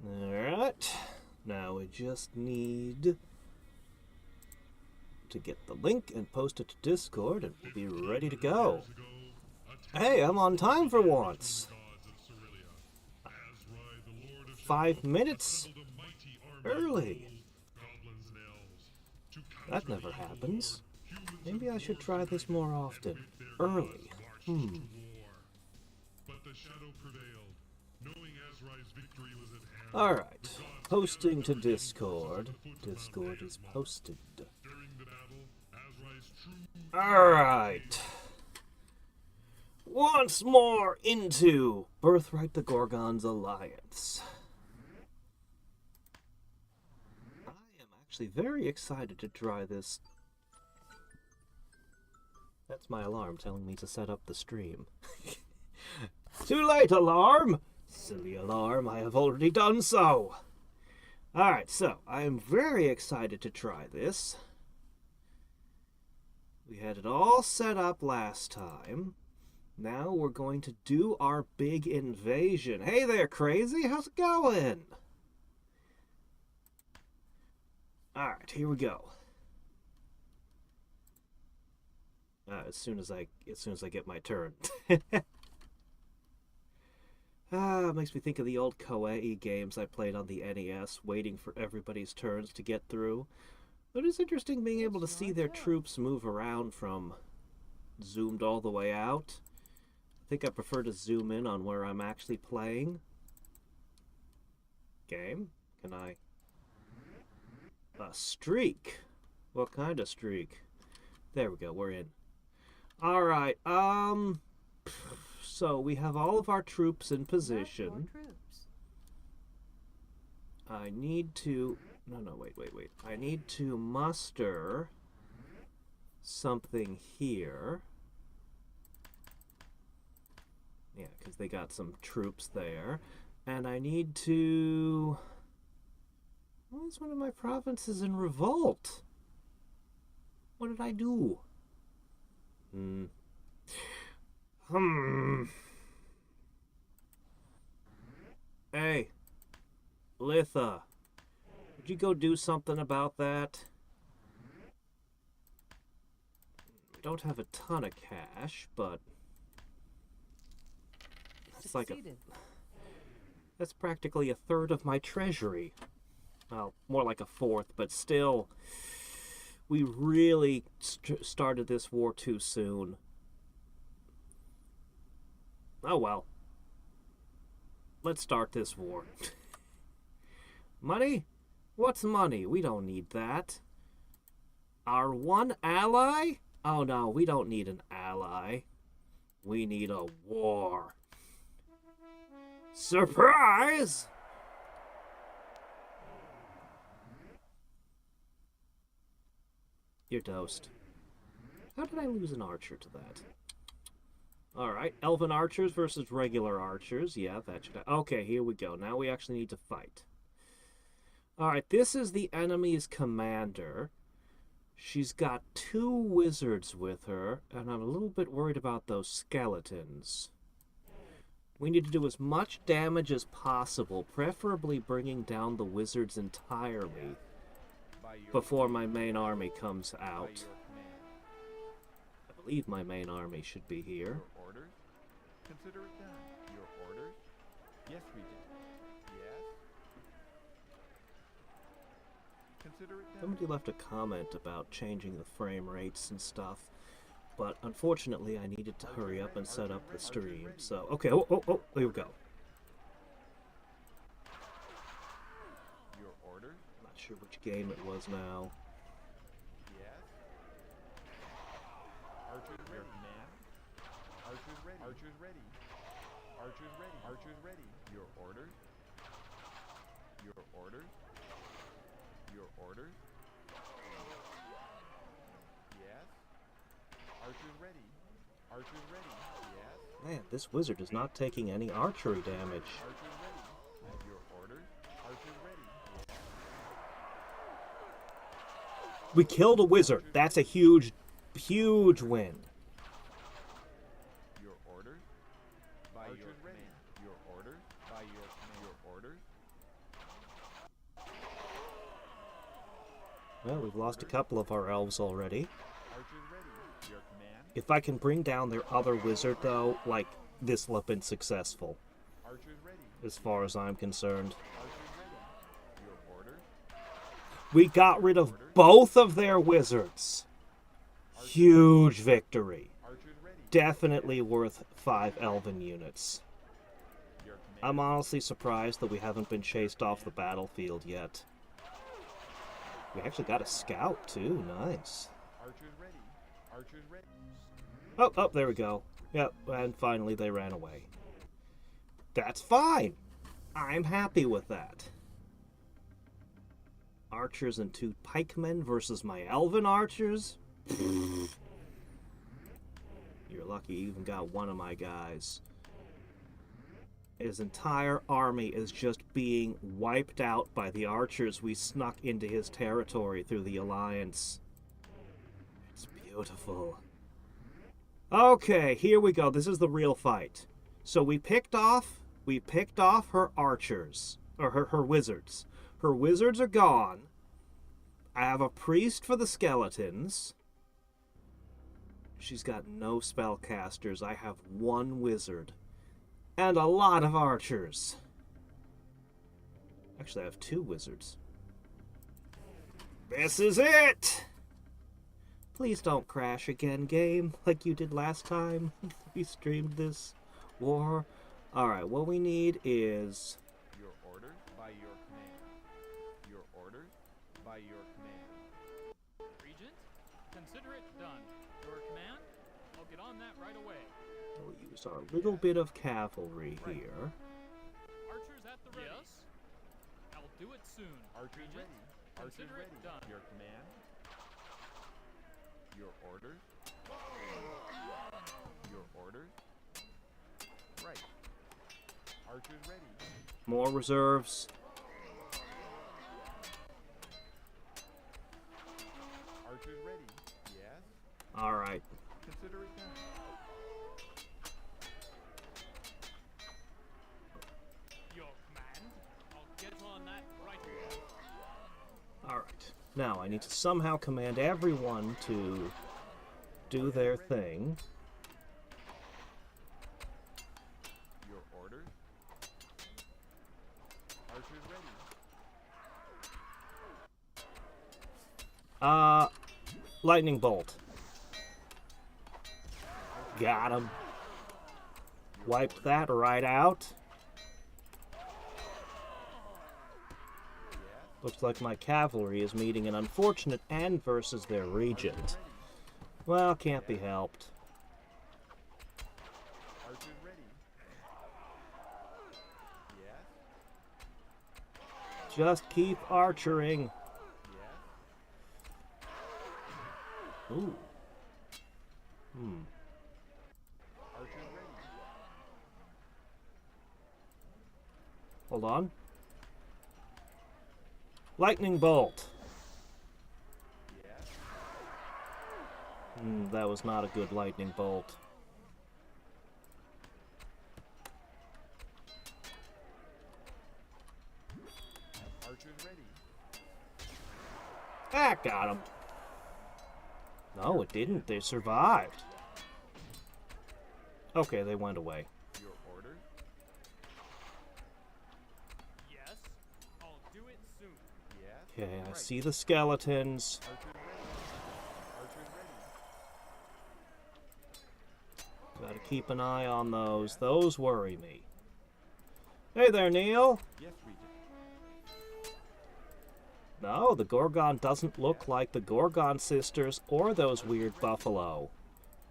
Alright. Now we just need to get the link and post it to Discord and we'll be ready to go. Hey, I'm on time for once. 5 minutes early. That never happens. Maybe I should try this more often. Early. Alright. Posting to Discord. Discord is posted. Alright. Once more into Birthright the Gorgon's Alliance. I am actually very excited to try this. That's my alarm telling me to set up the stream. Too late, alarm! Silly alarm, I have already done so. Alright, so I am very excited to try this. We had it all set up last time. Now we're going to do our big invasion. Hey there, Crazy! How's it going? Alright, here we go. As soon as I get my turn. It makes me think of the old Koei games I played on the NES, waiting for everybody's turns to get through. But it's interesting being able to see their troops move around from zoomed all the way out. I think I prefer to zoom in on where I'm actually playing. Game? Can I... A streak! What kind of streak? There we go, we're in. Alright, so we have all of our troops in position. I need to... No, wait. I need to muster something here. Yeah, because they got some troops there. And I need to... Why is one of my provinces in revolt? What did I do? Hey, Litha, would you go do something about that? We don't have a ton of cash, but that's like that's practically a third of my treasury. Well, more like a fourth, but still, we really started this war too soon. Oh well. Let's start this war. Money? What's money? We don't need that. Our one ally? Oh no, we don't need an ally. We need a war. Surprise! You're toast. How did I lose an archer to that? Alright, elven archers versus regular archers. Yeah, that should... Okay, here we go. Now we actually need to fight. Alright, this is the enemy's commander. She's got 2 wizards with her, and I'm a little bit worried about those skeletons. We need to do as much damage as possible, preferably bringing down the wizards entirely before my main army comes out. I believe my main army should be here. Consider it done. Your orders? Yes, Regent. Yes? Consider it done. Somebody left a comment about changing the frame rates and stuff, but unfortunately I needed to hurry up and set up the stream, so... Okay, oh, here we go. Your orders? Not sure which game it was now. Yes? Archers ready. Archers ready. Archers ready. Archers ready. Archers ready. Your orders? Your orders? Your orders? Yes? Archers ready. Archers ready. Yes? Man, this wizard is not taking any archery damage. Archers ready. Your orders? Archers ready. Yes. We killed a wizard. That's a huge win. Your orders? By your ready. Your orders? orders? Well, we've lost a couple of our elves already. Archers ready. Your command? If I can bring down their other wizard, though, like, this will have been successful, Archers ready. as far as I'm concerned. Archers ready. Your orders? We got rid of both of their wizards. Huge victory. Archers ready. Definitely worth 5 elven units. Your command? I'm honestly surprised that we haven't been chased off the battlefield yet. We actually got a scout, too. Nice. Archers ready. Archers ready. Oh, there we go. Yep, and finally they ran away. That's fine. I'm happy with that. Archers and 2 pikemen versus my elven archers? You're lucky you even got one of my guys. His entire army is just being wiped out by the archers we snuck into his territory through the alliance. It's beautiful. Okay, here we go. This is the real fight. So we picked off her archers, or her wizards. Her wizards are gone. I have a priest for the skeletons. She's got no spellcasters. I have 1 wizard. And a lot of archers. Actually, I have 2 wizards. This is it! Please don't crash again, game, like you did last time we streamed this war. Alright, what we need is... Your orders by your command. Your orders by your command. Regent, consider it done. Your command? I'll get on that right away. We'll use our little bit of cavalry here. Archers at the ready. Yes? I'll do it soon. Archers Regent, ready. Archers consider it ready. done. Your command. Your orders. Your orders. Right. Archers ready. More reserves. Archers ready. Yes. Alright. Consider it done. Your command? I'll get on that right away. Alright. Now, I need to somehow command everyone to do their thing. Your orders. Archers ready. Lightning bolt. Got him. Wiped that right out. Looks like my cavalry is meeting an unfortunate end versus their regent. Well, can't be helped. Archers ready. Yes. Just keep archering. Yes. Ooh. Archers ready. Hold on. Lightning bolt. Yes. That was not a good lightning bolt. Archers ready. Ah, got him. No, it didn't. They survived. Okay, they went away. Your orders. Yes? I'll do it soon. Yes. Okay, I Right. see the skeletons. Archers ready. Archers ready. Gotta keep an eye on those. Those worry me. Hey there, Neil. Yes, Regent. No, the Gorgon doesn't look like the Gorgon sisters or those weird buffalo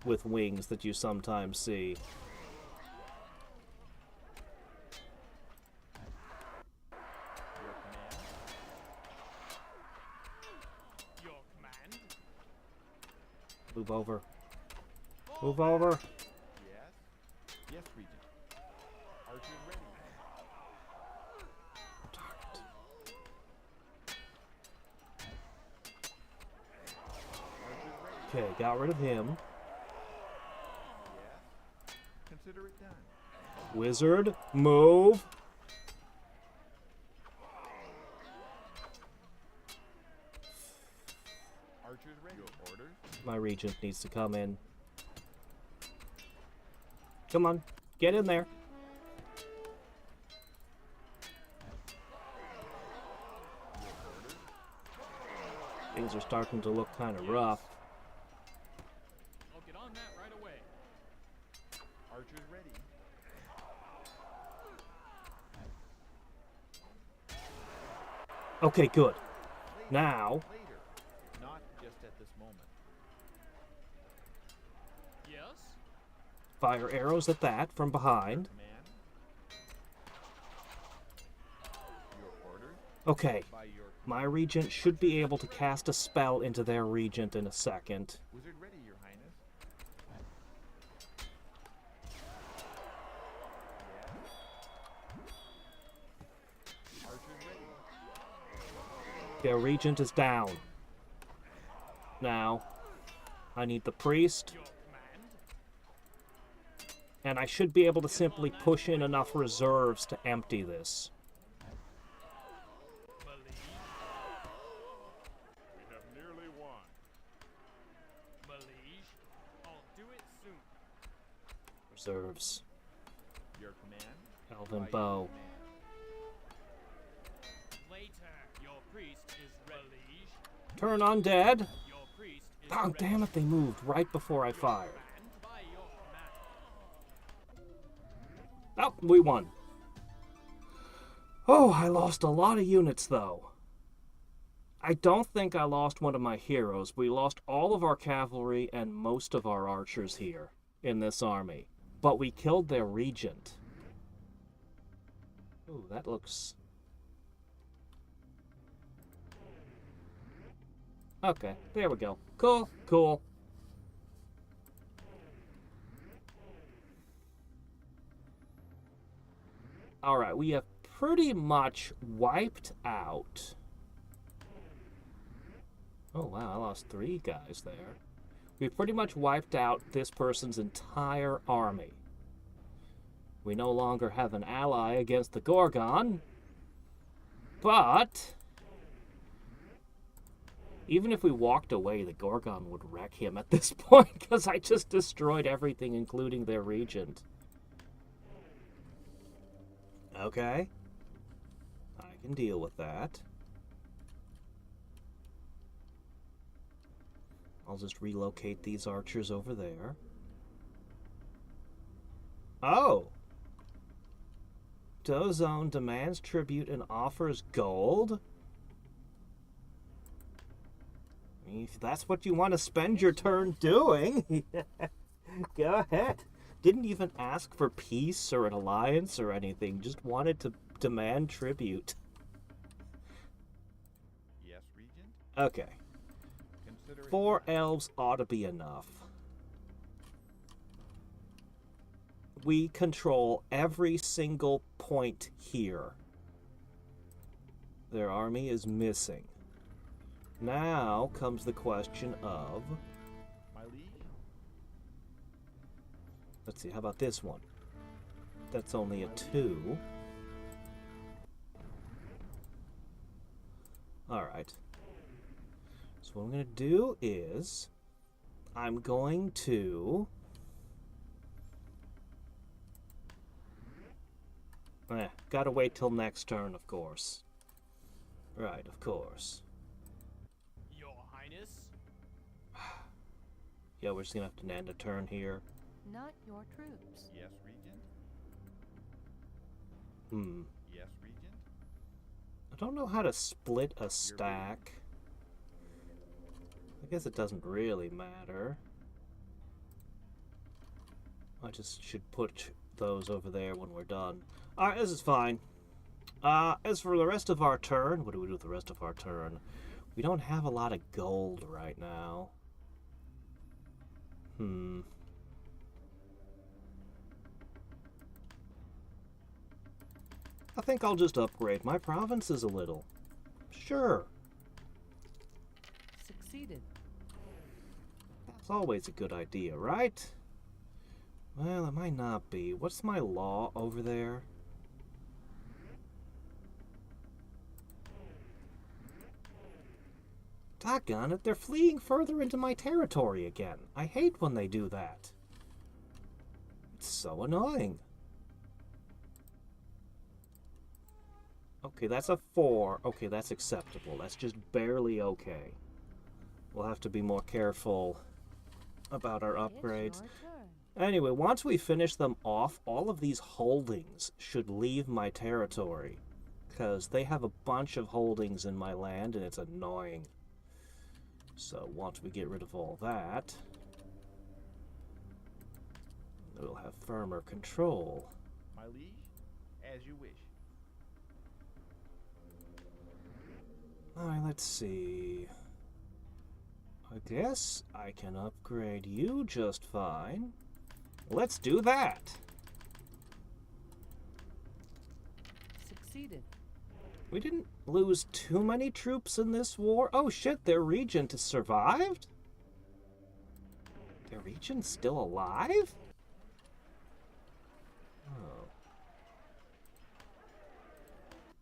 with wings that you sometimes see. Your command. Your command? Move over. Move over. Yes. Yes, Regent. Archers ready. Archers ready. Okay, got rid of him. Yes. Consider it done. Wizard, move. My regent needs to come in. Come on, get in there. Things are starting to look kind of rough. I'll get on that right away. Archers ready. Okay, good. Now, Later. Not just at this moment. Yes? fire arrows at that from behind. Command. Your orders. Okay, By your my regent should be able to cast a spell into their regent in a second. wizard ready, Your Highness. Yes. Archers ready. Their regent is down. Now, I need the priest, Your command? and I should be able to simply push in enough reserves to empty this. Believe. We have nearly won. Believe. I'll do it soon. Reserves. Your command. Elven By your bow. command. Later. Your priest is ready. Turn undead. Your priest is Oh, ready. damn it, they moved right before I fired. Command by your command. Oh, we won. Oh, I lost a lot of units, though. I don't think I lost one of my heroes. We lost all of our cavalry and most of our archers here in this army. But we killed their regent. Ooh, that looks... Okay, there we go. Cool, cool. Alright, we have pretty much wiped out... Oh wow, I lost 3 guys there. We've pretty much wiped out this person's entire army. We no longer have an ally against the Gorgon. But... even if we walked away, the Gorgon would wreck him at this point, because I just destroyed everything, including their regent. Okay. I can deal with that. I'll just relocate these archers over there. Oh! Dozone demands tribute and offers gold? If that's what you want to spend your turn doing, go ahead. Didn't even ask for peace or an alliance or anything, just wanted to demand tribute. Yes, Regent. Okay. Consider it 4 done. elves ought to be enough. We control every single point here. Their army is missing. Now comes the question of... My liege. Let's see, how about this one? That's only a 2. Alright. So what I'm going to do is... I'm going to... gotta wait till next turn, of course. Right, of course. Your Highness? Yeah, we're just gonna have to end a turn here. Not your troops. Yes, Regent. Hmm. Yes, Regent. I don't know how to split a stack. I guess it doesn't really matter. I just should put those over there when we're done. Alright, this is fine. As for the rest of our turn, what do we do with the rest of our turn? We don't have a lot of gold right now. I think I'll just upgrade my provinces a little. Sure. Succeeded. That's always a good idea, right? Well, it might not be. What's my law over there? Doggone it, they're fleeing further into my territory again. I hate when they do that. It's so annoying. Okay, that's a 4. Okay, that's acceptable. That's just barely okay. We'll have to be more careful about our upgrades. It's your turn. Anyway, once we finish them off, all of these holdings should leave my territory. Because they have a bunch of holdings in my land, and it's annoying. So once we get rid of all that, we'll have firmer control. My liege, as you wish. Alright, let's see. I guess I can upgrade you just fine. Let's do that. Succeeded. We didn't lose too many troops in this war. Oh shit, their regent has survived? Their regent's still alive? Oh.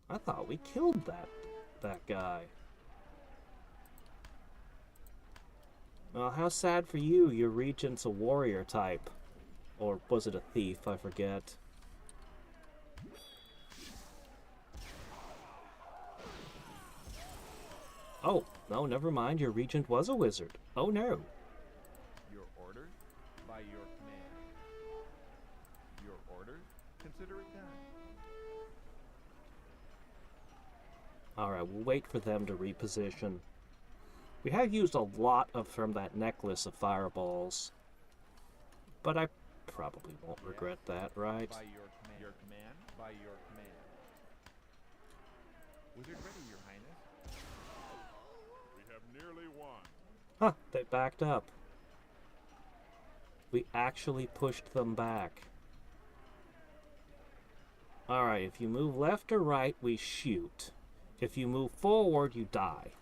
I thought we killed that guy. Well, how sad for you. Your regent's a warrior type. Or was it a thief? I forget. Oh, no, never mind. Your regent was a wizard. Oh, no. Your orders by your command. Your orders, consider it done. Alright, we'll wait for them to reposition. We have used a lot from that necklace of fireballs. But I probably won't regret that, right? By your command, by your command. Wizard ready, your highness. We have nearly won. Huh, they backed up. We actually pushed them back. Alright, if you move left or right, we shoot. If you move forward, you die.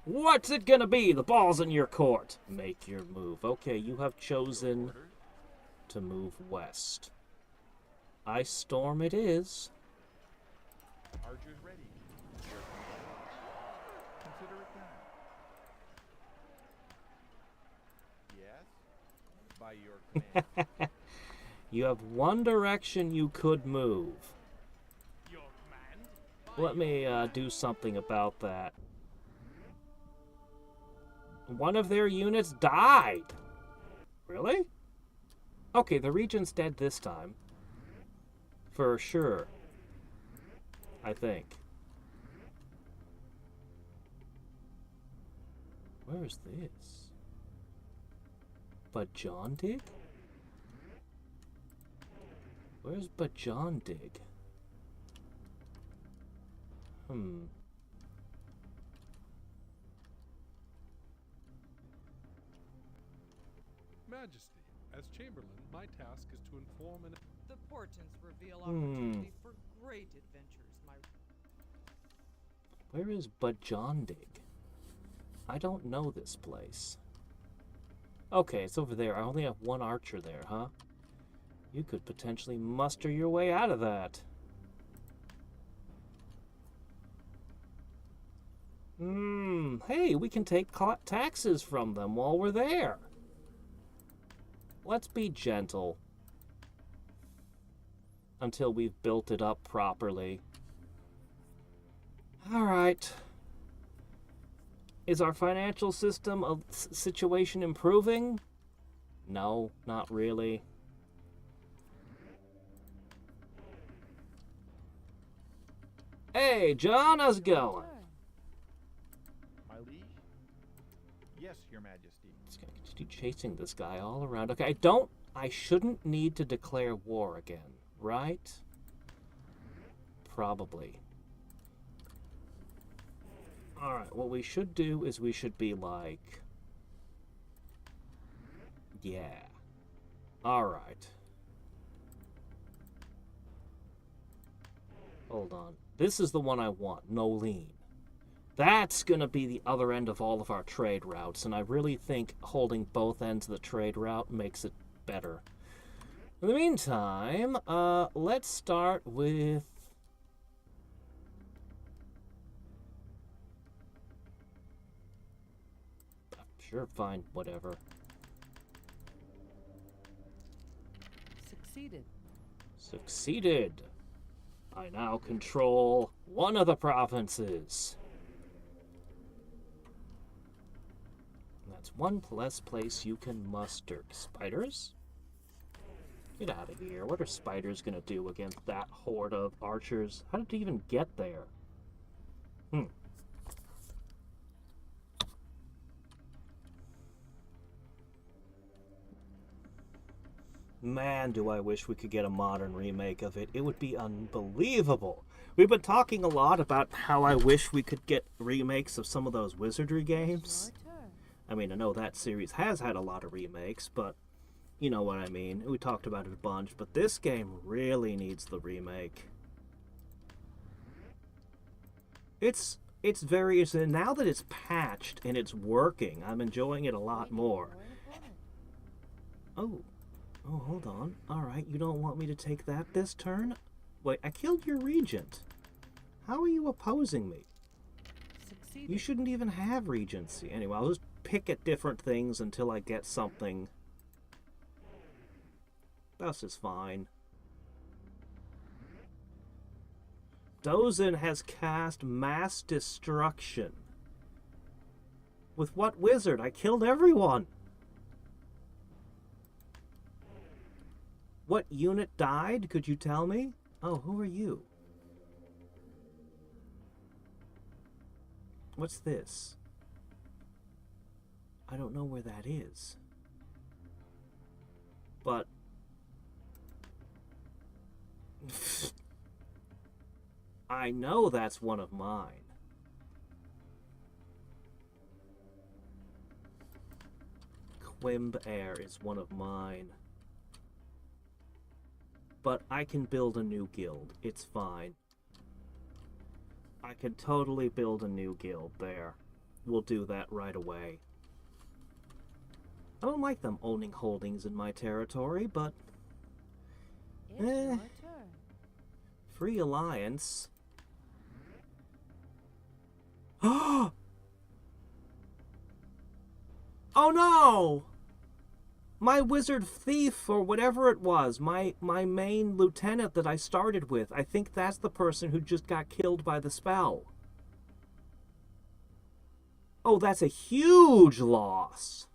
What's it gonna be? The ball's in your court. Make your move. Okay, you have chosen Orders, to move west. Ice Storm it is. archers ready. Your command. Consider it done. Yes, by your command. You have one direction you could move. Your command. By Let me your do something about that. One of their units died. Really? Okay, the regent's dead this time. For sure. I think. Where is this? Bajondig? Where's Bajondig? Majesty, as Chamberlain, my task is to inform and... The portents reveal opportunity for great adventures, my... Where is Bajondig? I don't know this place. Okay, it's over there. I only have one archer there, huh? You could potentially muster your way out of that. Hey, we can take taxes from them while we're there. Let's be gentle. Until we've built it up properly. Alright. Is our financial system situation improving? No, not really. Hey, John, how's it going? My liege? Yes, your majesty. Just gonna continue chasing this guy all around. Okay, I shouldn't need to declare war again, right? Probably. Alright, what we should do is we should be like... Yeah. Alright. Hold on. This is the one I want, Nolene. That's gonna be the other end of all of our trade routes, and I really think holding both ends of the trade route makes it better. In the meantime, let's start with... Sure, fine, whatever. Succeeded. Succeeded! I now control one of the provinces. That's one less place you can muster. Spiders? Get out of here. What are spiders gonna do against that horde of archers? How did it even get there? Man, do I wish we could get a modern remake of it. It would be unbelievable. We've been talking a lot about how I wish we could get remakes of some of those wizardry games. Your turn. I mean, I know that series has had a lot of remakes, but you know what I mean. We talked about it a bunch, but this game really needs the remake. It's very, now that it's patched and it's working, I'm enjoying it a lot Waiting more. for an opponent. Oh, hold on. Alright, you don't want me to take that this turn? Wait, I killed your regent. How are you opposing me? Succeeded. You shouldn't even have regency. Anyway, I'll just pick at different things until I get something. This is fine. Dozin has cast Mass Destruction. With what wizard? I killed everyone! What unit died? Could you tell me? Oh, who are you? What's this? I don't know where that is. But... I know that's one of mine. Quimb Air is one of mine. But I can build a new guild. It's fine. I can totally build a new guild there. We'll do that right away. I don't like them owning holdings in my territory, but... It's your turn. Free alliance. Oh no! My wizard thief, or whatever it was, my main lieutenant that I started with, I think that's the person who just got killed by the spell. Oh, that's a huge loss.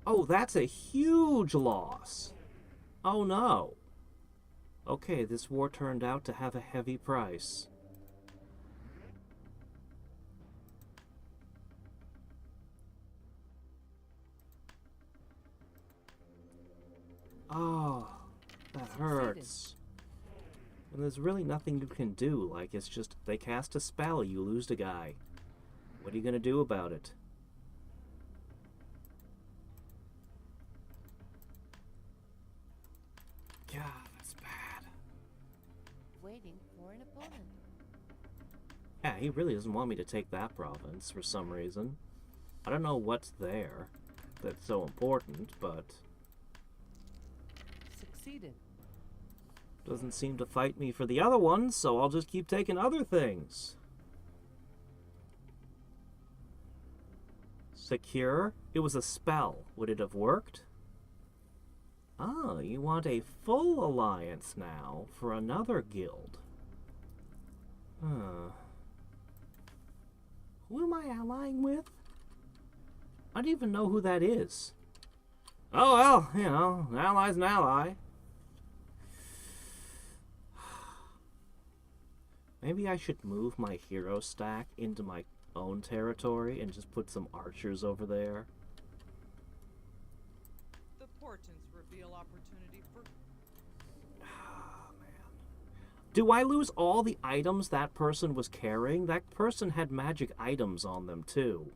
Oh, that's a huge loss. Oh no. Okay, this war turned out to have a heavy price. Oh, that hurts. And there's really nothing you can do. Like, it's just, they cast a spell, you lose a guy. What are you gonna do about it? God, that's bad. Waiting for an opponent. Yeah, he really doesn't want me to take that province for some reason. I don't know what's there that's so important, but... Succeeded. doesn't seem to fight me for the other ones, so I'll just keep taking other things. Secure? It was a spell. Would it have worked? Oh, you want a full alliance now for another guild. Huh. Who am I allying with? I don't even know who that is. Oh, well, you know, an ally's an ally. Maybe I should move my hero stack into my own territory and just put some archers over there. The portents reveal opportunity for Ah, man. Do I lose all the items that person was carrying? That person had magic items on them, too.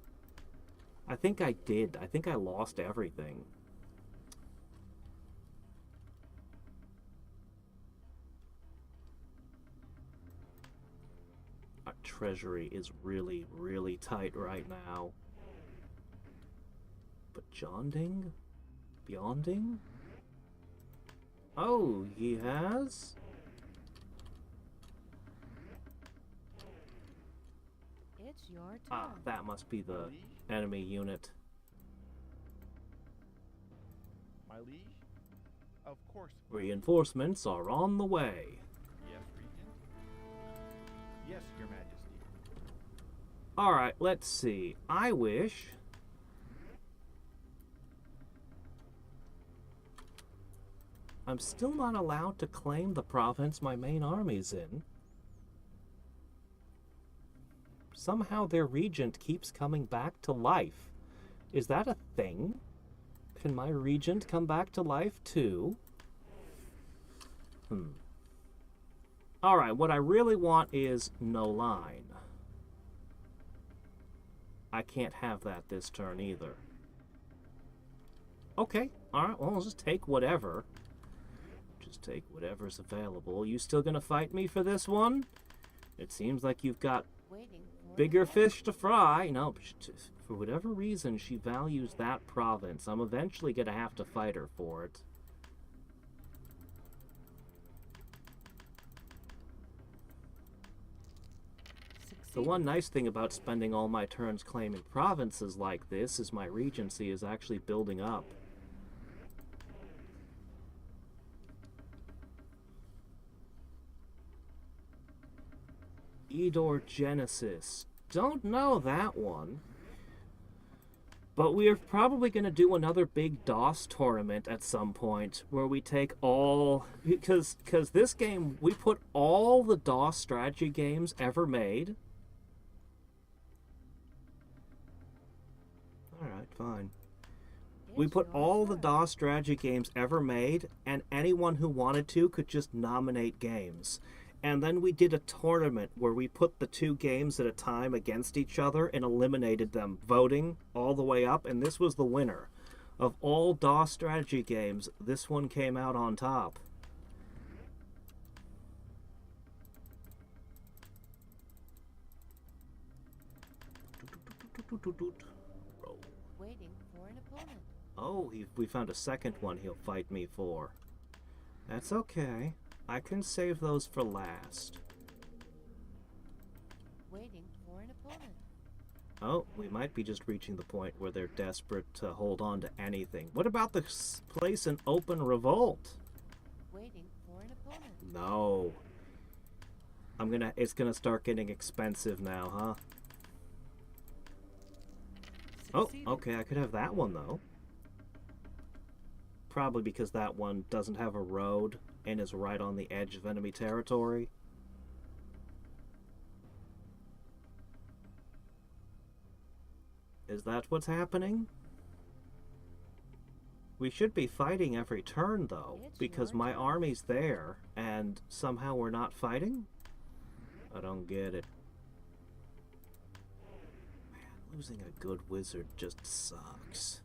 I think I did. I think I lost everything. Our treasury is really, really tight right now. But Jonding? Beyonding? Oh, he has? It's your turn. Ah, that must be the liege? enemy unit. My liege? Of course. Reinforcements are on the way. Yes, Regent? Yes, Your Majesty. Alright, let's see. I wish... I'm still not allowed to claim the province my main army's in. Somehow their regent keeps coming back to life. Is that a thing? Can my regent come back to life too? Alright, what I really want is no line. I can't have that this turn either. Okay, alright, well, I'll just take whatever. Just take whatever's available. You still gonna fight me for this one? It seems like you've got Waiting for bigger an fish to fry. No, for whatever reason, she values that province. I'm eventually gonna have to fight her for it. The one nice thing about spending all my turns claiming provinces like this is my regency is actually building up. Edor Genesis. Don't know that one. But we are probably going to do another big DOS tournament at some point where we take all... Because this game, we put all the DOS strategy games ever made. Alright, fine. We It's put your all the turn. DOS strategy games ever made, and anyone who wanted to could just nominate games. And then we did a tournament where we put the two games at a time against each other and eliminated them, voting all the way up, and this was the winner. Of all DOS strategy games, this one came out on top. Roll. Waiting for an opponent. Oh, we found a second one he'll fight me for. That's okay. I can save those for last. Waiting for an opponent. Oh, we might be just reaching the point where they're desperate to hold on to anything. What about the place in open revolt? Waiting for an opponent. No. It's gonna start getting expensive now, huh? Oh, Succeeded. okay, I could have that one though. Probably because that one doesn't have a road and is right on the edge of enemy territory. Is that what's happening? We should be fighting every turn, though, It's because your my turn. army's there, and somehow we're not fighting? I don't get it. Man, losing a good wizard just sucks.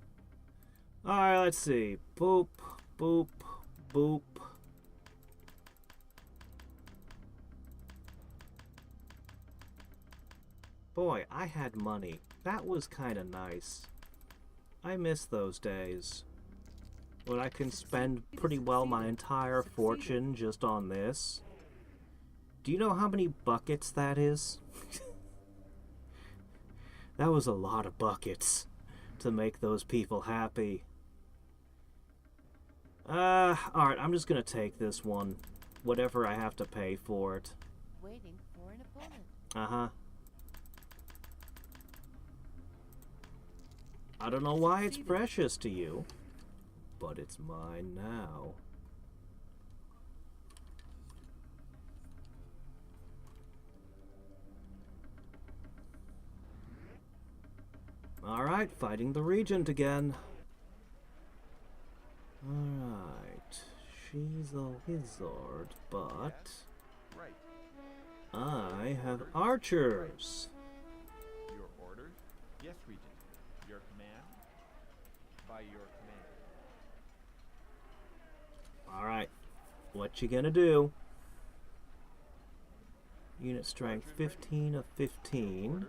Alright, let's see. Boop, boop, boop. Boy, I had money. That was kinda nice. I miss those days. When I can spend pretty well my entire fortune just on this. Do you know how many buckets that is? That was a lot of buckets to make those people happy. Alright, I'm just gonna take this one. Whatever I have to pay for it. Waiting for an opponent. Uh-huh. I don't know why it's precious to you, but it's mine now. Alright, fighting the regent again. Alright, she's a wizard, but Right. I have archers. Your orders? Yes, Regent. Your command? By your command. Alright, what you gonna do? Unit strength 15 of 15. Orders?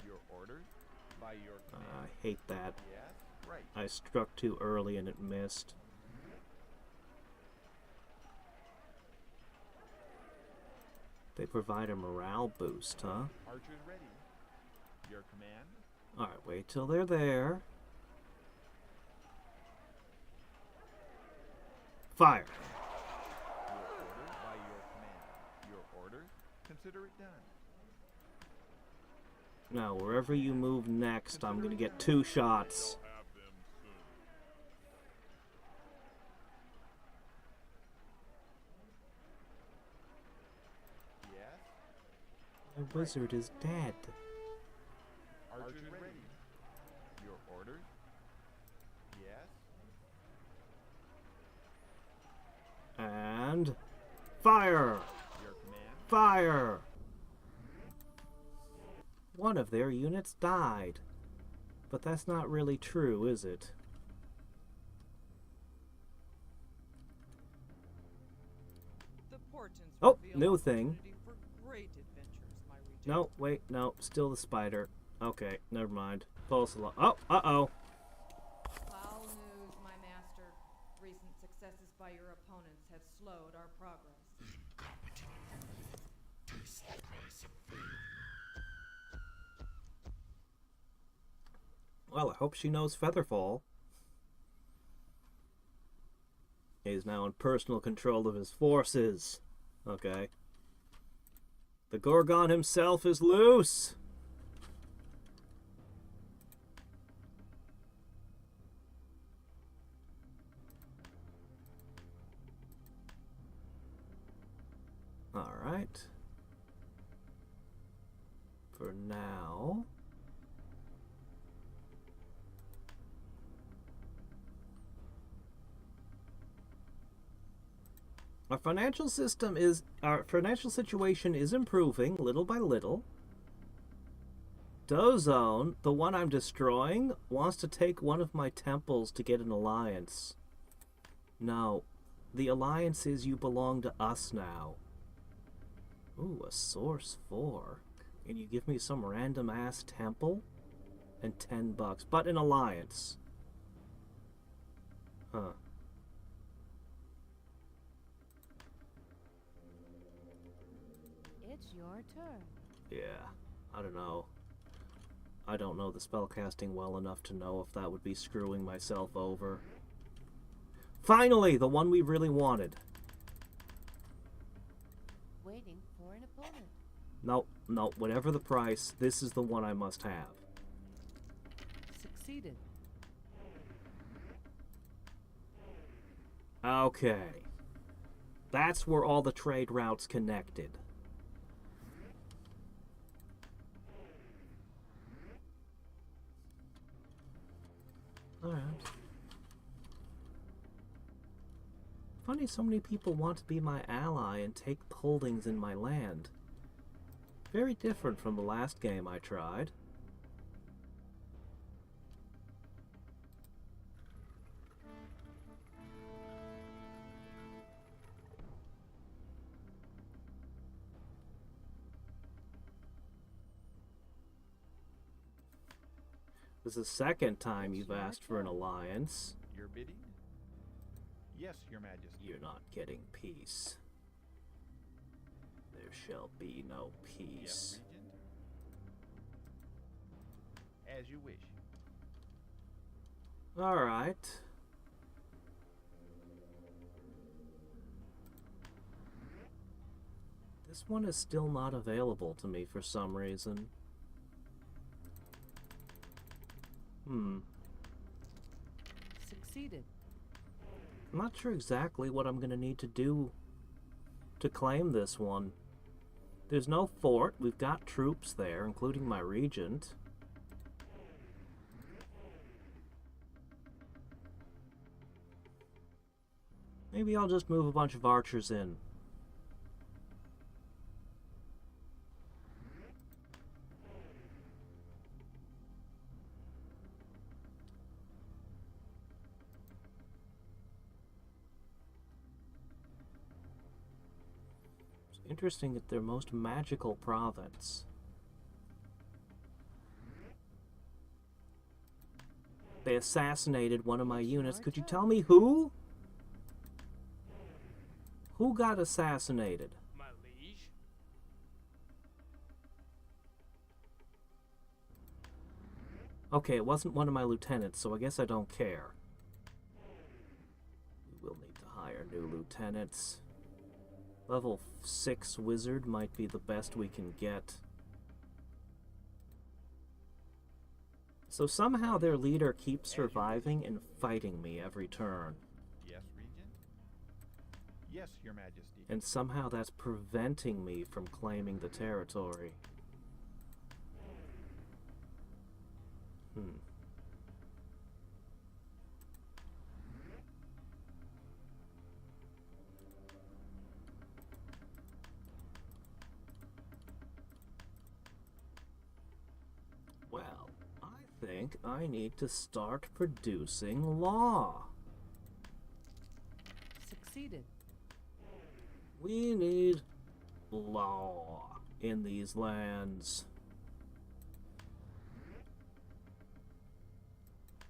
Your orders? By your command. I hate that. Yes, right. I struck too early and it missed. They provide a morale boost, huh? Archers ready. Your command. Alright, wait till they're there. Fire! Your orders by your command. Your orders, consider it done. Now, wherever you move next, I'm gonna get 2 shots. Yes. The wizard is dead. Archers ready. Your orders. Yes. And... fire! Your command. Fire! One of their units died. But that's not really true, is it? The portents Oh, reveal new thing. opportunity for great adventures, my regent. No, wait, no. Still the spider. Okay, never mind. Pulse a lot. Oh, uh-oh. Foul news, my master. Recent successes by your opponents have slowed our progress. Well, I hope she knows Featherfall. He's now in personal control of his forces. Okay. The Gorgon himself is loose! Alright. For now... Our financial situation is improving little by little. Dozone, the one I'm destroying, wants to take one of my temples to get an alliance. No, the alliance is you belong to us now. Ooh, a source 4. Can you give me some random ass temple? And $10, but an alliance. Huh. It's your turn. Yeah, I don't know. I don't know the spellcasting well enough to know if that would be screwing myself over. Finally, the one we really wanted. Waiting for an opponent. No, no, whatever the price, this is the one I must have. Succeeded. Okay. That's where all the trade routes connected. Alright. Funny so many people want to be my ally and take holdings in my land. Very different from the last game I tried. This is the second time you've asked for an alliance. Your bidding? Yes, Your Majesty. You're not getting peace. There shall be no peace. Yes, Regent. As you wish. Alright. This one is still not available to me for some reason. Succeeded. I'm not sure exactly what I'm going to need to do to claim this one. There's no fort. We've got troops there, including my regent. Maybe I'll just move a bunch of archers in. Interesting that their most magical province. They assassinated one of my units. Could you tell me who? Who got assassinated? My liege, Okay, it wasn't one of my lieutenants, so I guess I don't care. We will need to hire new lieutenants. Level 6 wizard might be the best we can get. So somehow their leader keeps surviving and fighting me every turn. Yes, Regent? Yes, Your Majesty. And somehow that's preventing me from claiming the territory. Well, I think I need to start producing law. Succeeded. We need law in these lands.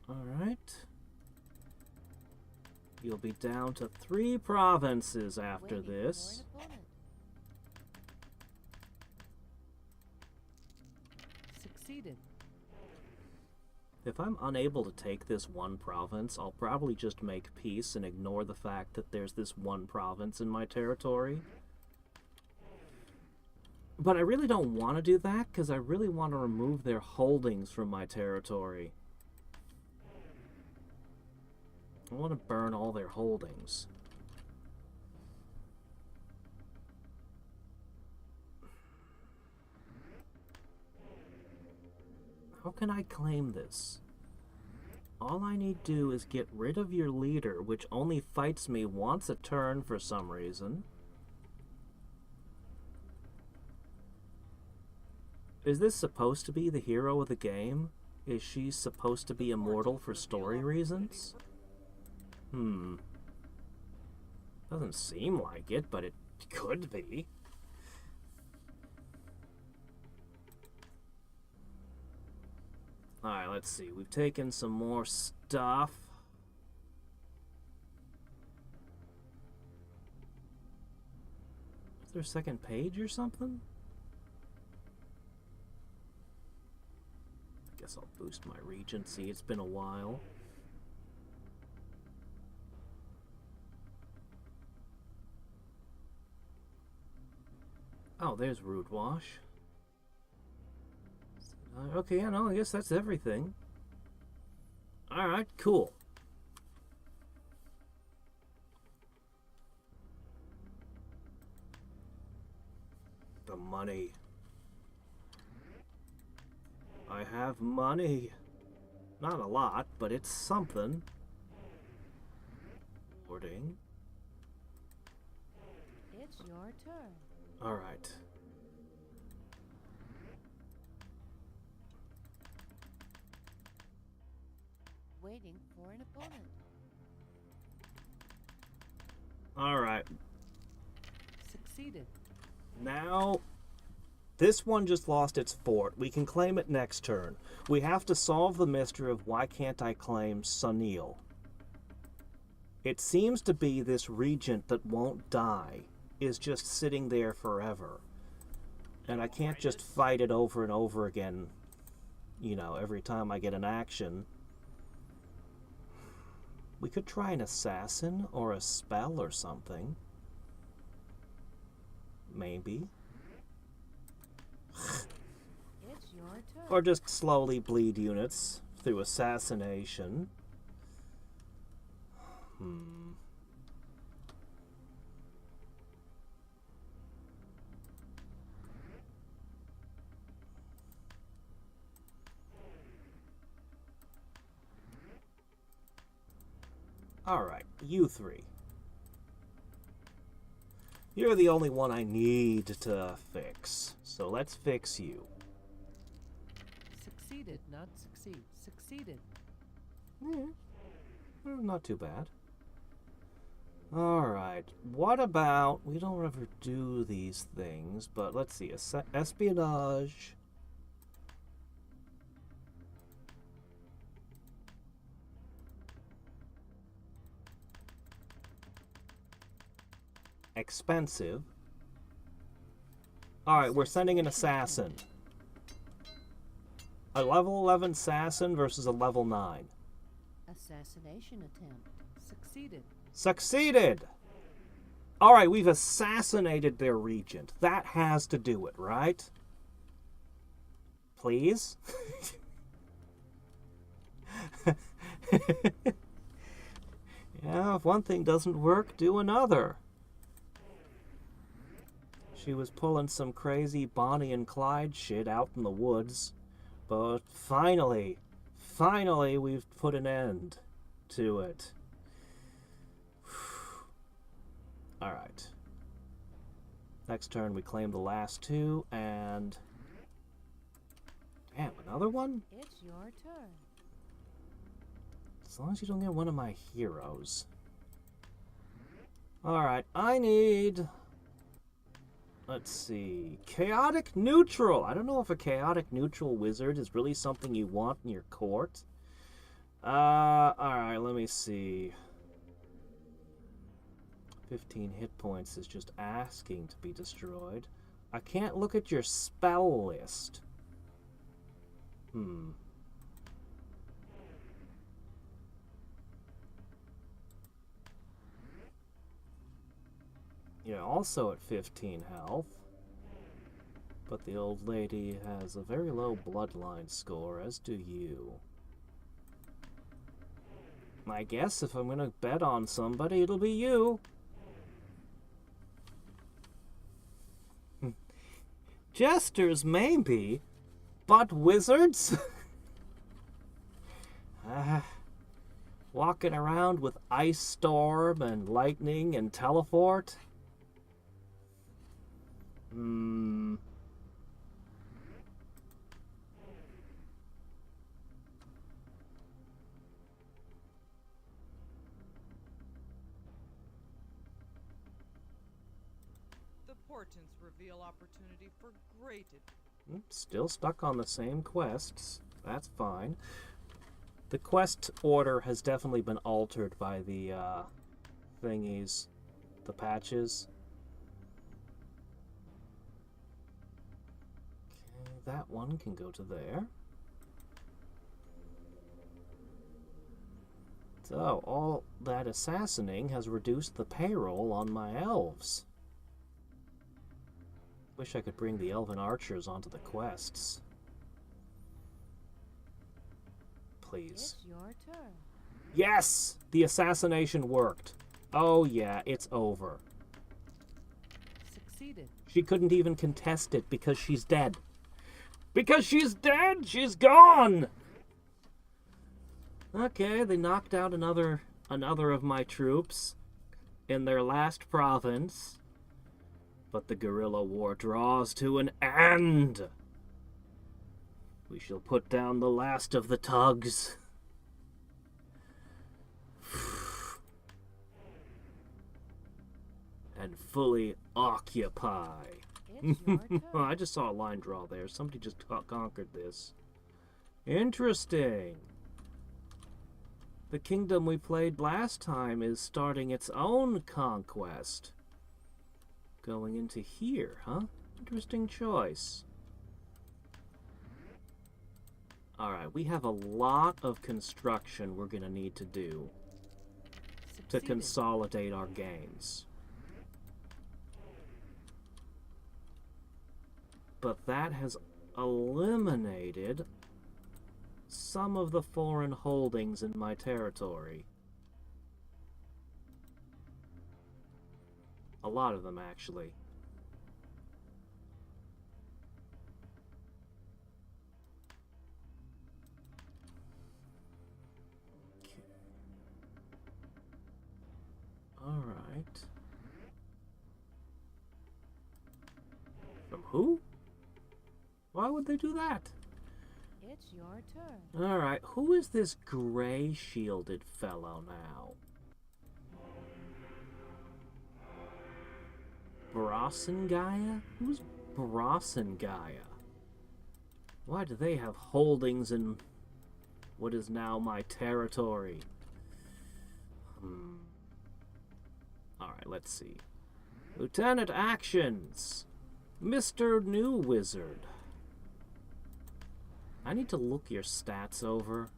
Alright. You'll be down to 3 provinces after Waiting this. for an opponent. Succeeded. If I'm unable to take this one province, I'll probably just make peace and ignore the fact that there's this one province in my territory. But I really don't want to do that, because I really want to remove their holdings from my territory. I want to burn all their holdings. How can I claim this? All I need to do is get rid of your leader, which only fights me once a turn for some reason. Is this supposed to be the hero of the game? Is she supposed to be immortal for story reasons? Doesn't seem like it, but it could be. Alright, let's see. We've taken some more stuff. Is there a second page or something? I guess I'll boost my regency. It's been a while. Oh, there's Root Wash. Okay, yeah, no, I guess that's everything. Alright, cool. The money. I have money. Not a lot, but it's something. Hoarding. It's your turn. Alright. Waiting for an opponent. Alright. Succeeded. Now, this one just lost its fort. We can claim it next turn. We have to solve the mystery of why can't I claim Sunil. It seems to be this regent that won't die is just sitting there forever. And I can't just fight it over and over again, you know, every time I get an action. We could try an assassin or a spell or something. Maybe. It's your turn. Or just slowly bleed units through assassination. Alright, you three. You're the only one I need to fix. So let's fix you. Succeeded, not succeed. Succeeded. Not too bad. Alright, what about... We don't ever do these things, but let's see. Espionage. Expensive. Alright, we're sending an assassin. A level 11 assassin versus a level 9. Assassination attempt. Succeeded. Succeeded! Alright, we've assassinated their regent. That has to do it, right? Please? Yeah, if one thing doesn't work, do another. She was pulling some crazy Bonnie and Clyde shit out in the woods. But finally, we've put an end to it. Alright. Next turn we claim the last two, and... Damn, another one? It's your turn. As long as you don't get one of my heroes. Alright, I need... Let's see... Chaotic Neutral! I don't know if a Chaotic Neutral wizard is really something you want in your court. Alright, let me see... 15 hit points is just asking to be destroyed. I can't look at your spell list. You're also at 15 health. But the old lady has a very low bloodline score, as do you. I guess if I'm gonna bet on somebody, it'll be you. Jesters, maybe, but wizards? Walking around with Ice Storm and Lightning and Teleport? The portents reveal opportunity for great Still stuck on the same quests. That's fine. The quest order has definitely been altered by the thingies, the patches. Okay, that one can go to there. So, all that assassinating has reduced the payroll on my elves. Wish I could bring the elven archers onto the quests. Please. It's your turn. Yes! The assassination worked. Oh yeah, it's over. Succeeded. She couldn't even contest it because she's dead. Because she's dead! She's gone! Okay, they knocked out another of my troops in their last province. But the guerrilla war draws to an end. We shall put down the last of the tugs. And fully occupy. It's your turn. I just saw a line draw there. Somebody just conquered this. Interesting. The kingdom we played last time is starting its own conquest. Going into here, huh? Interesting choice. Alright, we have a lot of construction we're going to need to do to Succeeded. consolidate our gains. But that has eliminated some of the foreign holdings in my territory. A lot of them, actually. Okay. All right. From who? Why would they do that? It's your turn. All right. Who is this gray-shielded fellow now? Brasengaya? Who's Brasengaya? Why do they have holdings in what is now my territory? Alright, let's see. Lieutenant Actions! Mr. New Wizard. I need to look your stats over.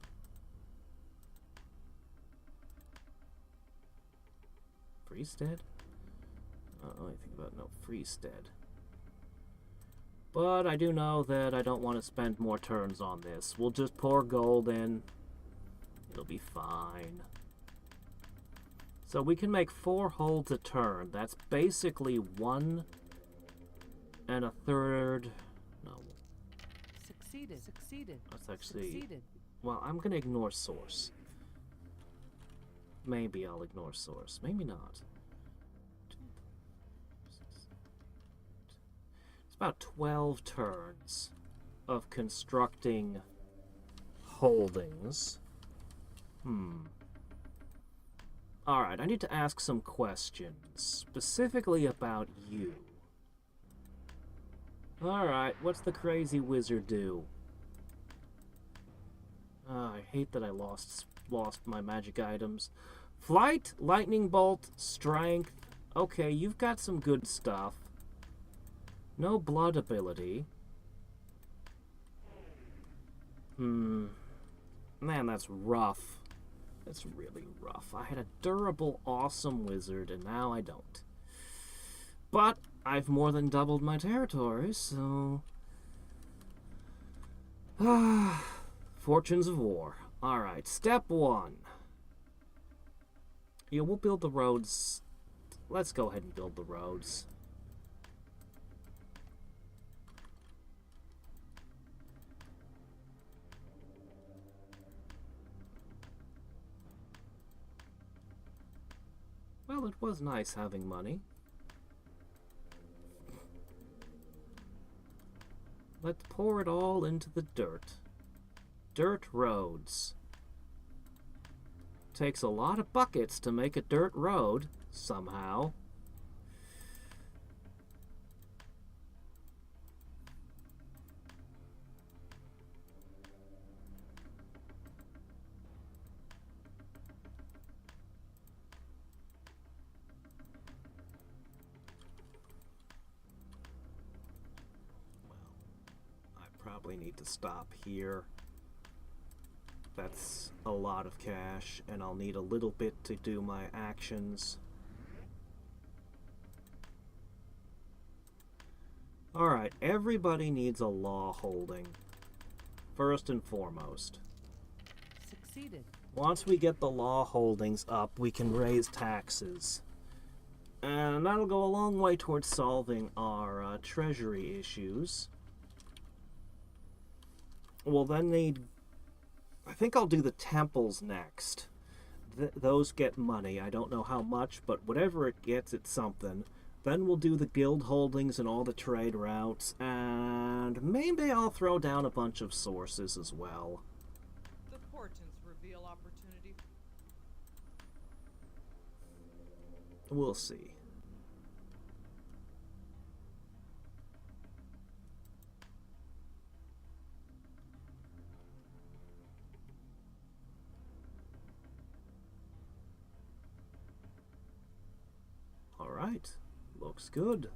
Freestead? I don't know anything about no Freestead. But I do know that I don't want to spend more turns on this. We'll just pour gold in. It'll be fine. So we can make 4 holds a turn. That's basically 1 1/3. No. Succeeded. Succeeded. That's actually... Succeeded. Well, I'm going to ignore source. Maybe I'll ignore source. Maybe not. It's about 12 turns of constructing holdings. Alright, I need to ask some questions, specifically about you. Alright, what's the crazy wizard do? I hate that I lost my magic items. Flight, lightning bolt, strength. Okay, you've got some good stuff. No blood ability. Man, that's rough. That's really rough. I had a durable, awesome wizard, and now I don't. But I've more than doubled my territory, so... Fortunes of war. Alright, step 1. Yeah, we'll build the roads. Let's go ahead and build the roads. Well, it was nice having money. Let's pour it all into the dirt. Dirt roads. Takes a lot of buckets to make a dirt road, somehow. Probably need to stop here. That's a lot of cash, and I'll need a little bit to do my actions. Alright, everybody needs a law holding. First and foremost. Succeeded. Once we get the law holdings up, we can raise taxes. And that'll go a long way towards solving our treasury issues. We'll then need... I think I'll do the temples next. Those get money. I don't know how much, but whatever it gets, it's something. Then we'll do the guild holdings and all the trade routes, and maybe I'll throw down a bunch of sources as well. The portents reveal opportunity. We'll see. Alright, looks good.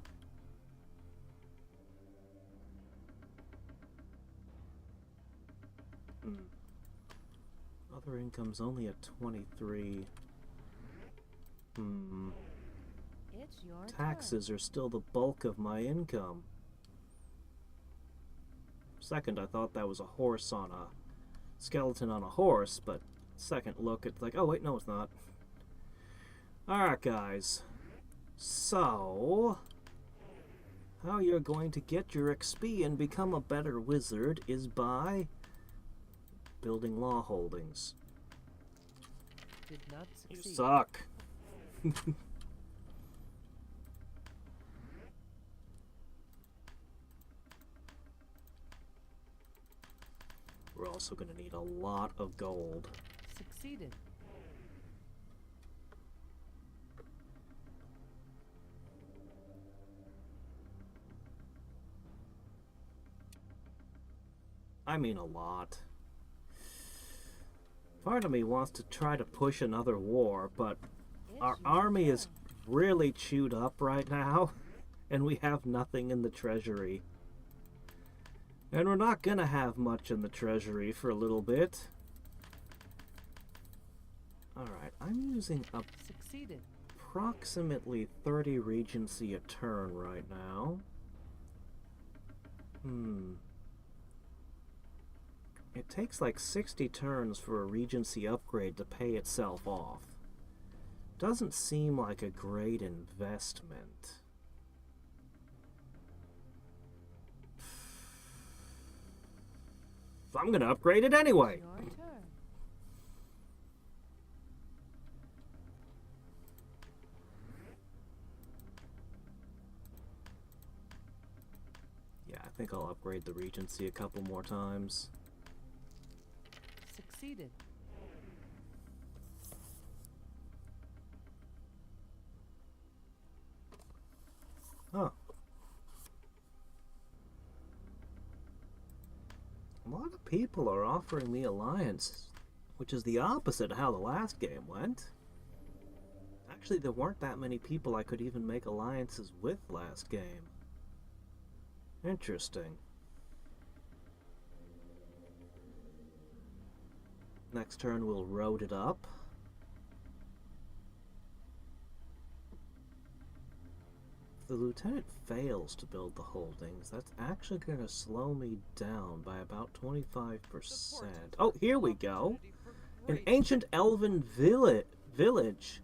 Other income's only at 23. It's your Taxes are still the bulk of my income. Second, I thought that was a horse on a skeleton on a horse, but second look, it's like, oh wait, no it's not. Alright guys. So, how you're going to get your XP and become a better wizard is by building law holdings. Did not You succeed. suck. We're also going to need a lot of gold. Succeeded. I mean a lot. Part of me wants to try to push another war, but our army is really chewed up right now, and we have nothing in the treasury. And we're not gonna have much in the treasury for a little bit. Alright, I'm using Succeeded. approximately 30 regency a turn right now. It takes like 60 turns for a regency upgrade to pay itself off. Doesn't seem like a great investment. I'm gonna upgrade it anyway. Your turn. Yeah, I think I'll upgrade the regency a couple more times. Succeeded. Huh. A lot of people are offering me alliances, which is the opposite of how the last game went. Actually, there weren't that many people I could even make alliances with last game. Interesting. Next turn we'll road it up. If the lieutenant fails to build the holdings, that's actually going to slow me down by about 25%. Oh, here we go. An ancient elven village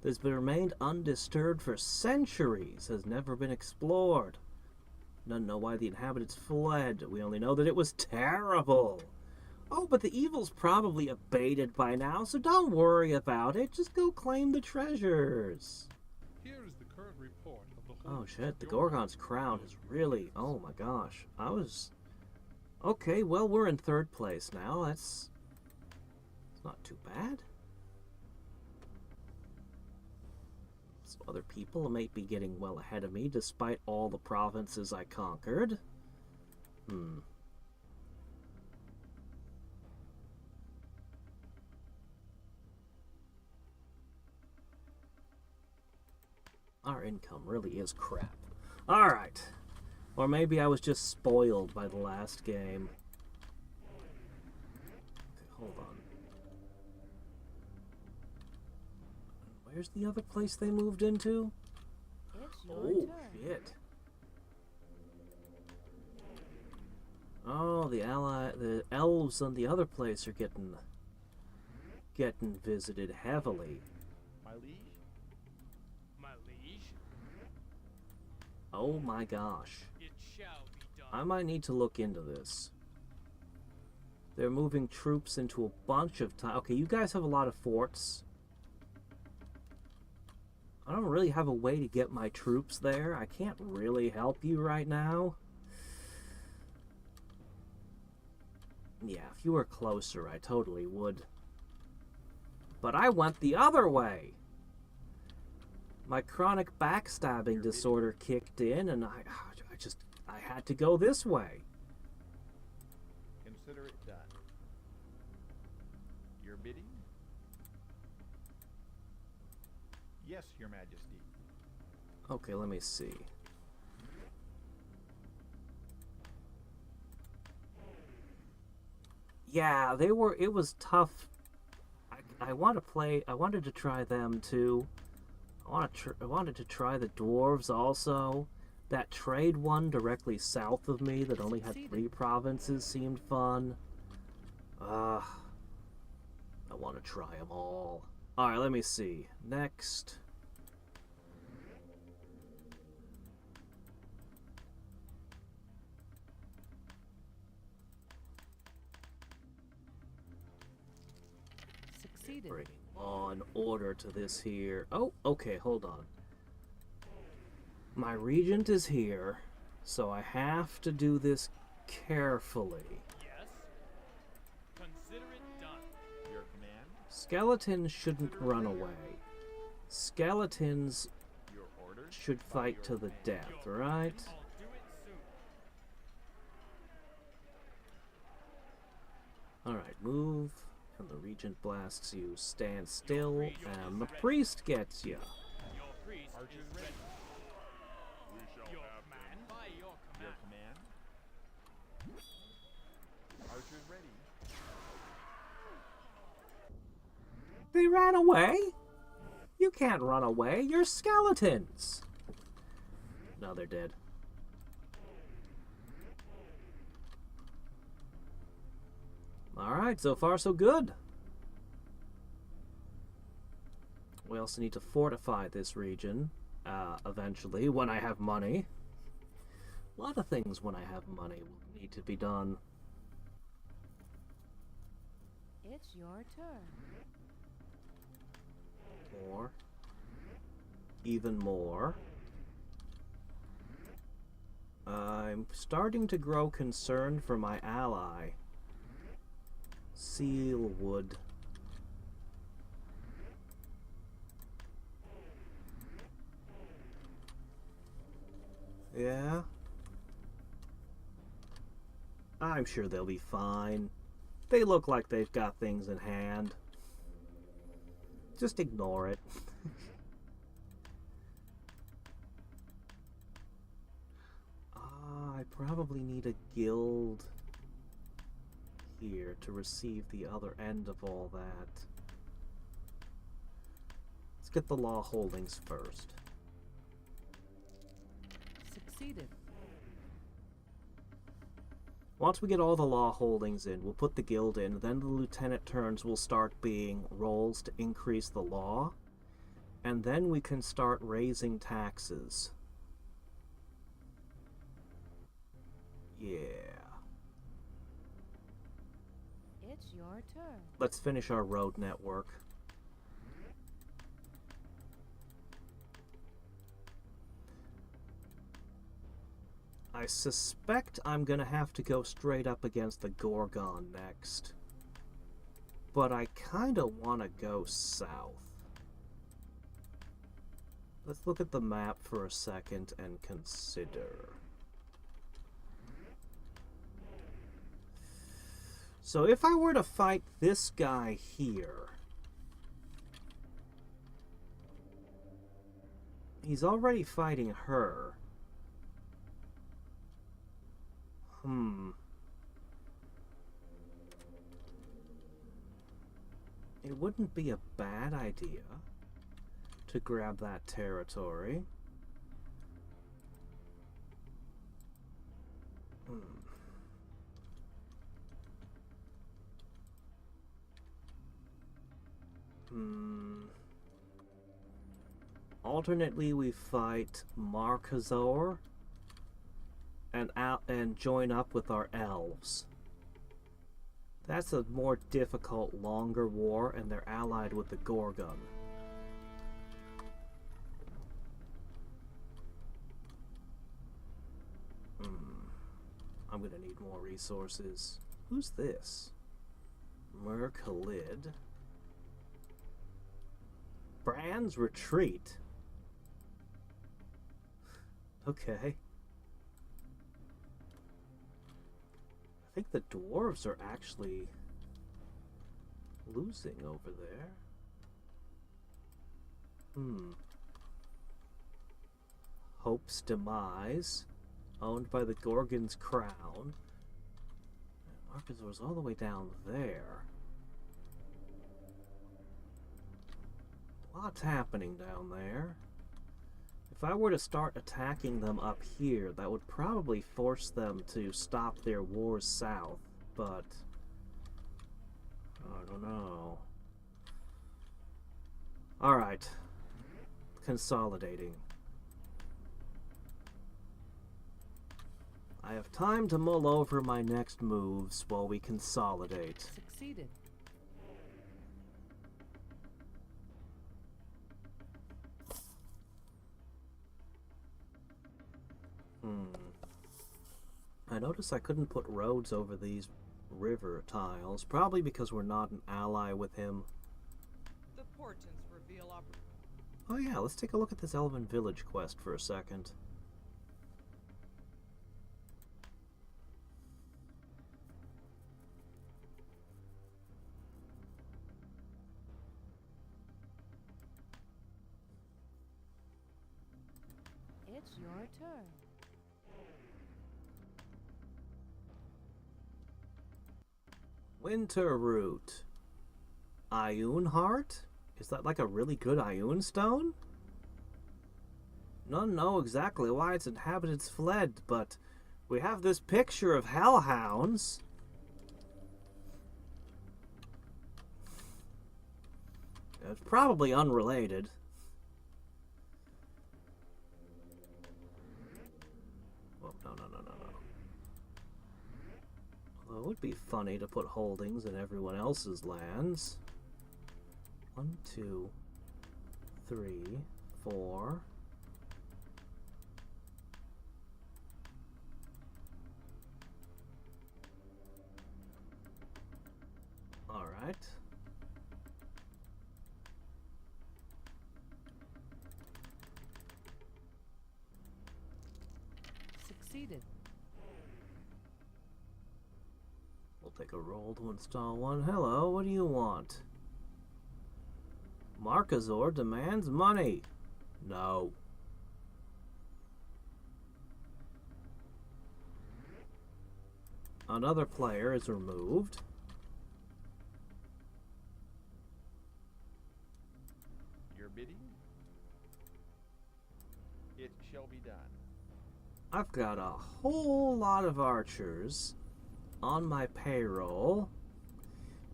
that's been remained undisturbed for centuries has never been explored. None know why the inhabitants fled. We only know that it was terrible. Oh, but the evil's probably abated by now, so don't worry about it. Just go claim the treasures. Here is the current report of the Oh hordes shit, of the your Gorgon's crown is really... Oh my gosh. Okay, well, we're in third place now. It's not too bad. Some other people may be getting well ahead of me, despite all the provinces I conquered. Our income really is crap. Alright. Or maybe I was just spoiled by the last game. Okay, hold on. Where's the other place they moved into? It's your Oh, turn. shit. Oh, the elves on the other place are getting visited heavily. My liege? My liege, Oh my gosh. it shall be done. I might need to look into this. They're moving troops into a bunch of time. Okay, you guys have a lot of forts. I don't really have a way to get my troops there. I can't really help you right now. Yeah, if you were closer, I totally would. But I went the other way. My chronic backstabbing disorder kicked in, and I had to go this way. Consider it done. Your bidding? Yes, Your Majesty. Okay, let me see. Yeah, it was tough. I wanted to try them too. I wanted to try the dwarves also. That trade one directly south of me that only had 3 provinces seemed fun. I want to try them all. Alright, let me see. Next. Succeeded. Bring on order to this here. Oh, okay, hold on. My regent is here, so I have to do this carefully. Yes. Consider it done. Your command? Skeletons shouldn't run away. Skeletons Your orders? should By fight your to the command. death, right? I'll do it soon. Alright, move. And the regent blasts you. Stand still, and the priest gets you. Your priest Archers is ready. ready. We shall Your have command by your Your command. command? archers ready. They ran away? You can't run away. You're skeletons. No, they're dead. Alright, so far so good. We also need to fortify this region, eventually, when I have money. A lot of things when I have money will need to be done. It's your turn. More. Even more. I'm starting to grow concerned for my ally. Sealwood. Yeah? I'm sure they'll be fine. They look like they've got things in hand. Just ignore it. I probably need a guild here to receive the other end of all that. Let's get the law holdings first. Succeeded. Once we get all the law holdings in, we'll put the guild in, then the lieutenant turns will start being rolls to increase the law, and then we can start raising taxes. Yeah. It's your turn. Let's finish our road network. I suspect I'm gonna have to go straight up against the Gorgon next. But I kinda wanna go south. Let's look at the map for a second and consider. So if I were to fight this guy here, he's already fighting her. It wouldn't be a bad idea to grab that territory. Alternately, we fight Markazor and join up with our elves. That's a more difficult, longer war, and they're allied with the Gorgon. I'm gonna need more resources. Who's this? Merkhalid. Brand's Retreat. Okay. I think the dwarves are actually losing over there. Hope's Demise, owned by the Gorgon's Crown. Markazor's all the way down there. Lots happening down there. If I were to start attacking them up here, that would probably force them to stop their wars south, but I don't know. Alright. Consolidating. I have time to mull over my next moves while we consolidate. Succeeded. I noticed I couldn't put roads over these river tiles, probably because we're not an ally with him. The portents reveal Oh yeah, let's take a look at this elven village quest for a second. It's your turn. Winter root. Ioun heart? Is that like a really good Ioun stone? None know exactly why its inhabitants fled, but we have this picture of hellhounds. It's probably unrelated. Well, no. Although it would be funny to put holdings in everyone else's lands. 1, 2, 3, 4. All right. Succeeded. We'll take a roll to install one. Hello, what do you want? Markazor demands money. No. Another player is removed. Your bidding? It shall be done. I've got a whole lot of archers on my payroll.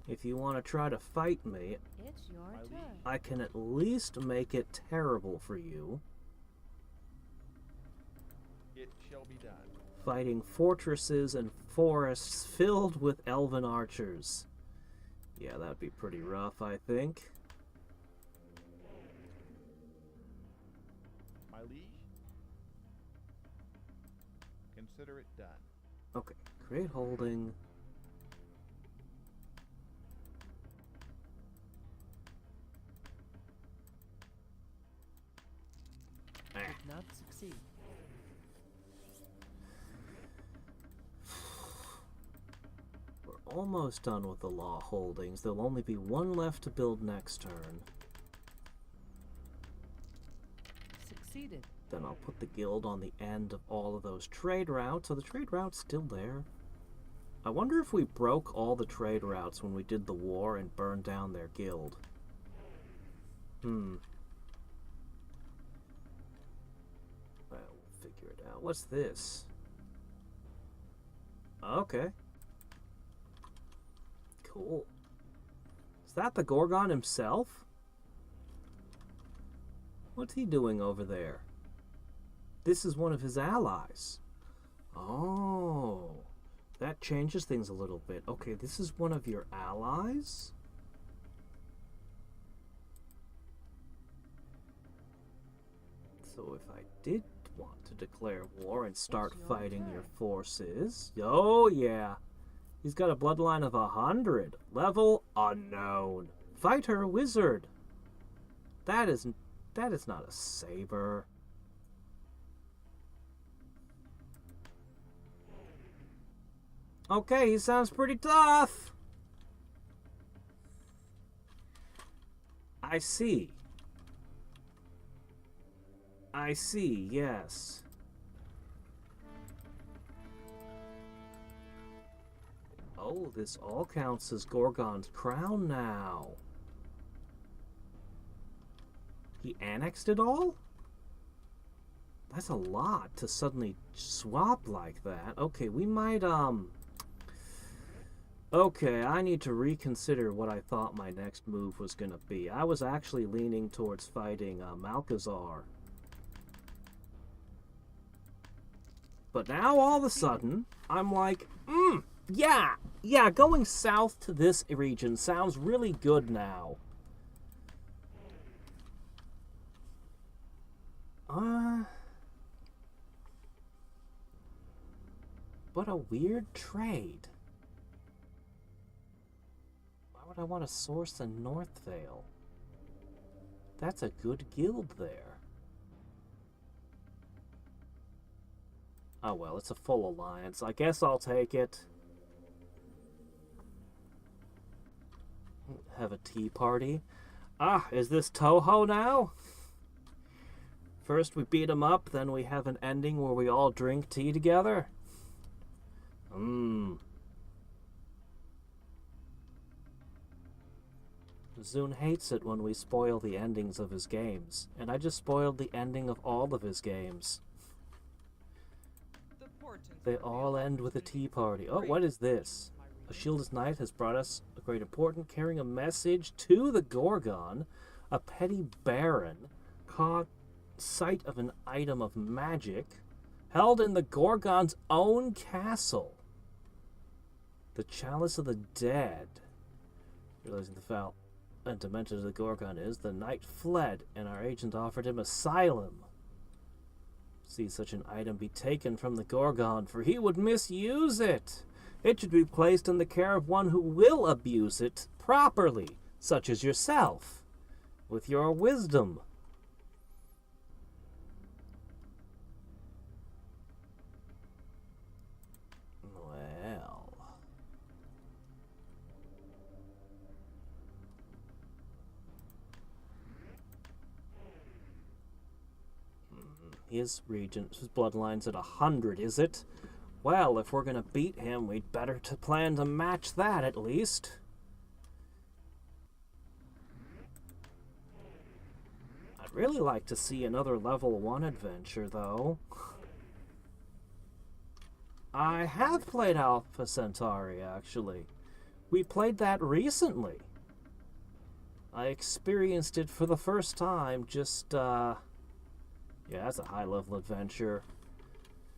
If you want to try to fight me, It's your My liege. turn. I can at least make it terrible for you. It shall be done. Fighting fortresses and forests filled with elven archers. Yeah, that'd be pretty rough, I think. My liege? Consider it done. Okay, create holding. Did not succeed. We're almost done with the law holdings. There'll only be one left to build next turn. Succeeded. Then I'll put the guild on the end of all of those trade routes. Are the trade routes still there? I wonder if we broke all the trade routes when we did the war and burned down their guild. Well, we'll figure it out. What's this? Okay. Cool. Is that the Gorgon himself? What's he doing over there? This is one of his allies. Oh, that changes things a little bit. Okay, this is one of your allies? So if I did want to declare war and start It's your fighting turn. your forces... Oh, yeah. He's got a bloodline of 100. Level unknown. Fighter wizard. That is not a saber. Okay, he sounds pretty tough. I see. I see, yes. Oh, this all counts as Gorgon's crown now. He annexed it all? That's a lot to suddenly swap like that. Okay, we might, Okay, I need to reconsider what I thought my next move was gonna be. I was actually leaning towards fighting, Malkazar. But now, all of a sudden, I'm like, yeah, going south to this region sounds really good now. What a weird trade. Why would I want to source in North Vale? That's a good guild there. Oh well, it's a full alliance. I guess I'll take it. Have a tea party. Ah, is this Toho now? First we beat him up, then we have an ending where we all drink tea together. Zune hates it when we spoil the endings of his games, and I just spoiled the ending of all of his games. The portents They reveal all end with a tea party. Oh, great what is this? my A regent. shieldless knight has brought us a great important, carrying a message to the Gorgon. A petty baron caught sight of an item of magic held in the Gorgon's own castle. The Chalice of the Dead. Realizing the foul and demented the Gorgon is, the knight fled, and our agent offered him asylum. See such an item be taken from the Gorgon, for he would misuse it. It should be placed in the care of one who will abuse it properly, such as yourself, with your wisdom. Well... His regent's bloodline's at 100, is it? Well, if we're gonna beat him, we'd better to plan to match that, at least. I'd really like to see another level 1 adventure, though. I have played Alpha Centauri, actually. We played that recently. I experienced it for the first time, just, yeah, that's a high-level adventure.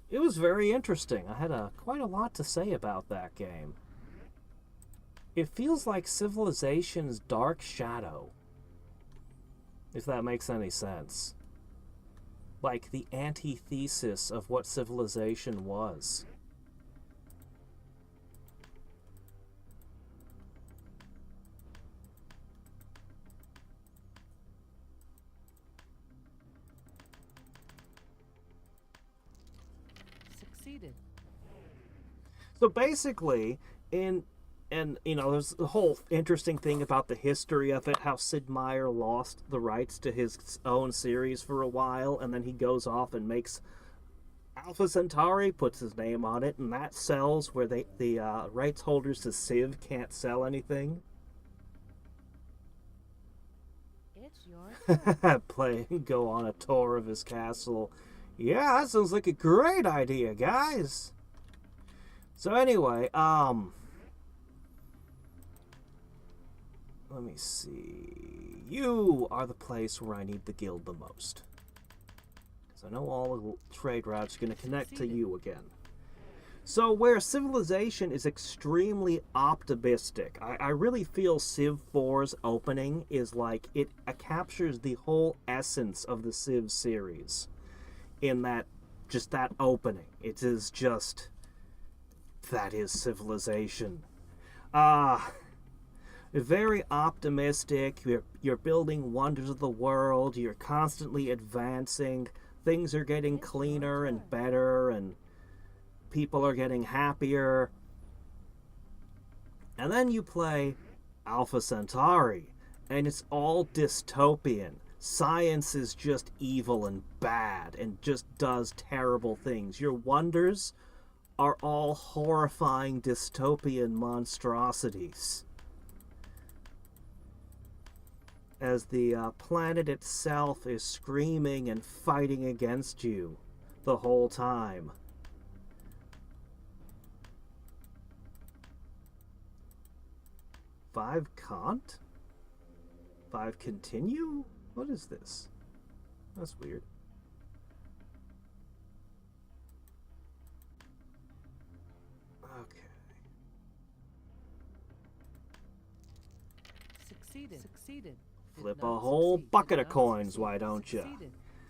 It was very interesting. I had quite a lot to say about that game. It feels like Civilization's Dark Shadow, if that makes any sense. Like the antithesis of what Civilization was. Succeeded. So basically, and you know, there's the whole interesting thing about the history of it, how Sid Meier lost the rights to his own series for a while, and then he goes off and makes Alpha Centauri, puts his name on it, and that sells where the rights holders to Civ can't sell anything. It's your Go on a tour of his castle. Yeah, that sounds like a great idea, guys. So anyway, let me see. You are the place where I need the guild the most. Because I know all the trade routes are going to connect to you again. So where Civilization is extremely optimistic, I really feel Civ 4's opening is like, it captures the whole essence of the Civ series. In that, just that opening. It is just, that is Civilization. Very optimistic. You're building wonders of the world. You're constantly advancing. Things are getting cleaner and better, and people are getting happier. And then you play Alpha Centauri, and it's all dystopian. Science is just evil and bad and just does terrible things. Your wonders are all horrifying dystopian monstrosities. As the planet itself is screaming and fighting against you the whole time. Five Kant? 5 continue? What is this? That's weird. Okay. Succeeded. Did Flip not a whole succeed. bucket Did of not coins, succeed. why don't ya?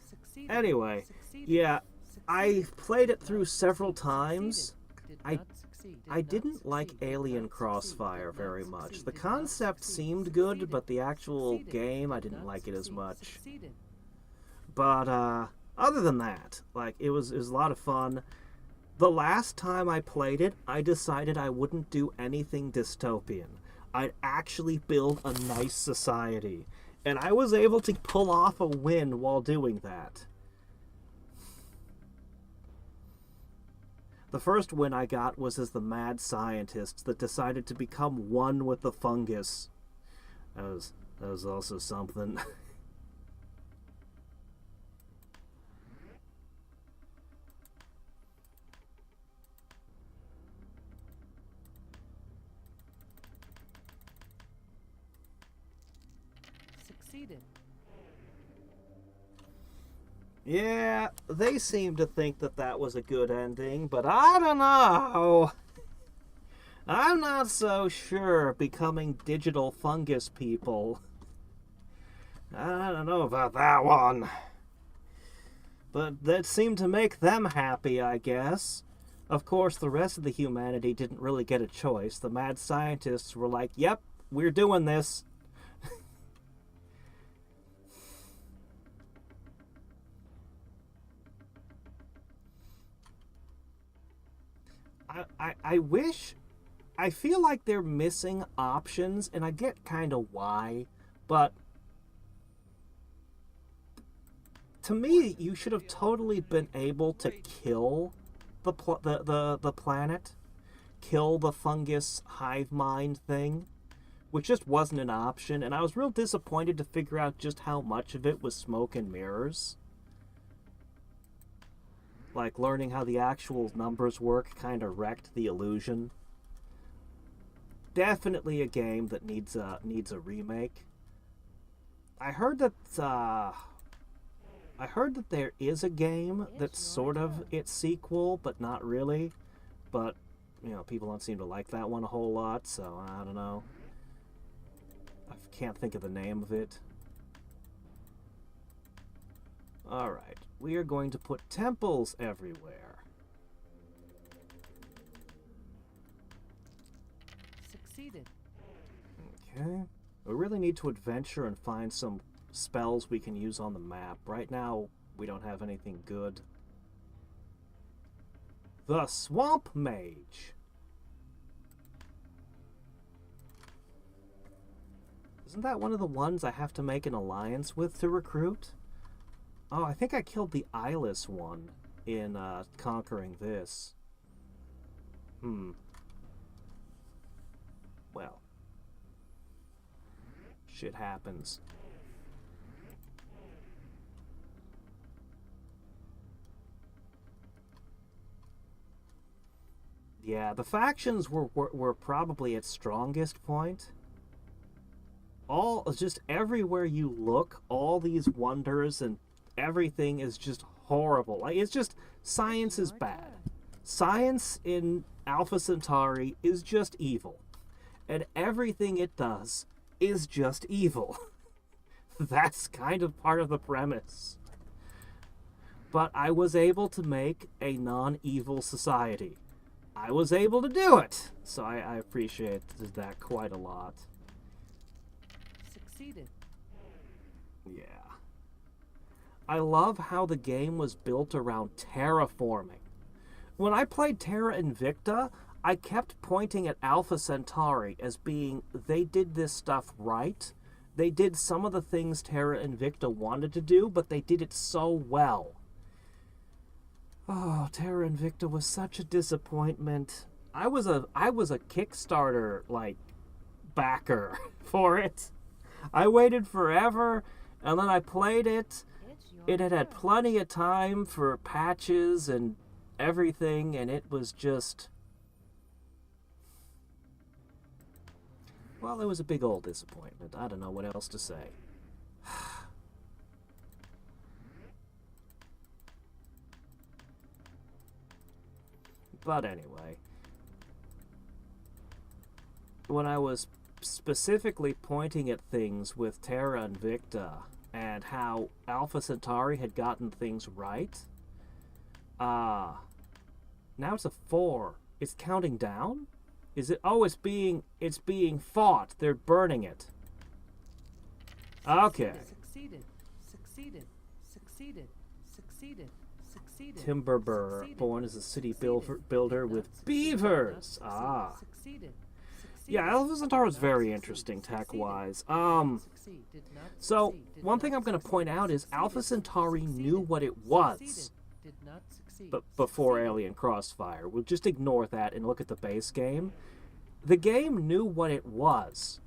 Succeeded. Anyway, Succeeded. yeah, I Succeeded. played it Did through not several succeed. times. Did I- not succeed. Did I not didn't like succeed. Did Alien not Crossfire succeed. Did very not much. succeed. The Did not concept succeed. seemed good, Succeeded. but the actual Succeeded. game, I Did didn't not like it as succeed. much. Succeeded. But other than that, like, it was a lot of fun. The last time I played it, I decided I wouldn't do anything dystopian. I'd actually build a nice society. And I was able to pull off a win while doing that. The first win I got was as the mad scientist that decided to become one with the fungus. That was also something. Succeeded. Yeah, they seem to think that that was a good ending, but I don't know. I'm not so sure becoming digital fungus people. I don't know about that one. But that seemed to make them happy, I guess. Of course, the rest of the humanity didn't really get a choice. The mad scientists were like, yep, we're doing this. I wish... I feel like they're missing options, and I get kind of why, but... To me, you should have totally been able to kill the planet. Kill the fungus hive mind thing, which just wasn't an option, and I was real disappointed to figure out just how much of it was smoke and mirrors. Like, learning how the actual numbers work kind of wrecked the illusion. Definitely a game that needs a remake. I heard that there is a game that's sort of its sequel, but not really. But, you know, people don't seem to like that one a whole lot, so I don't know. I can't think of the name of it. Alright, we are going to put temples everywhere. Succeeded. Okay. We really need to adventure and find some spells we can use on the map. Right now, we don't have anything good. The Swamp Mage. Isn't that one of the ones I have to make an alliance with to recruit? Oh, I think I killed the eyeless one in conquering this. Well. Shit happens. Yeah, the factions were probably its strongest point. Just everywhere you look, all these wonders and everything is just horrible. Like, it's just, science is bad. Science in Alpha Centauri is just evil. And everything it does is just evil. That's kind of part of the premise. But I was able to make a non-evil society. I was able to do it! So I appreciate that quite a lot. Succeeded. Yeah. I love how the game was built around terraforming. When I played Terra Invicta, I kept pointing at Alpha Centauri as being, they did this stuff right. They did some of the things Terra Invicta wanted to do, but they did it so well. Oh, Terra Invicta was such a disappointment. I was a Kickstarter, like, backer for it. I waited forever, and then I played it. It had had plenty of time for patches and everything, and it was just... Well, it was a big old disappointment. I don't know what else to say. But anyway, when I was specifically pointing at things with Terra Invicta and how Alpha Centauri had gotten things right, now it's a 4. It's counting down? Is it? Oh, it's being fought. They're burning it. Okay. Succeeded. Succeeded. Succeeded. Succeeded. Succeeded. Timberbur, born as a city builder with beavers. Ah. Yeah, Alpha Centauri is very interesting tech-wise. So, one thing I'm going to point out is Alpha Centauri knew what it was before Alien Crossfire. We'll just ignore that and look at the base game. The game knew what it was.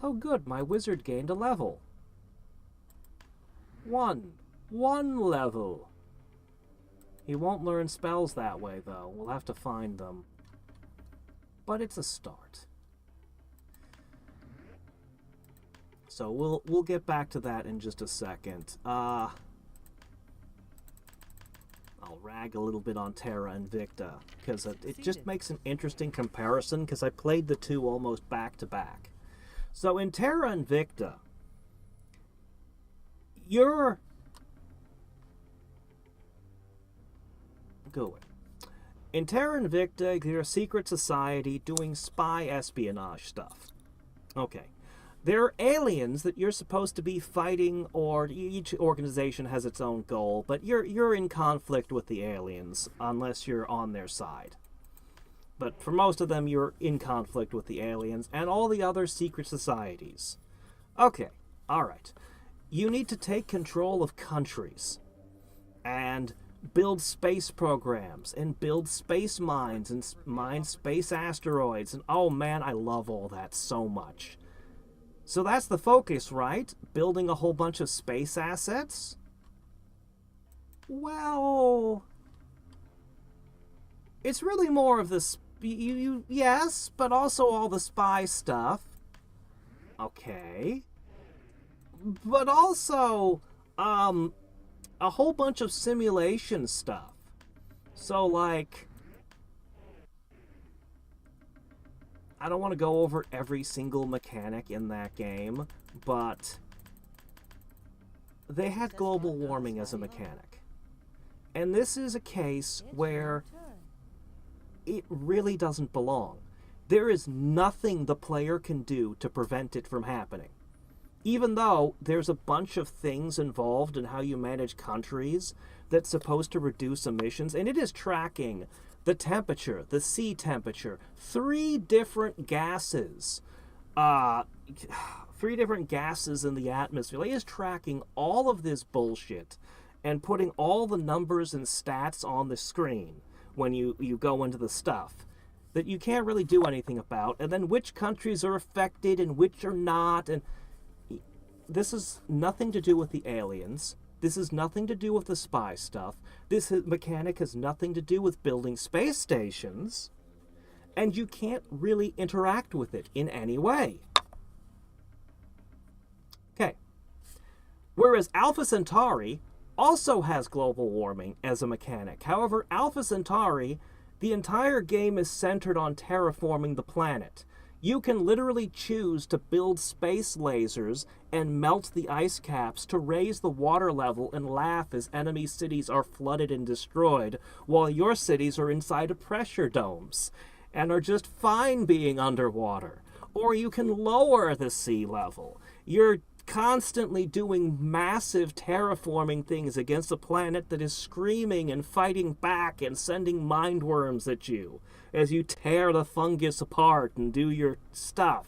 Oh good, my wizard gained a level. One level. He won't learn spells that way, though. We'll have to find them. But it's a start. So we'll get back to that in just a second. I'll rag a little bit on Terra Invicta, because it just makes an interesting comparison, because I played the two almost back to back. So in Terra Invicta, you're going. In Terra Invicta, you're a secret society doing spy espionage stuff. Okay. There are aliens that you're supposed to be fighting, or each organization has its own goal, but you're in conflict with the aliens, unless you're on their side. But for most of them, you're in conflict with the aliens and all the other secret societies. Okay, alright. You need to take control of countries, and build space programs, and build space mines, and mine space asteroids, and oh man, I love all that so much. So that's the focus, right? Building a whole bunch of space assets? Well, it's really more of the yes, but also all the spy stuff. Okay. But also a whole bunch of simulation stuff. So like, I don't want to go over every single mechanic in that game, but they had global warming as a mechanic. And this is a case where it really doesn't belong. There is nothing the player can do to prevent it from happening. Even though there's a bunch of things involved in how you manage countries that's supposed to reduce emissions, and it is tracking the temperature, the sea temperature, 3 different gases, 3 different gases in the atmosphere. It is tracking all of this bullshit and putting all the numbers and stats on the screen when you go into the stuff that you can't really do anything about, and then which countries are affected and which are not. And this is nothing to do with the aliens. This has nothing to do with the spy stuff. This mechanic has nothing to do with building space stations. And you can't really interact with it in any way. Okay. Whereas Alpha Centauri also has global warming as a mechanic. However, Alpha Centauri, the entire game is centered on terraforming the planet. You can literally choose to build space lasers and melt the ice caps to raise the water level and laugh as enemy cities are flooded and destroyed, while your cities are inside of pressure domes and are just fine being underwater. Or you can lower the sea level. You're constantly doing massive terraforming things against a planet that is screaming and fighting back and sending mind worms at you as you tear the fungus apart and do your stuff.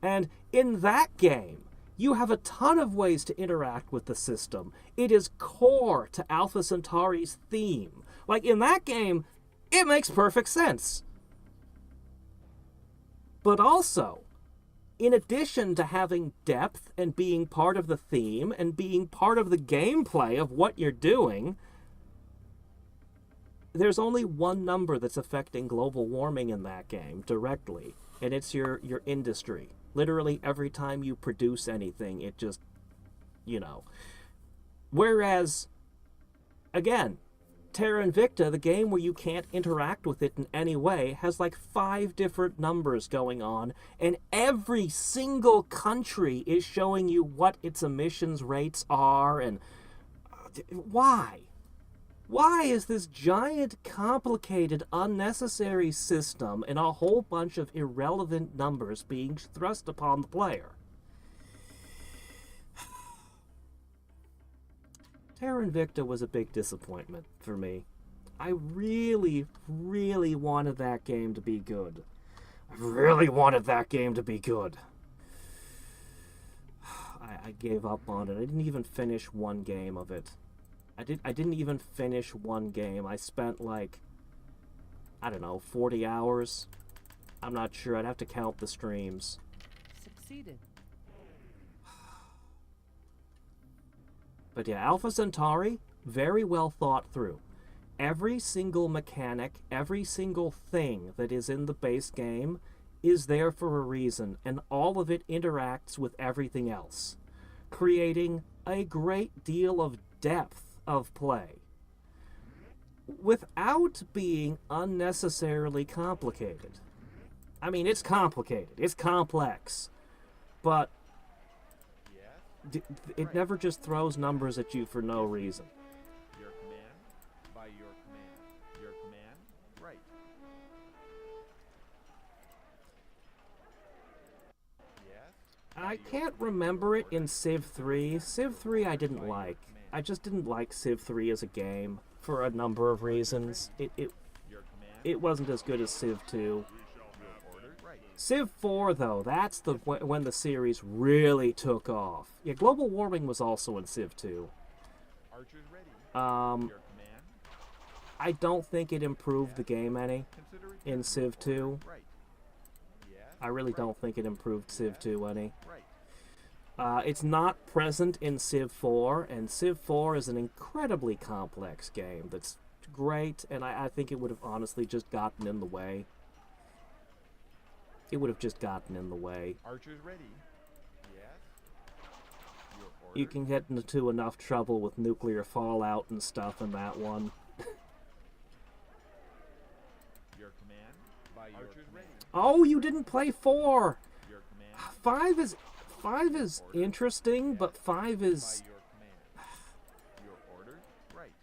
And in that game, you have a ton of ways to interact with the system. It is core to Alpha Centauri's theme. Like, in that game, it makes perfect sense. But also, in addition to having depth and being part of the theme and being part of the gameplay of what you're doing, there's only one number that's affecting global warming in that game directly, and it's your industry. Literally every time you produce anything, it just, Whereas, again, Terra Invicta, the game where you can't interact with it in any way, has like 5 different numbers going on, and every single country is showing you what its emissions rates are, and why? Why is this giant, complicated, unnecessary system and a whole bunch of irrelevant numbers being thrust upon the player? Terra Invicta was a big disappointment for me. I really, really wanted that game to be good. I really wanted that game to be good. I gave up on it. I didn't even finish one game of it. I didn't even finish one game. I spent like, I don't know, 40 hours. I'm not sure. I'd have to count the streams. Succeeded. But yeah, Alpha Centauri, very well thought through. Every single mechanic, every single thing that is in the base game is there for a reason, and all of it interacts with everything else, creating a great deal of depth of play without being unnecessarily complicated. I mean, it's complicated, it's complex, but it never just throws numbers at you for no reason. Your command by your command. Your command, right. Yes. I can't remember it in Civ 3. Civ 3 I didn't like. I just didn't like Civ 3 as a game for a number of reasons. It wasn't as good as Civ 2. Civ 4, though, that's when the series really took off. Yeah, global warming was also in Civ 2. Archers ready. I don't think it improved the game any in Civ 2. I really don't think it improved Civ 2 any. It's not present in Civ 4, and Civ 4 is an incredibly complex game that's great, and I think it would have honestly just gotten in the way. It would have just gotten in the way. Archers ready. Yes. Your order. You can get into enough trouble with nuclear fallout and stuff in that one. Your command by your archers ready. Oh, you didn't play 4! Your command. 5 is interesting, but 5 is... By your command. Your order, right.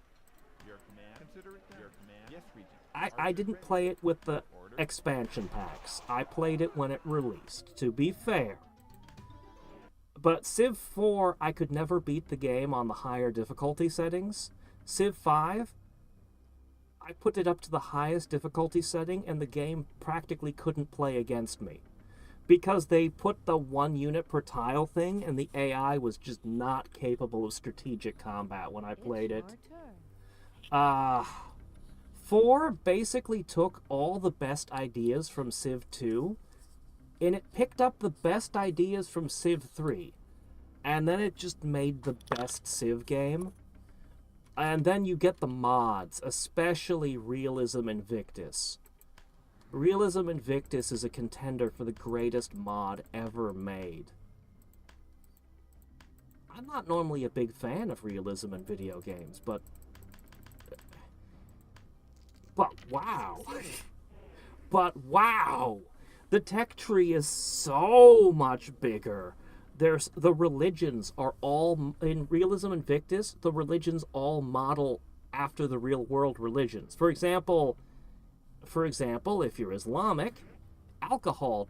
Your command. Consider it done. Your command. Yes, Regent. I didn't play it with the expansion packs. I played it when it released, to be fair. But Civ 4, I could never beat the game on the higher difficulty settings. Civ 5, I put it up to the highest difficulty setting, and the game practically couldn't play against me. Because they put the 1 unit per tile thing, and the AI was just not capable of strategic combat when I played it. 4 basically took all the best ideas from Civ 2, and it picked up the best ideas from Civ 3, and then it just made the best Civ game. And then you get the mods, especially Realism Invictus. Realism Invictus is a contender for the greatest mod ever made. I'm not normally a big fan of realism in video games, but wow. But wow! The tech tree is so much bigger. There's the religions are all in Realism Invictus. The religions all model after the real world religions. For example, if you're Islamic, alcohol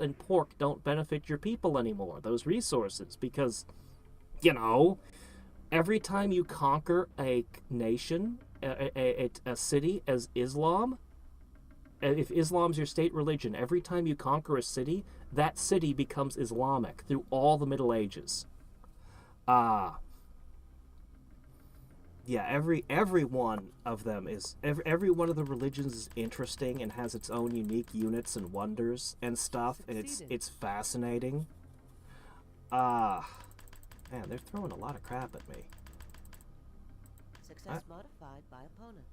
and pork don't benefit your people anymore. Those resources, because every time you conquer a nation, a city as Islam, if Islam's your state religion, every time you conquer a city, that city becomes Islamic through all the Middle Ages. Yeah, every one of them is every one of the religions is interesting and has its own unique units and wonders and stuff, and it's fascinating. Man, they're throwing a lot of crap at me. Success modified by opponent.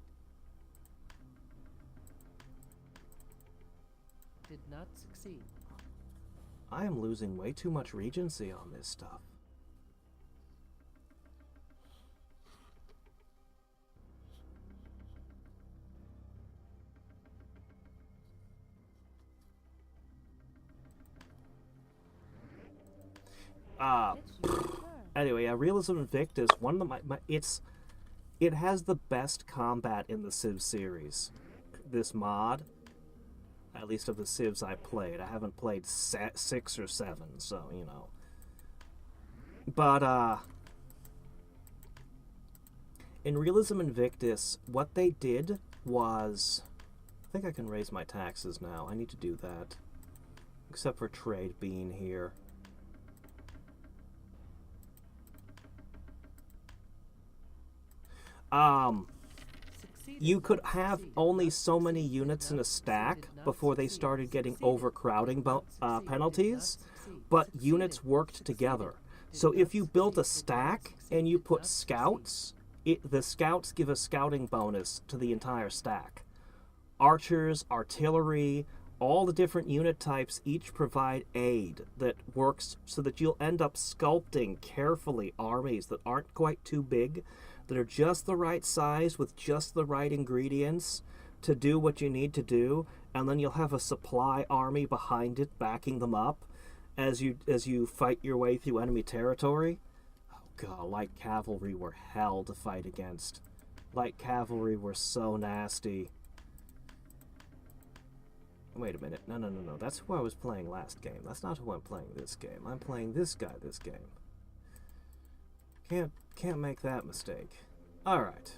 Did not succeed. I am losing way too much regency on this stuff. Anyway, Realism Invictus, one of it has the best combat in the Civ series. This mod, at least of the Civs I played. I haven't played 6 or 7, so But in Realism Invictus, what they did was, I think I can raise my taxes now. I need to do that, except for trade being here. You could have only so many units in a stack before they started getting overcrowding penalties, but units worked together. So Did if not you build a succeed, did not stack succeed, and you did put not succeed. scouts, the scouts give a scouting bonus to the entire stack. Archers, artillery, all the different unit types each provide aid that works so that you'll end up sculpting carefully armies that aren't quite too big, that are just the right size with just the right ingredients to do what you need to do, and then you'll have a supply army behind it backing them up as you fight your way through enemy territory. Oh god, light cavalry were hell to fight against. Light cavalry were so nasty. Wait a minute. No. That's who I was playing last game. That's not who I'm playing this game. I'm playing this guy this game. Can't make that mistake. Alright.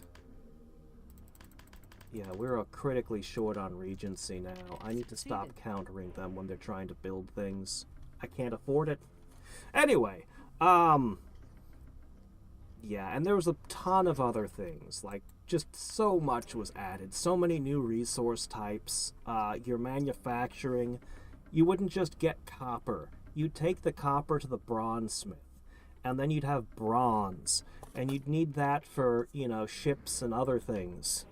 Yeah, we're critically short on Regency now. I need to stop countering them when they're trying to build things. I can't afford it. Anyway, yeah, and there was a ton of other things, like just so much was added, so many new resource types. Your manufacturing, you wouldn't just get copper. You'd take the copper to the bronze smith, and then you'd have bronze, and you'd need that for, you know, ships and other things.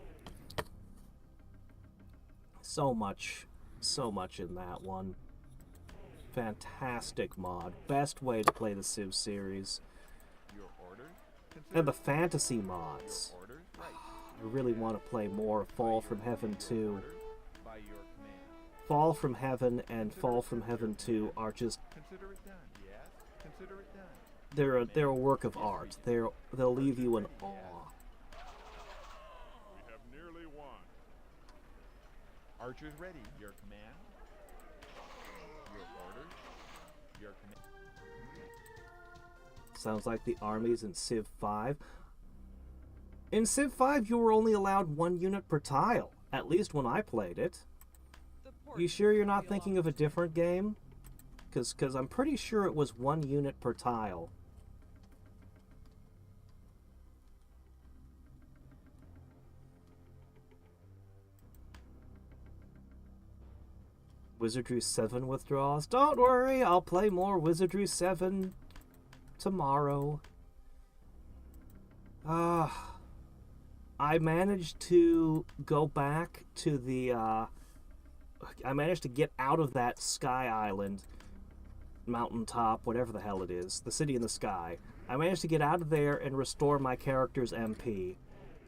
So much in that one. Fantastic mod. Best way to play the Civ series. Your orders? And the fantasy mods. Orders? Right. I really want to play more Fall from Heaven 2. Orders by your command. Fall from Heaven and Fall from Heaven 2 are just, Consider it done. Yes. Consider it done. they're a work of art. They'll leave you in awe. We have nearly won. Archers ready. Your command. Your orders. Your command. Sounds like the armies in Civ 5. In Civ 5, you were only allowed 1 unit per tile, at least when I played it. You sure you're not thinking of a different game? Because I'm pretty sure it was 1 unit per tile. Wizardry 7 withdrawals. Don't worry, I'll play more Wizardry 7 tomorrow. I managed to go back to the, I managed to get out of that sky island, mountaintop, whatever the hell it is, the city in the sky. I managed to get out of there and restore my character's MP,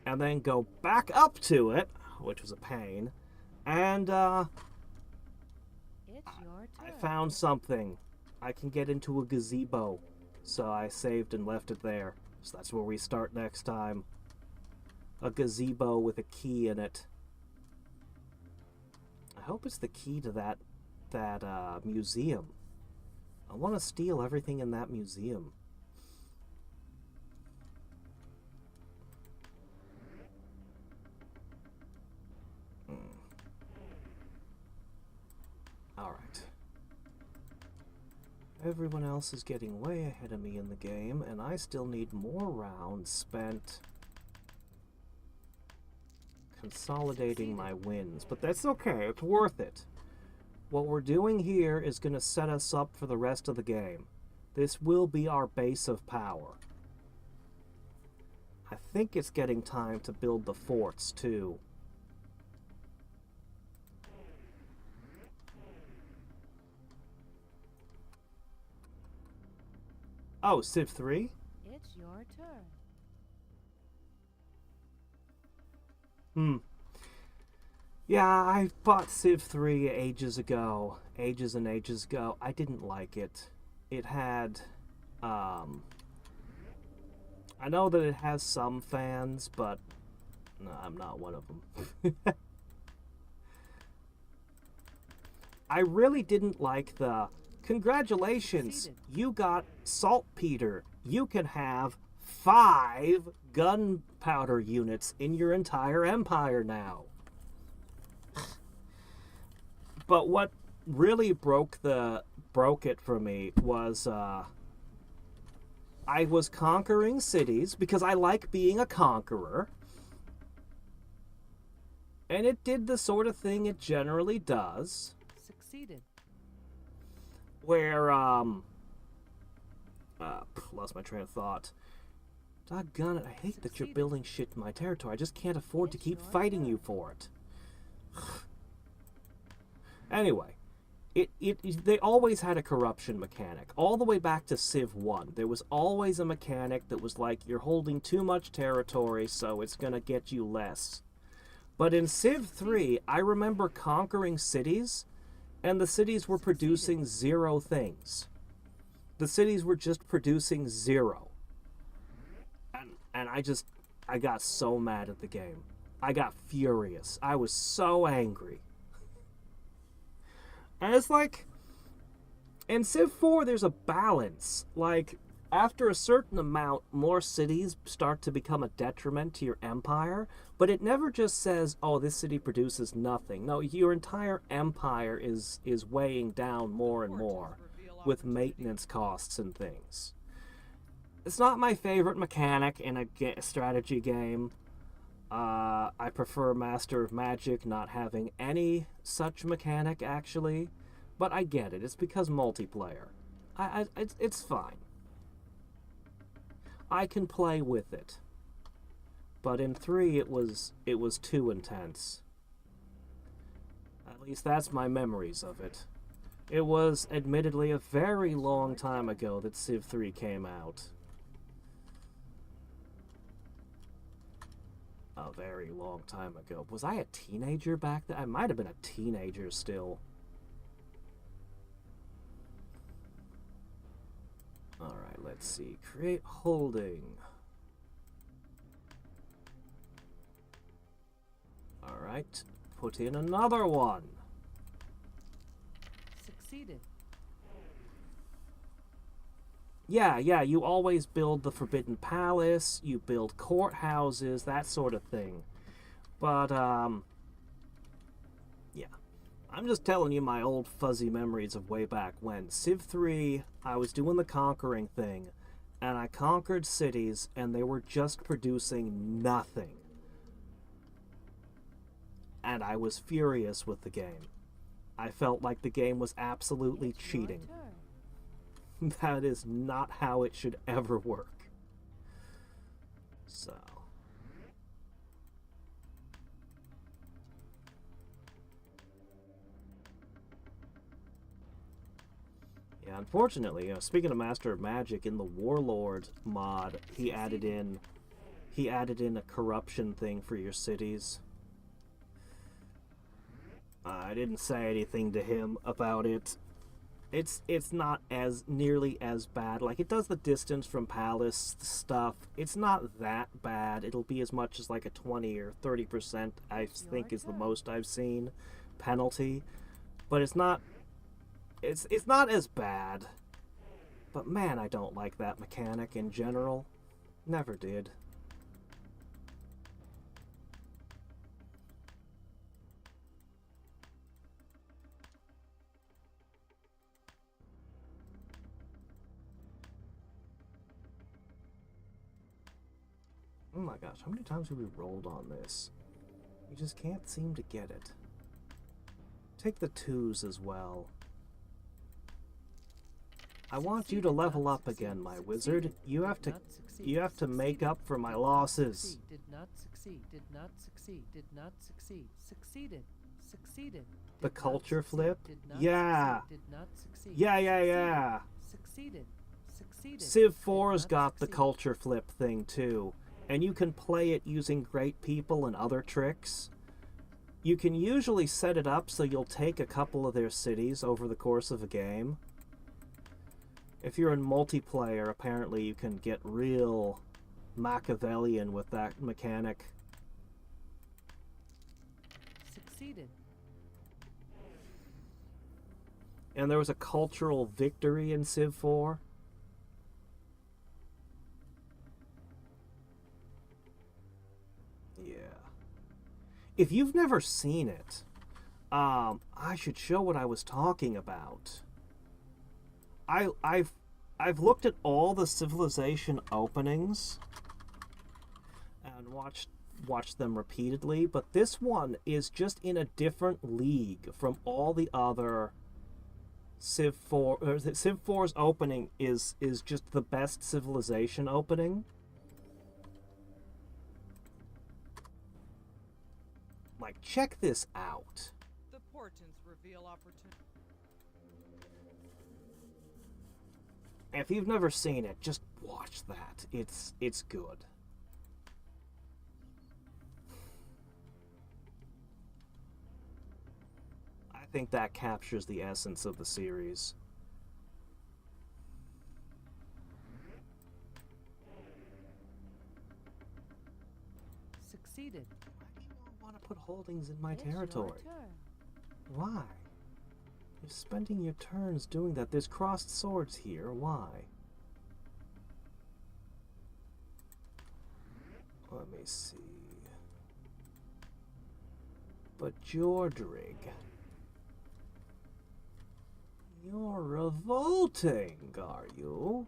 and then go back up to it, which was a pain, and, It's your I turn. found something. I can get into a gazebo. So I saved and left it there. So that's where we start next time. A gazebo with a key in it. I hope it's the key to that museum. I want to steal everything in that museum. Alright. Everyone else is getting way ahead of me in the game, and I still need more rounds spent consolidating my wins. But that's okay, it's worth it. What we're doing here is going to set us up for the rest of the game. This will be our base of power. I think it's getting time to build the forts, too. Oh, Civ 3? It's your turn. Yeah, I bought Civ 3 ages and ages ago. I didn't like it. It had, I know that it has some fans, but no, I'm not one of them. I really didn't like the, congratulations, you got saltpeter. You can have 5 gunpowder units in your entire empire now. But what really broke it for me was I was conquering cities because I like being a conqueror. And it did the sort of thing it generally does. Succeeded. Where Lost my train of thought. Doggone it, I hate that you're building shit in my territory. I just can't afford to keep fighting you for it. Anyway, they always had a corruption mechanic. All the way back to Civ 1, there was always a mechanic that was like, you're holding too much territory, so it's gonna get you less. But in Civ 3, I remember conquering cities, and the cities were producing 0 things. The cities were just producing 0. And I got so mad at the game. I got furious. I was so angry. And it's like, in Civ 4, there's a balance. Like, after a certain amount, more cities start to become a detriment to your empire, but it never just says, oh, this city produces nothing. No, your entire empire is weighing down more and more with maintenance costs and things. It's not my favorite mechanic in a strategy game. I prefer Master of Magic not having any such mechanic, actually. But I get it. It's because multiplayer. It's fine. I can play with it. But in 3, it was too intense. At least that's my memories of it. It was admittedly a very long time ago that Civ 3 came out. A very long time ago. Was I a teenager back then? I might have been a teenager still. Alright, let's see. Create holding. Alright, put in another one. Succeeded. Yeah, you always build the Forbidden Palace, you build courthouses, that sort of thing. But, yeah. I'm just telling you my old fuzzy memories of way back when. Civ 3, I was doing the conquering thing, and I conquered cities, and they were just producing nothing. And I was furious with the game. I felt like the game was absolutely cheating. That is not how it should ever work. So. Yeah, unfortunately, speaking of Master of Magic, in the Warlord mod, he added in a corruption thing for your cities. I didn't say anything to him about it. It's not as nearly as bad. Like, it does the distance from palace stuff. It's not that bad. It'll be as much as like a 20 or 30%, I think is the most I've seen, penalty. But it's not as bad. But man, I don't like that mechanic in general. Never did. Oh my gosh, how many times have we rolled on this? You just can't seem to get it. Take the 2s as well. I want you to level up again, my wizard. You have to make up for my losses. Did not succeed. Did not succeed. Did not succeed. Succeeded. Succeeded. The culture flip? Did not Yeah. succeed. Did not succeed. Yeah. Succeeded. Succeeded. Civ 4's got the culture flip thing too. And you can play it using great people and other tricks. You can usually set it up so you'll take a couple of their cities over the course of a game. If you're in multiplayer, apparently you can get real Machiavellian with that mechanic. Succeeded. And there was a cultural victory in Civ 4. Yeah. If you've never seen it, I should show what I was talking about. I've looked at all the Civilization openings and watched them repeatedly, but this one is just in a different league from all the other Civ 4, or Civ 4's opening is just the best Civilization opening. Like, check this out. The portents reveal opportunity. If you've never seen it, just watch that. It's good. I think that captures the essence of the series. Succeeded. Why do you all want to put holdings in my It's your territory? turn. Why? You're spending your turns doing that. There's crossed swords here. Why? Let me see. But Jordrig, you're revolting, are you?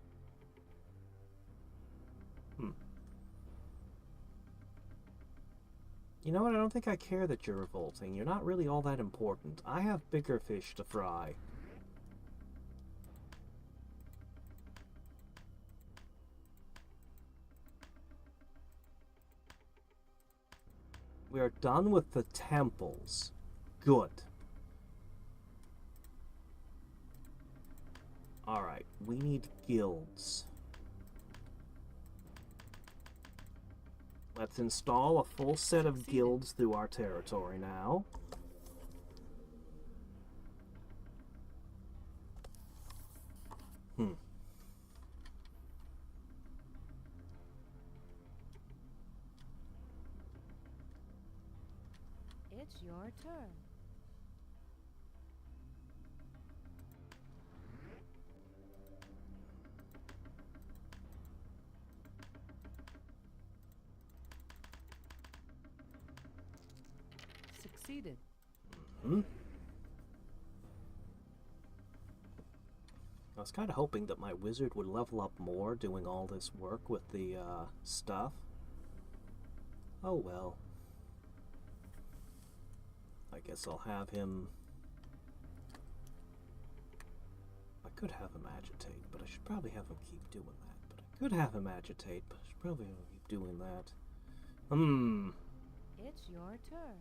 You know what? I don't think I care that you're revolting. You're not really all that important. I have bigger fish to fry. We are done with the temples. Good. Alright, we need guilds. Let's install a full set of guilds through our territory now. It's your turn. Succeeded. I was kind of hoping that my wizard would level up more doing all this work with the stuff. Oh well. I guess I'll have him... I could have him agitate, but I should probably have him keep doing that. But I could have him agitate, but I should probably have him keep doing that. It's your turn.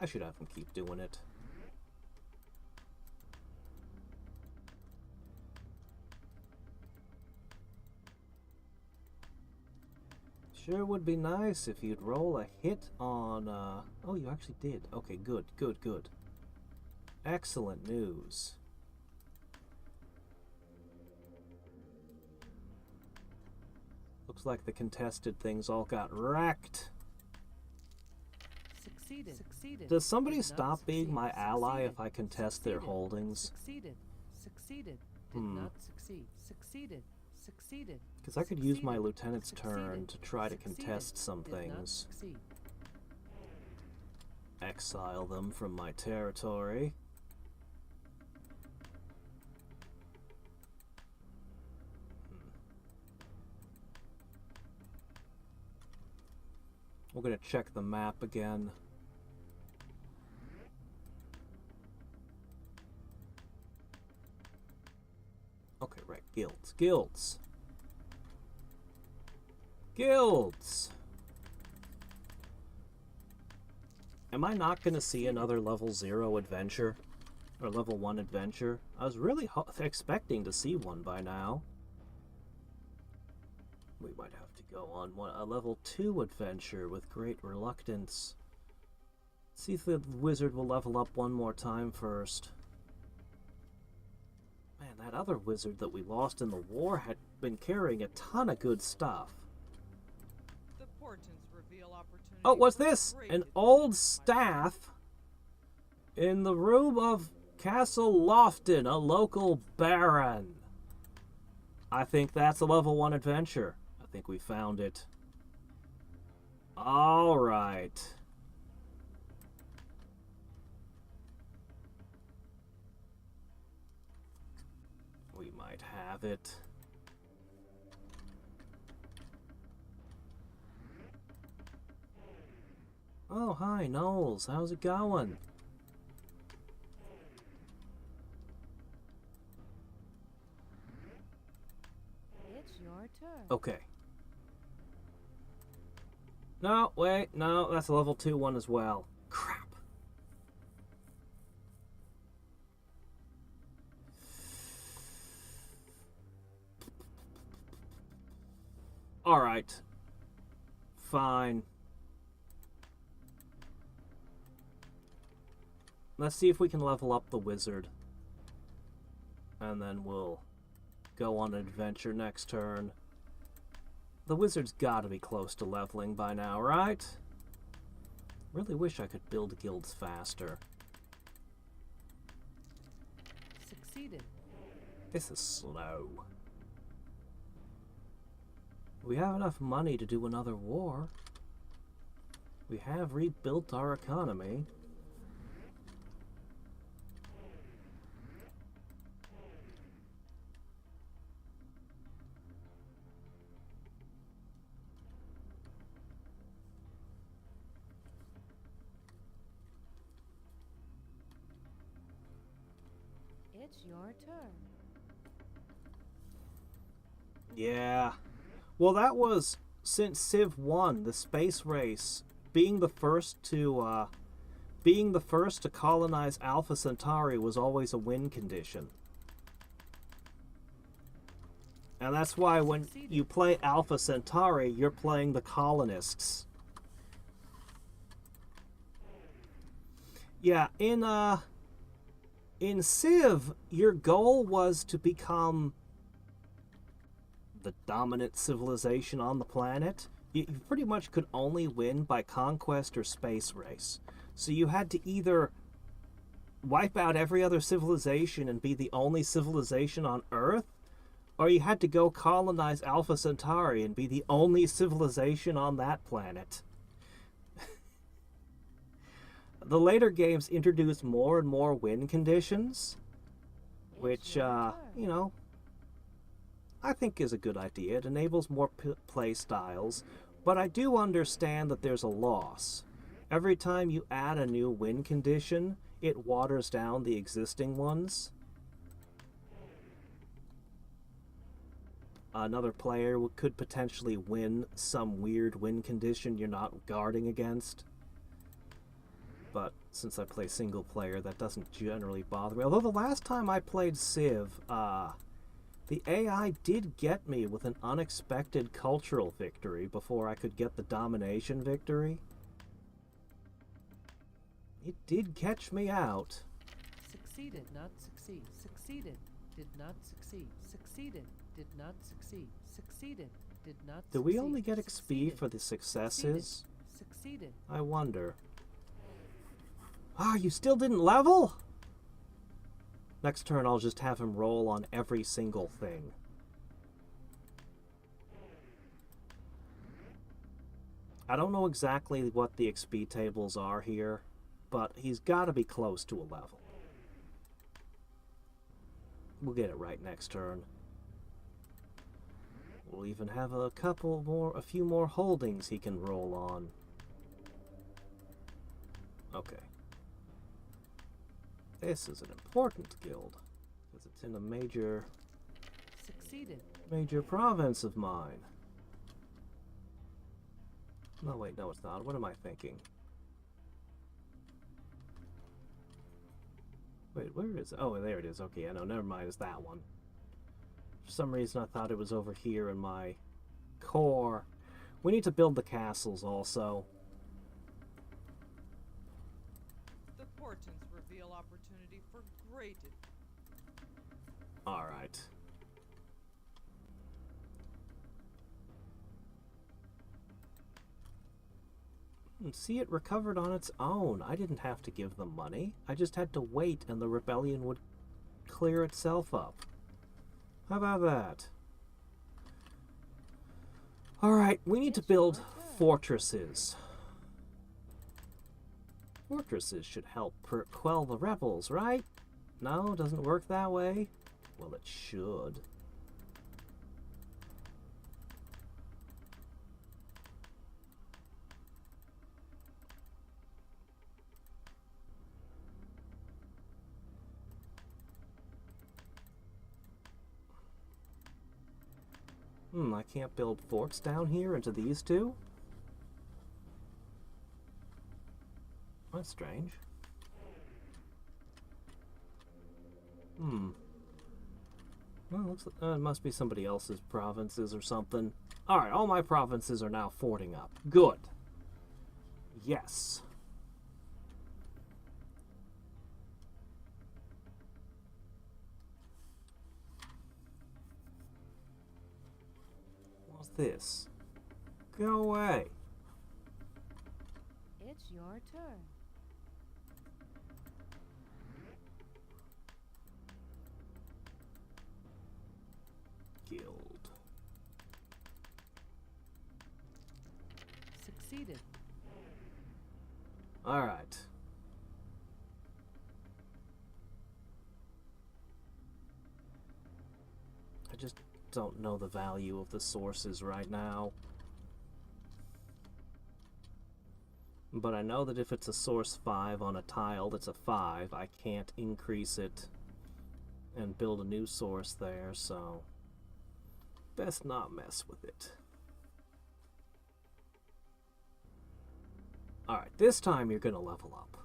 I should have him keep doing it. Sure would be nice if you'd roll a hit on, oh, you actually did. Okay, good, good, good. Excellent news. Looks like the contested things all got wrecked. Succeeded. Succeeded. Does somebody Did not stop being succeed. my ally Succeeded. if I contest their Succeeded. holdings? Succeeded. Succeeded. Did not succeed. Succeeded. Succeeded. Because I could use my Succeeded. lieutenant's turn Succeeded. to try to Succeeded. contest some Did not things. succeed. Exile them from my territory. We're going to check the map again. Okay, right. Guilds. Guilds. Guilds! Am I not going to see another level 0 adventure? Or level 1 adventure? I was really expecting to see one by now. We might have to go on a level 2 adventure with great reluctance. See if the wizard will level up one more time first. Man, that other wizard that we lost in the war had been carrying a ton of good stuff. The portents reveal opportunity. Oh, what's for this? great An old staff in the room of Castle Lofton, a local baron. I think that's a level 1 adventure. I think we found it. All right. We might have it. Oh, hi, Knowles. How's it going? It's your turn. Okay. No, wait, no, that's a level 2 one as well. Crap. Alright. Fine. Let's see if we can level up the wizard. And then we'll go on an adventure next turn. The wizard's gotta be close to leveling by now, right? Really wish I could build guilds faster. Succeeded. This is slow. We have enough money to do another war. We have rebuilt our economy. It's your turn. Yeah. Well, that was since Civ 1, the space race, being the first to colonize Alpha Centauri was always a win condition. And that's why when you play Alpha Centauri, you're playing the colonists. Yeah, in Civ, your goal was to become the dominant civilization on the planet. You pretty much could only win by conquest or space race. So you had to either wipe out every other civilization and be the only civilization on Earth, or you had to go colonize Alpha Centauri and be the only civilization on that planet. The later games introduced more and more win conditions, which, you know, I think is a good idea. It enables more play styles, but I do understand that there's a loss. Every time you add a new win condition, it waters down the existing ones. Another player could potentially win some weird win condition you're not guarding against. But since I play single player, that doesn't generally bother me. Although the last time I played Civ, the AI did get me with an unexpected cultural victory before I could get the domination victory. It did catch me out. Succeeded, not succeed. Succeeded, did not succeed. Succeeded, did not succeed. Succeeded, did not succeed. Do we only get XP Succeeded. for the successes? Succeeded. I wonder. Ah, you still didn't level? Next turn I'll just have him roll on every single thing. I don't know exactly what the XP tables are here, but he's got to be close to a level. We'll get it right next turn. We'll even have a few more holdings he can roll on. Okay. This is an important guild, because it's in a major province of mine. No, wait, no it's not. What am I thinking? Wait, where is it? Oh, there it is. Okay, I know, never mind, it's that one. For some reason I thought it was over here in my core. We need to build the castles also. The portents reveal opportunity for great. Alright. See, it recovered on its own. I didn't have to give them money. I just had to wait and the rebellion would clear itself up. How about that? Alright, we need to build fortresses. Fortresses should help quell the rebels, right? No, doesn't work that way? Well, it should. I can't build forts down here into these two? That's strange. Well, looks like, it must be somebody else's provinces or something. Alright, all my provinces are now forting up. Good. Yes. What's this? Go away. It's your turn. Guild. Succeeded. Alright. I just don't know the value of the sources right now. But I know that if it's a source 5 on a tile that's a 5, I can't increase it and build a new source there, so best not mess with it. Alright, this time you're gonna level up.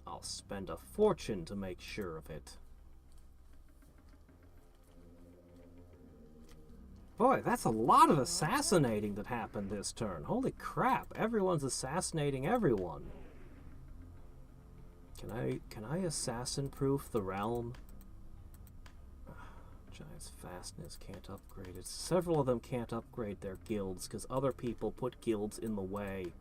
I'll spend a fortune to make sure of it. Boy, that's a lot of assassinating that happened this turn. Holy crap, everyone's assassinating everyone. Can I assassin-proof the realm? Giant's fastness can't upgrade it. Several of them can't upgrade their guilds because other people put guilds in the way.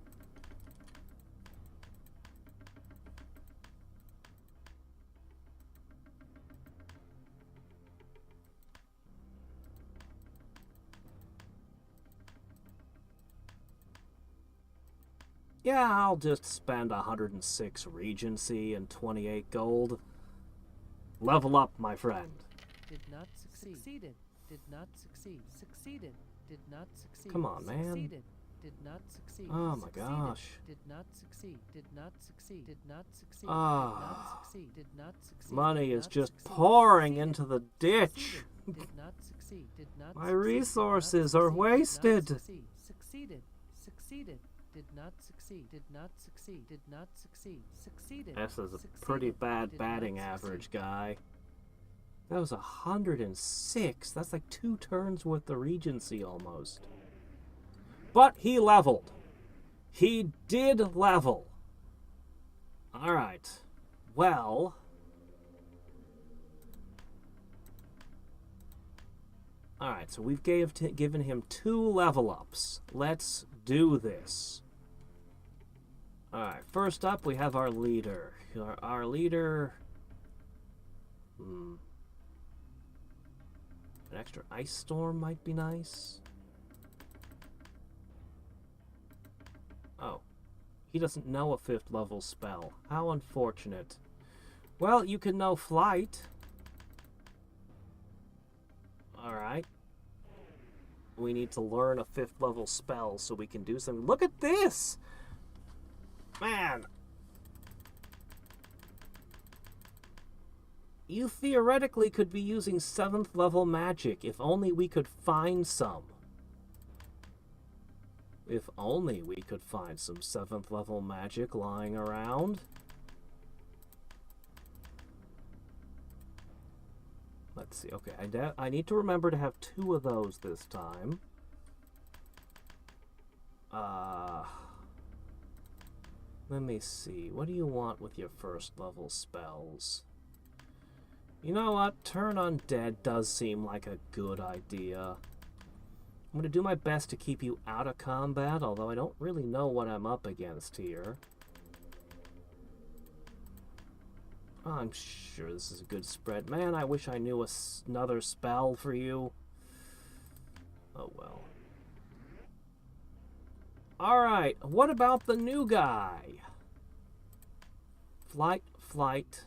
Yeah, I'll just spend 106 Regency and 28 gold. Level up, my friend. Did not succeed. Succeeded. Did not succeed. Succeeded. Did not succeed. Come on, man. Succeeded. Did not succeed. Oh my Succeeded. gosh. Did not succeed. Did not succeed. Did not succeed. Ah. Did not succeed. Did not succeed. Money Did is not just succeed. pouring Succeeded. into the ditch. Did not succeed. Did not My succeed. Did not resources are succeed. Did not wasted. succeed. Succeeded. Succeeded. Did not succeed. Did not succeed. Did not succeed. Succeeded. This is a Succeeded. pretty bad Did batting not average, succeed. guy. That was 106. That's like 2 turns worth of Regency almost. But he leveled. He did level. Alright. Well. Alright, so we've given him 2 level ups. Let's do this. Alright, first up we have our leader. Our leader... An extra ice storm might be nice. Oh. He doesn't know a 5th level spell. How unfortunate. Well, you can know flight. Alright. We need to learn a 5th level spell so we can do something. Look at this! Man! You theoretically could be using 7th level magic if only we could find some. If only we could find some 7th level magic lying around. Let's see. Okay, I need to remember to have 2 of those this time. Let me see. What do you want with your 1st level spells? You know what? Turn Undead does seem like a good idea. I'm going to do my best to keep you out of combat, although I don't really know what I'm up against here. Oh, I'm sure this is a good spread. Man, I wish I knew another spell for you. Oh well. Alright, what about the new guy? Flight, flight.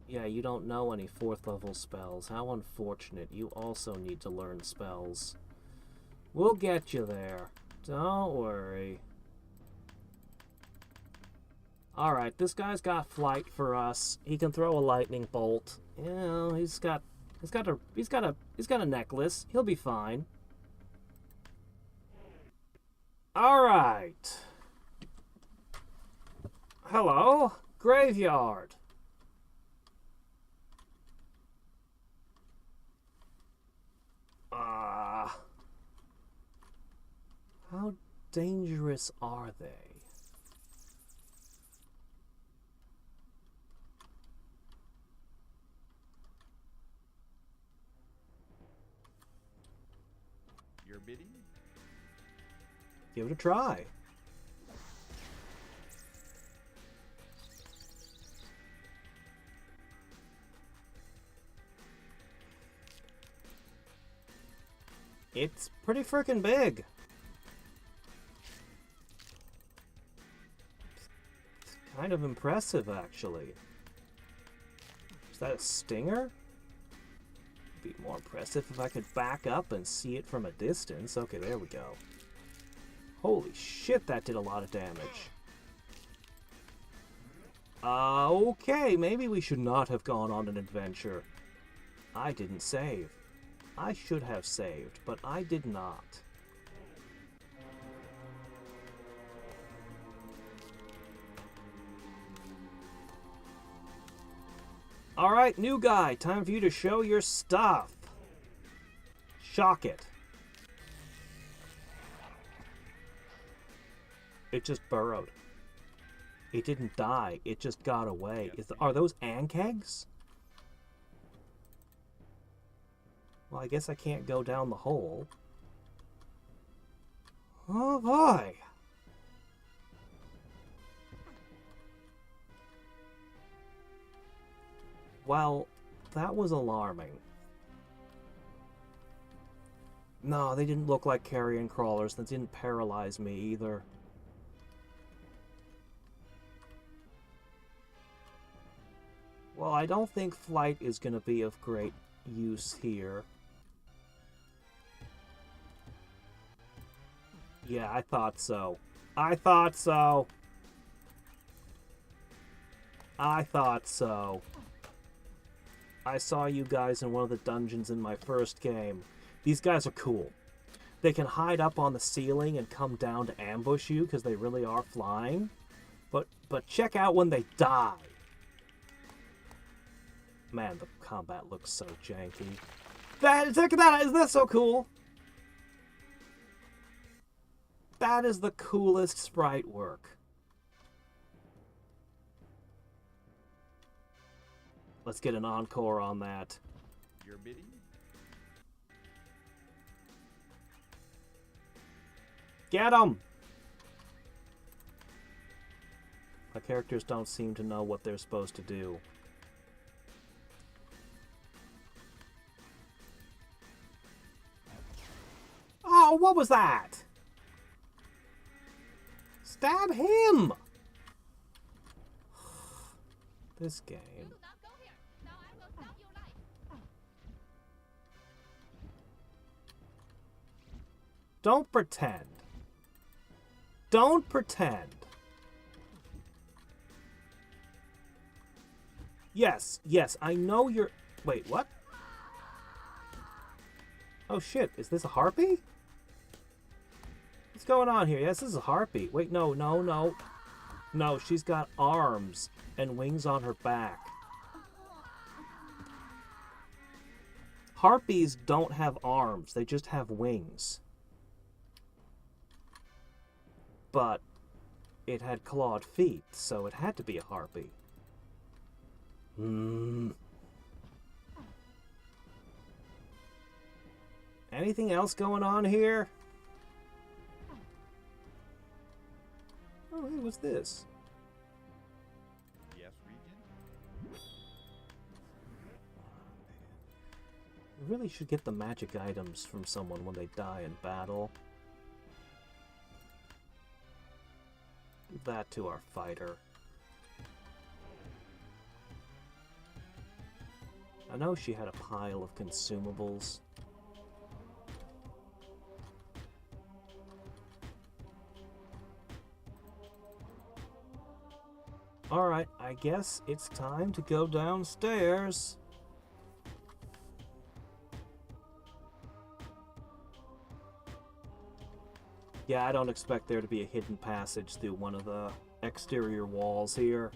Yeah, you don't know any 4th level spells. How unfortunate. You also need to learn spells. We'll get you there. Don't worry. Alright, this guy's got flight for us. He can throw a lightning bolt. You know, he's got a necklace. He'll be fine. Alright. Hello? Graveyard. How dangerous are they? Your bidding? Give it a try. It's pretty freaking big. It's kind of impressive, actually. Is that a stinger? It'd be more impressive if I could back up and see it from a distance. Okay, there we go. Holy shit, that did a lot of damage. Okay, maybe we should not have gone on an adventure. I didn't save. I should have saved, but I did not. Alright, new guy, time for you to show your stuff. Shock it. It just burrowed. It didn't die, it just got away. Are those ankegs? Well, I guess I can't go down the hole. Oh boy! Well, that was alarming. No, they didn't look like carrion crawlers. That didn't paralyze me either. Well, I don't think flight is going to be of great use here. Yeah, I thought so. I thought so. I thought so. I saw you guys in one of the dungeons in my first game. These guys are cool. They can hide up on the ceiling and come down to ambush you because they really are flying. But check out when they die. Man, the combat looks so janky. Look at that! Isn't that so cool? That is the coolest sprite work. Let's get an encore on that. Your bidding? Get 'em! My characters don't seem to know what they're supposed to do. Oh, what was that? Stab him! This game. Don't pretend. Don't pretend. Yes, I know you're... Wait, what? Oh shit, is this a harpy? What's going on here? Yes, this is a harpy. Wait, no. No, she's got arms and wings on her back. Harpies don't have arms, they just have wings. But it had clawed feet, so it had to be a harpy. Anything else going on here? Oh, hey, what's this? Yes, Regent? We really should get the magic items from someone when they die in battle. Give that to our fighter. I know she had a pile of consumables. Alright, I guess it's time to go downstairs. Yeah, I don't expect there to be a hidden passage through one of the exterior walls here.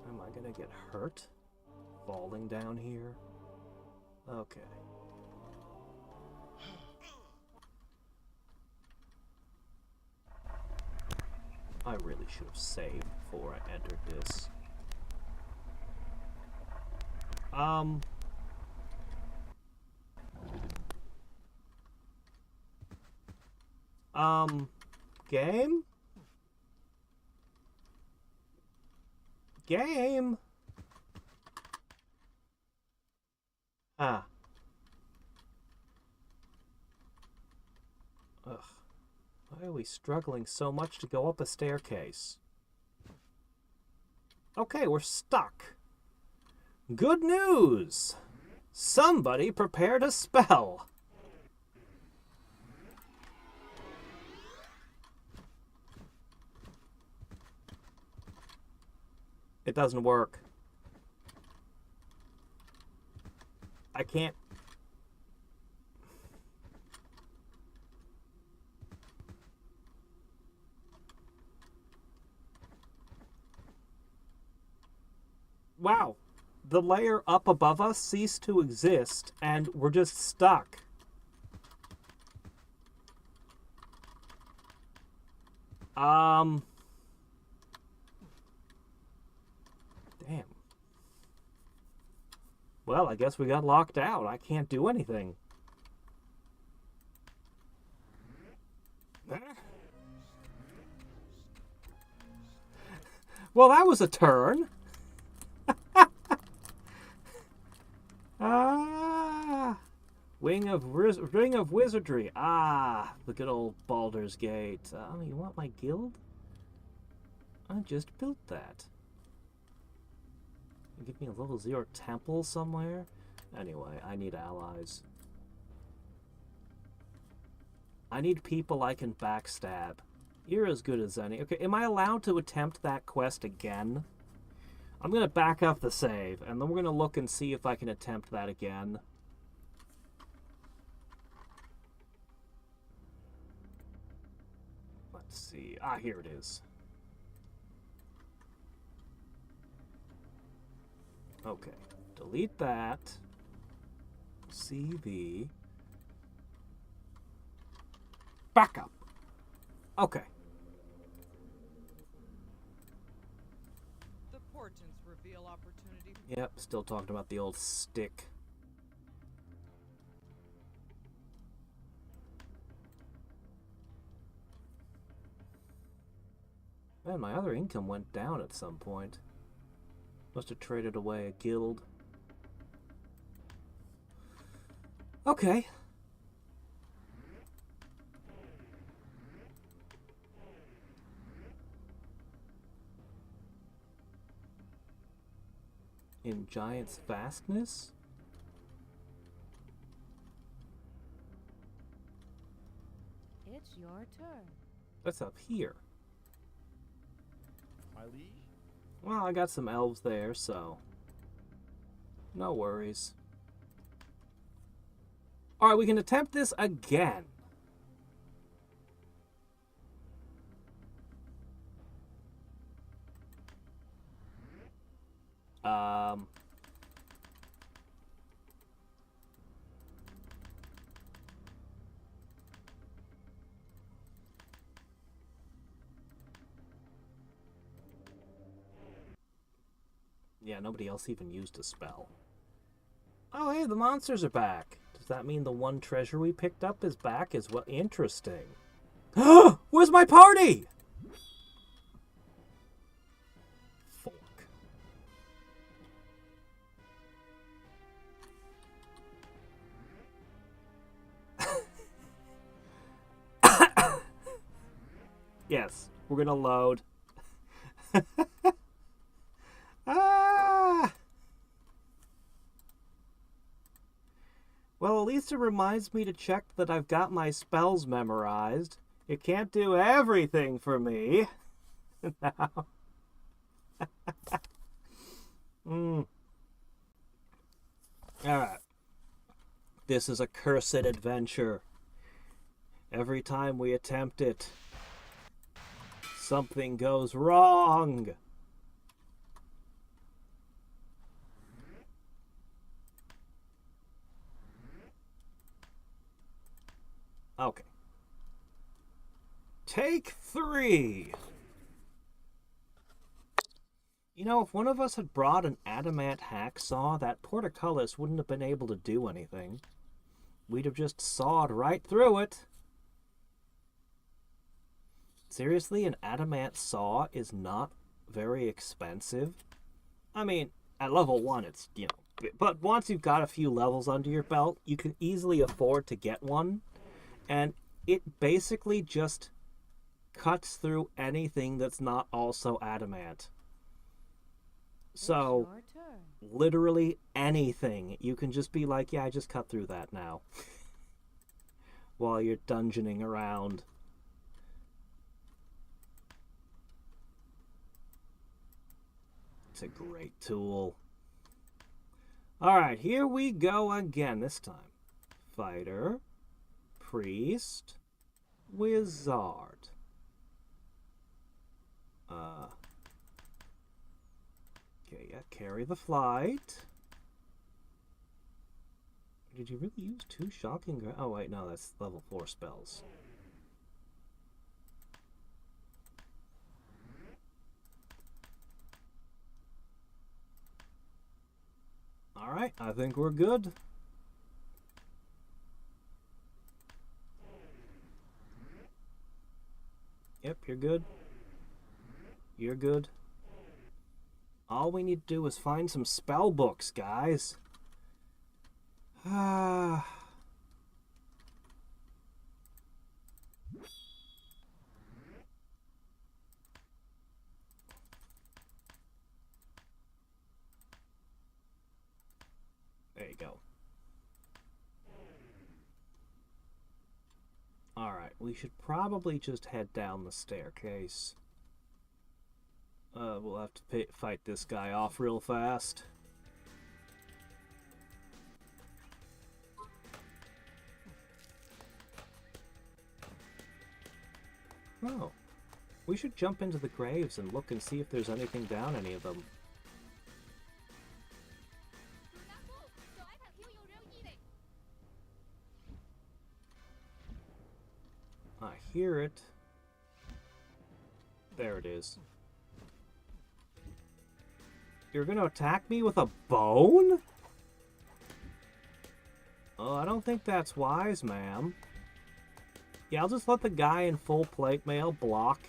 Am I gonna get hurt falling down here? Okay. I really should have saved before I entered this. Game? Game? Ah. Ugh. Why are we struggling so much to go up a staircase? Okay, we're stuck. Good news! Somebody prepared a spell! It doesn't work. I can't... Wow. The layer up above us ceased to exist, and we're just stuck. Damn. Well, I guess we got locked out. I can't do anything. Well, that was a turn. Ring of Wizardry. Ah, the good old Baldur's Gate. You want my guild? I just built that. Give me a level 0 temple somewhere? Anyway, I need allies. I need people I can backstab. You're as good as any. Okay, am I allowed to attempt that quest again? I'm going to back up the save, and then we're going to look and see if I can attempt that again. Let's see. Ah, here it is. Okay, delete that. CV. Backup. Okay. The portents reveal opportunity. Yep, still talking about the old stick. Man, my other income went down at some point. Must have traded away a guild. Okay. In Giant's Vastness? It's your turn. That's up here. My liege? Well, I got some elves there, so no worries. Alright, we can attempt this again. Yeah, nobody else even used a spell. Oh, hey, the monsters are back. Does that mean the one treasure we picked up is back as well? Interesting. Where's my party? Fork. Yes, we're gonna load. Well, at least it reminds me to check that I've got my spells memorized. It can't do everything for me. Now. Alright. This is a cursed adventure. Every time we attempt it, something goes wrong. Okay. Take 3. You know, if one of us had brought an adamant hacksaw, that portcullis wouldn't have been able to do anything. We'd have just sawed right through it. Seriously, an adamant saw is not very expensive. I mean, at level 1, it's, you know, but once you've got a few levels under your belt, you can easily afford to get one. And it basically just cuts through anything that's not also adamant. So, literally anything. You can just be like, yeah, I just cut through that now. While you're dungeoning around. It's a great tool. Alright, here we go again this time. Fighter, priest, wizard. Okay, yeah, carry the flight. Did you really use 2 shocking? Oh wait, no, that's level 4 spells. Alright, I think we're good. Yep, you're good. You're good. All we need to do is find some spell books, guys. Ah. There you go. Alright, we should probably just head down the staircase. We'll have to fight this guy off real fast. Oh. We should jump into the graves and look and see if there's anything down any of them. I hear it. There it is. You're gonna attack me with a bone? Oh, I don't think that's wise, ma'am. Yeah, I'll just let the guy in full plate mail block.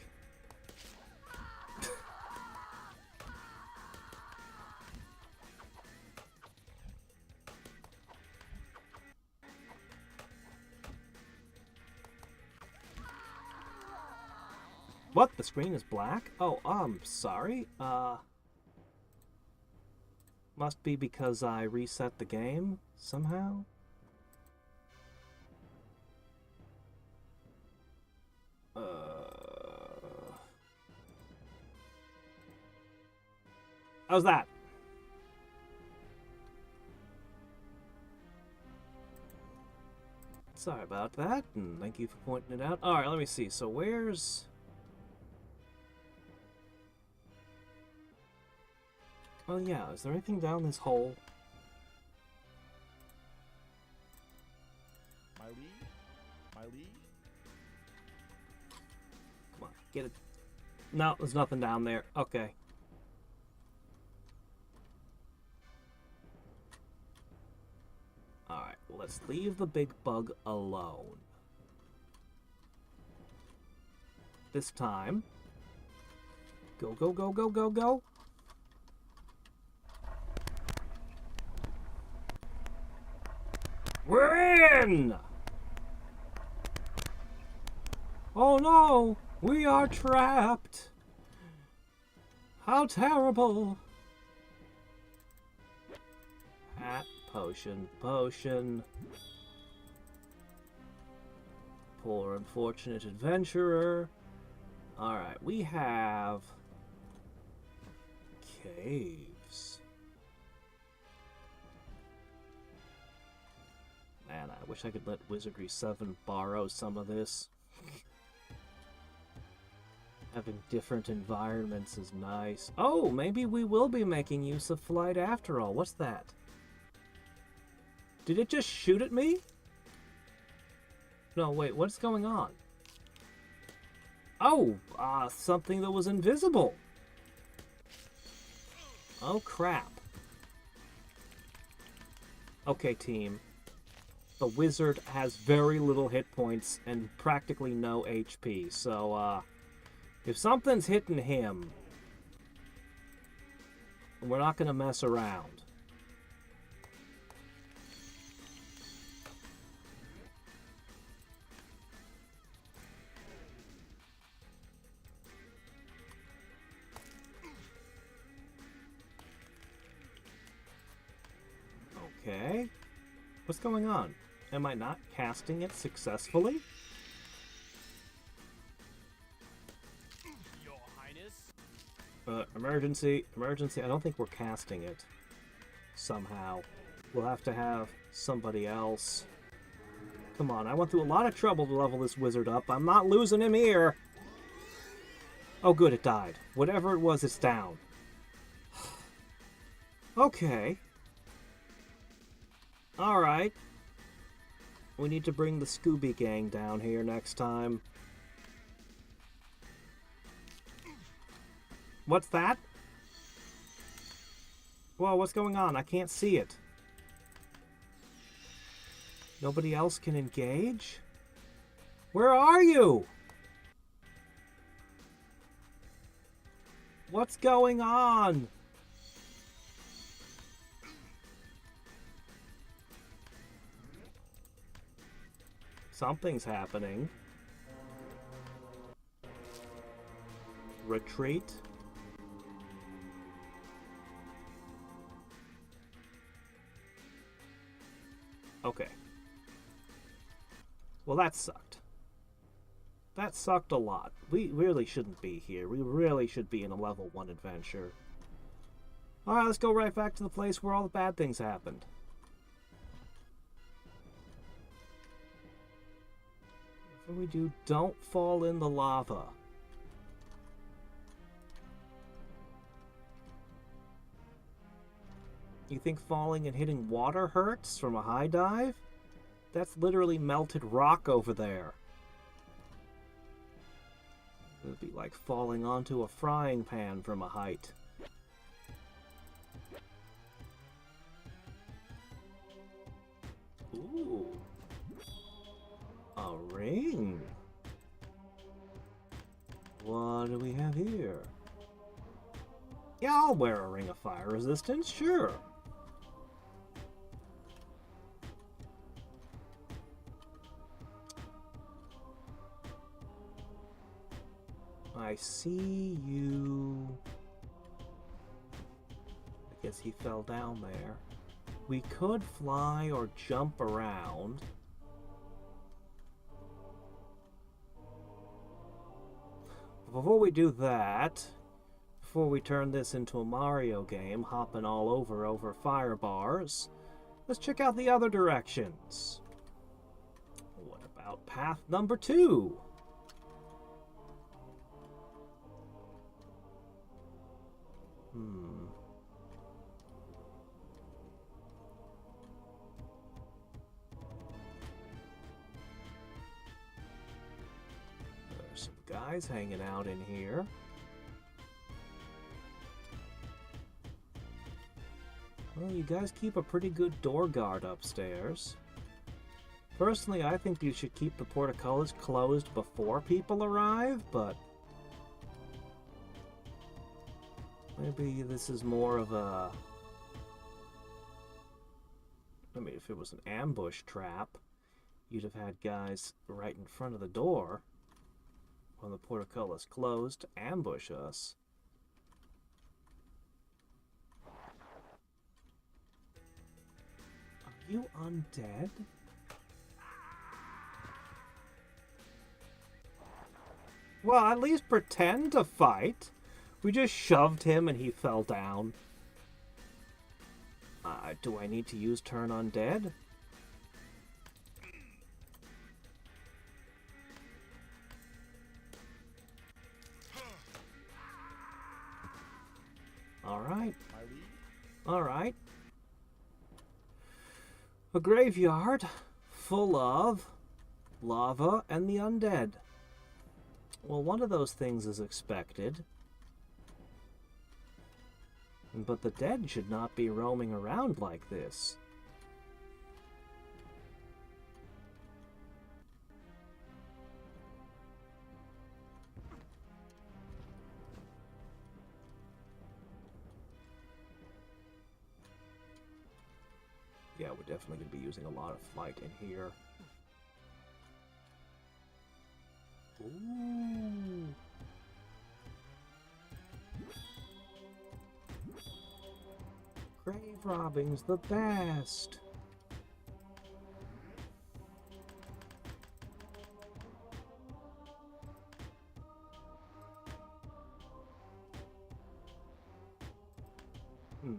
What? The screen is black? Oh, sorry. Must be because I reset the game somehow. How's that? Sorry about that, and thank you for pointing it out. Alright, let me see. So where's... Oh yeah, is there anything down this hole? My liege? My liege? Come on, get it. No, there's nothing down there. Okay. Alright, well, let's leave the big bug alone. This time. Go, go, go, go, go, go. We're in! Oh no! We are trapped! How terrible! Hat potion. Potion, potion. Poor unfortunate adventurer. Alright, we have caves. Man, I wish I could let Wizardry 7 borrow some of this. Having different environments is nice. Oh, maybe we will be making use of flight after all. What's that? Did it just shoot at me? No, wait, what's going on? Oh, something that was invisible. Oh, crap. Okay, team. The wizard has very little hit points and practically no HP, so, if something's hitting him, we're not going to mess around. Okay. What's going on? Am I not casting it successfully? Your Highness. Emergency. Emergency. I don't think we're casting it. Somehow. We'll have to have somebody else. Come on, I went through a lot of trouble to level this wizard up. I'm not losing him here. Oh good, it died. Whatever it was, it's down. Okay. Alright. We need to bring the Scooby Gang down here next time. What's that? Whoa, what's going on? I can't see it. Nobody else can engage? Where are you? What's going on? Something's happening. Retreat. Okay. Well, that sucked. That sucked a lot. We really shouldn't be here. We really should be in a level 1 adventure. Alright, let's go right back to the place where all the bad things happened. Before we do, don't fall in the lava. You think falling and hitting water hurts from a high dive? That's literally melted rock over there. It would be like falling onto a frying pan from a height. Ooh. A ring. What do we have here? Yeah, I'll wear a ring of fire resistance, sure. I see you. I guess he fell down there. We could fly or jump around. Before we do that, before we turn this into a Mario game, hopping all over fire bars, let's check out the other directions. What about path number 2? There's some guys hanging out in here. Well, you guys keep a pretty good door guard upstairs. Personally, I think you should keep the portcullis closed before people arrive, but maybe this is more of a... I mean, if it was an ambush trap, you'd have had guys right in front of the door when the portcullis closed to ambush us. you undead? Well, at least pretend to fight. We just shoved him and he fell down. Do I need to use turn undead? Alright. Alright. A graveyard full of lava and the undead. Well, one of those things is expected. But the dead should not be roaming around like this. Yeah, we're definitely going to be using a lot of flight in here. Ooh. Grave robbing's the best.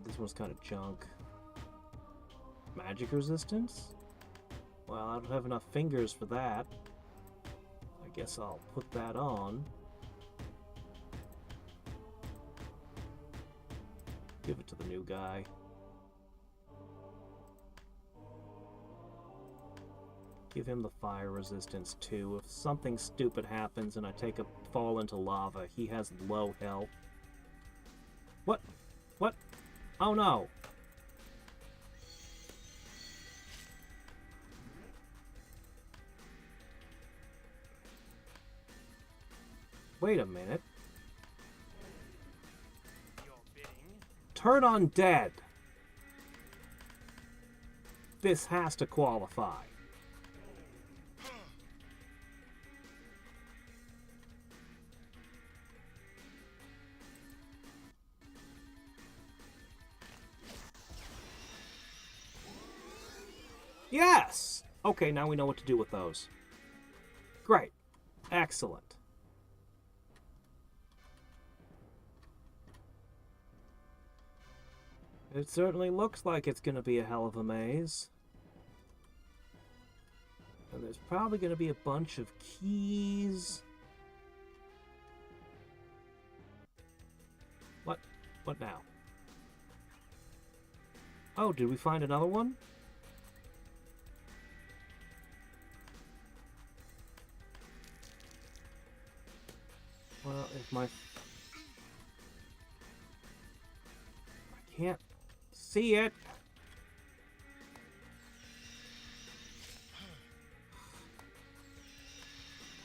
This one's kind of junk. Magic resistance? Well, I don't have enough fingers for that. I guess I'll put that on. Give it to the new guy. Give him the fire resistance too. If something stupid happens and I take a fall into lava, he has low health. What? What? Oh no! Wait a minute. Turn undead. This has to qualify. Yes! Okay, now we know what to do with those. Great. Excellent. It certainly looks like it's going to be a hell of a maze. And there's probably going to be a bunch of keys. What? What now? Oh, did we find another one? Well, if my... I can't see it.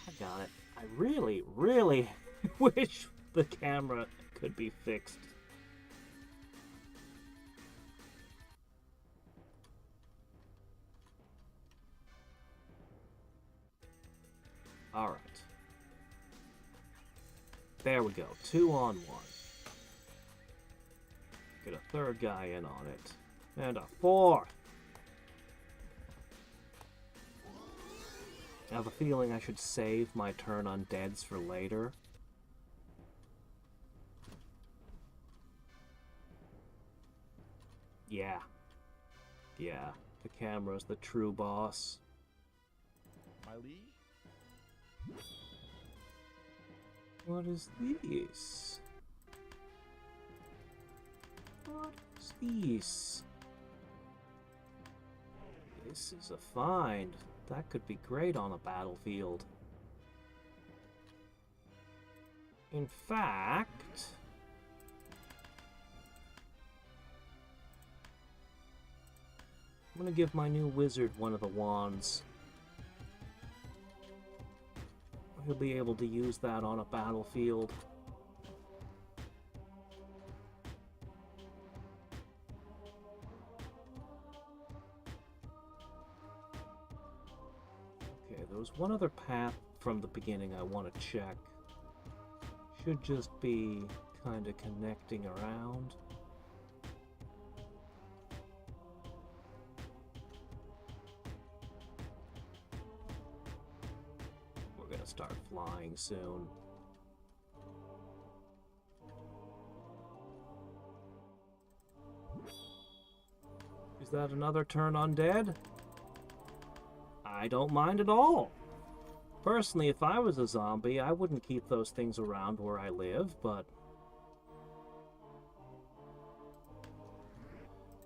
I got it. I really, really wish the camera could be fixed. All right. There we go. 2-on-1. Get a third guy in on it. And a fourth. I have a feeling I should save my turn on deads for later. Yeah. Yeah. The camera's the true boss. My liege? What is this? What is this? This is a find. That could be great on a battlefield. In fact... I'm gonna give my new wizard one of the wands. He'll be able to use that on a battlefield. Okay, there was one other path from the beginning I want to check. Should just be kind of connecting around. start flying soon. Is that another turn undead? I don't mind at all. Personally, if I was a zombie, I wouldn't keep those things around where I live, but...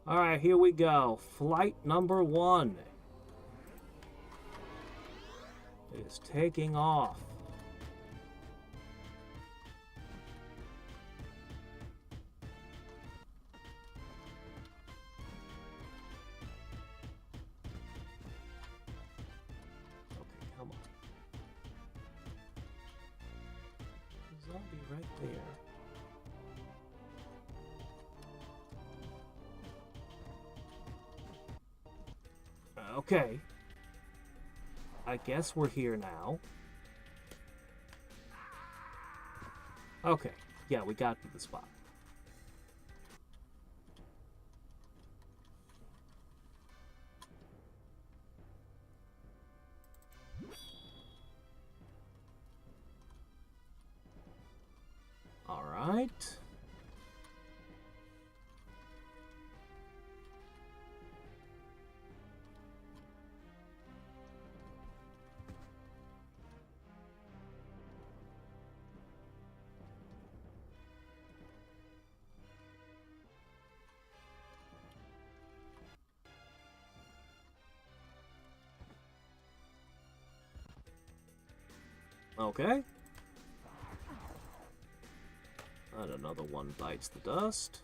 Alright, here we go. Flight number 1 is taking off. Okay, come on. The zombie right there. Okay. I guess we're here now. Okay. Yeah, we got to the spot. All right. Okay. And another one bites the dust.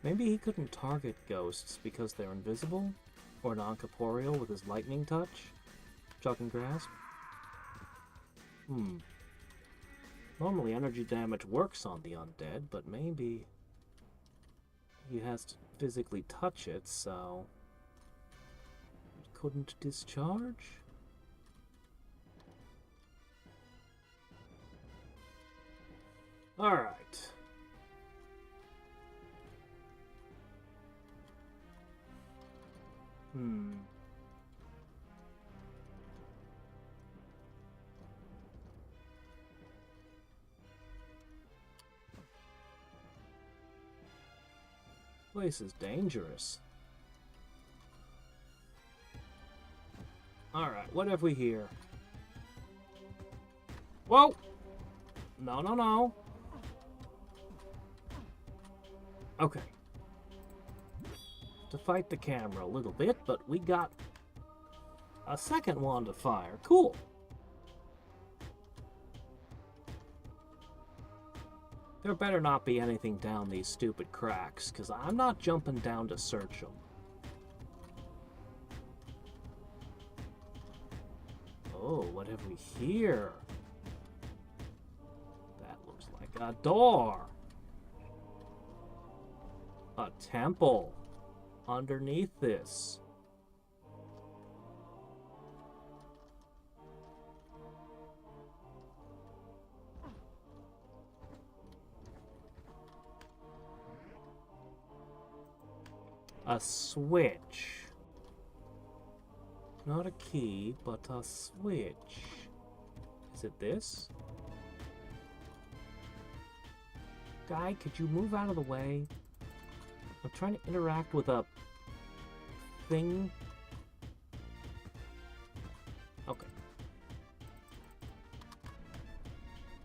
Maybe he couldn't target ghosts because they're invisible or non-corporeal with his lightning touch. Chuck and grasp. Normally energy damage works on the undead, but maybe he has to physically touch it, so it couldn't discharge? Alright. Place is dangerous. Alright, what have we here? Whoa! No, no, no. Okay. To fight the camera a little bit, but we got a second one to fire. Cool. There better not be anything down these stupid cracks, because I'm not jumping down to search them. Oh, what have we here? That looks like a door. A temple underneath this. A switch. Not a key, but a switch. Is it this? Guy, could you move out of the way? I'm trying to interact with a thing. Okay.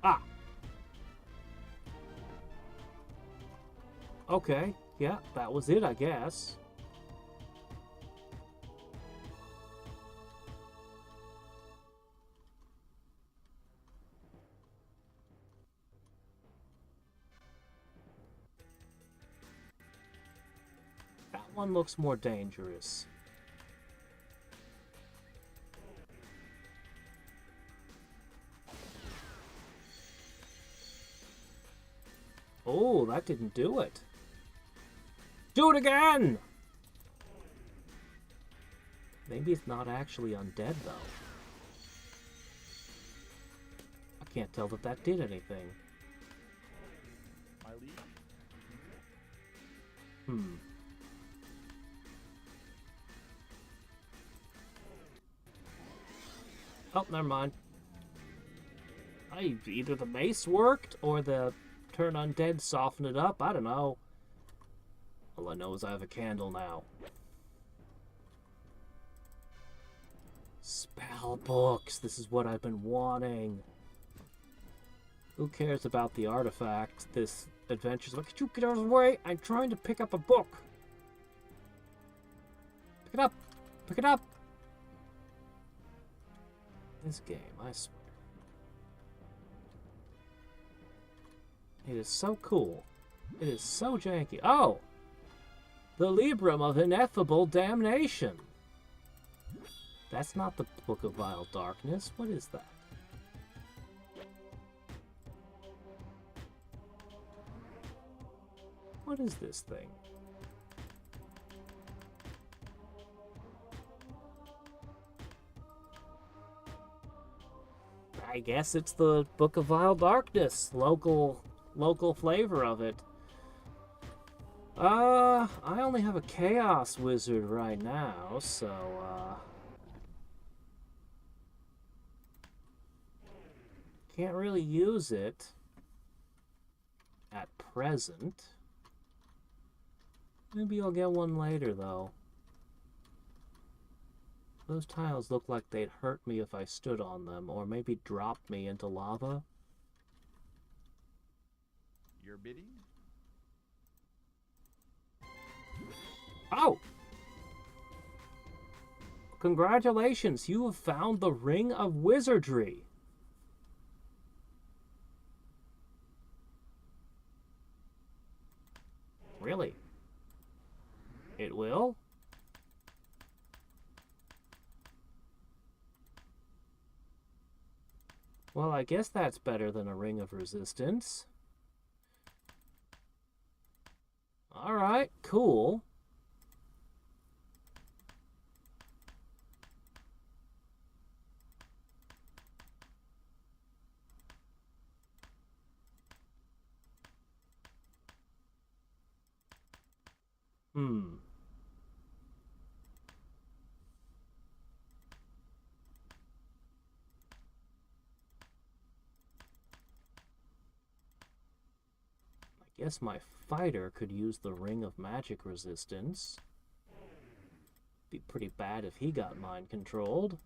Ah! Okay. Yeah, that was it, I guess. That one looks more dangerous. Oh, that didn't do it. Do it again! Maybe it's not actually undead, though. I can't tell that that did anything. My lead? Oh, never mind. Either the mace worked or the turn undead softened it up. I don't know. All I know is I have a candle now. Spell books. This is what I've been wanting. Who cares about the artifact? This adventure's like, could you get out of the way? I'm trying to pick up a book. Pick it up. Pick it up. This game, I swear. It is so cool. It is so janky. Oh! The Librum of Ineffable Damnation. That's not the Book of Vile Darkness. What is that? What is this thing? I guess it's the Book of Vile Darkness. Local flavor of it. I only have a Chaos Wizard right now, so, can't really use it at present. Maybe I'll get one later, though. Those tiles look like they'd hurt me if I stood on them, or maybe drop me into lava. Your bidding? Oh! Congratulations, you have found the Ring of Wizardry. Really? It will? Well, I guess that's better than a Ring of Resistance. Alright, cool. I guess my fighter could use the Ring of Magic Resistance. Be pretty bad if he got mind controlled.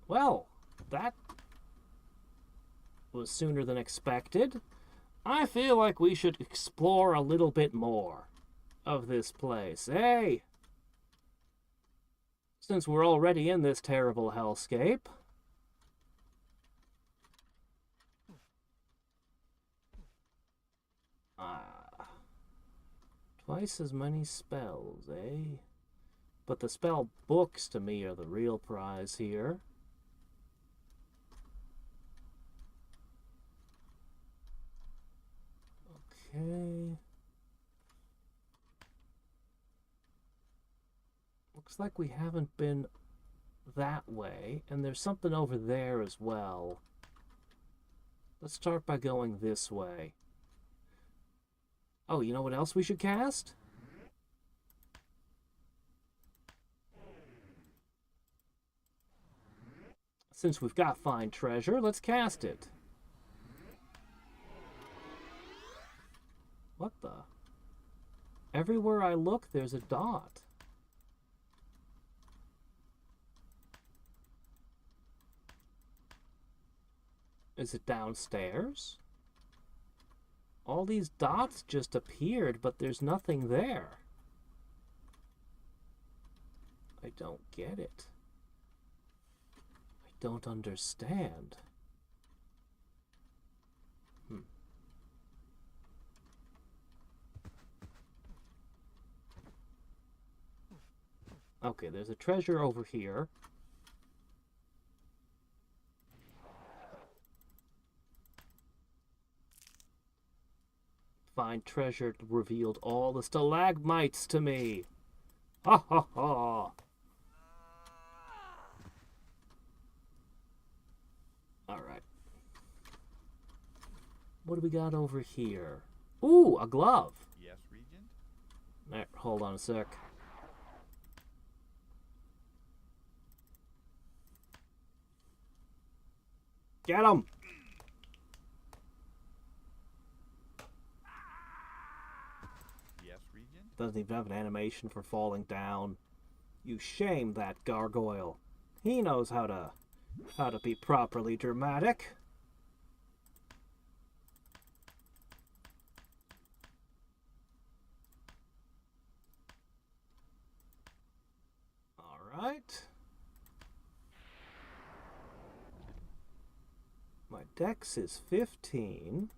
Well, that was sooner than expected. I feel like we should explore a little bit more of this place. Hey! Since we're already in this terrible hellscape. Twice as many spells, eh? But the spell books, to me, are the real prize here. Okay. Looks like we haven't been that way, and there's something over there as well. Let's start by going this way. Oh, you know what else we should cast? Since we've got Find Treasure, let's cast it. What the? Everywhere I look, there's a dot. Is it downstairs? All these dots just appeared, but there's nothing there. I don't get it. I don't understand. Okay, there's a treasure over here. Find treasure revealed all the stalagmites to me. Ha ha ha. Alright. What do we got over here? Ooh, a glove. Yes, Regent? Hold on a sec. Get him! Yes, Regent? Doesn't even have an animation for falling down. You shame that gargoyle. He knows how to be properly dramatic. All right. My dex is 15.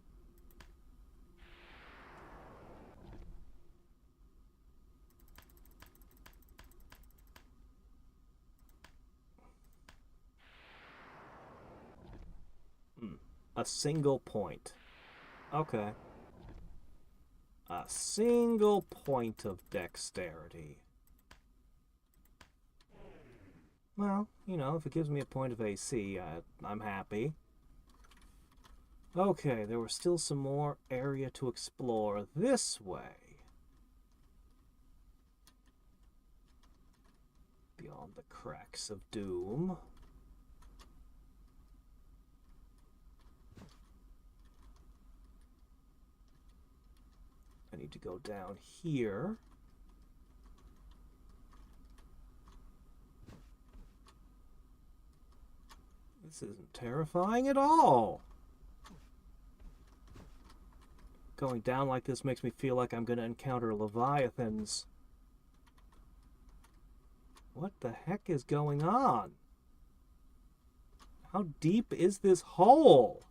A single point. Okay. A single point of dexterity. Well, you know, if it gives me a point of AC, I'm happy. Okay, there was still some more area to explore this way. Beyond the cracks of doom. I need to go down here. This isn't terrifying at all. Going down like this makes me feel like I'm going to encounter leviathans. What the heck is going on? How deep is this hole?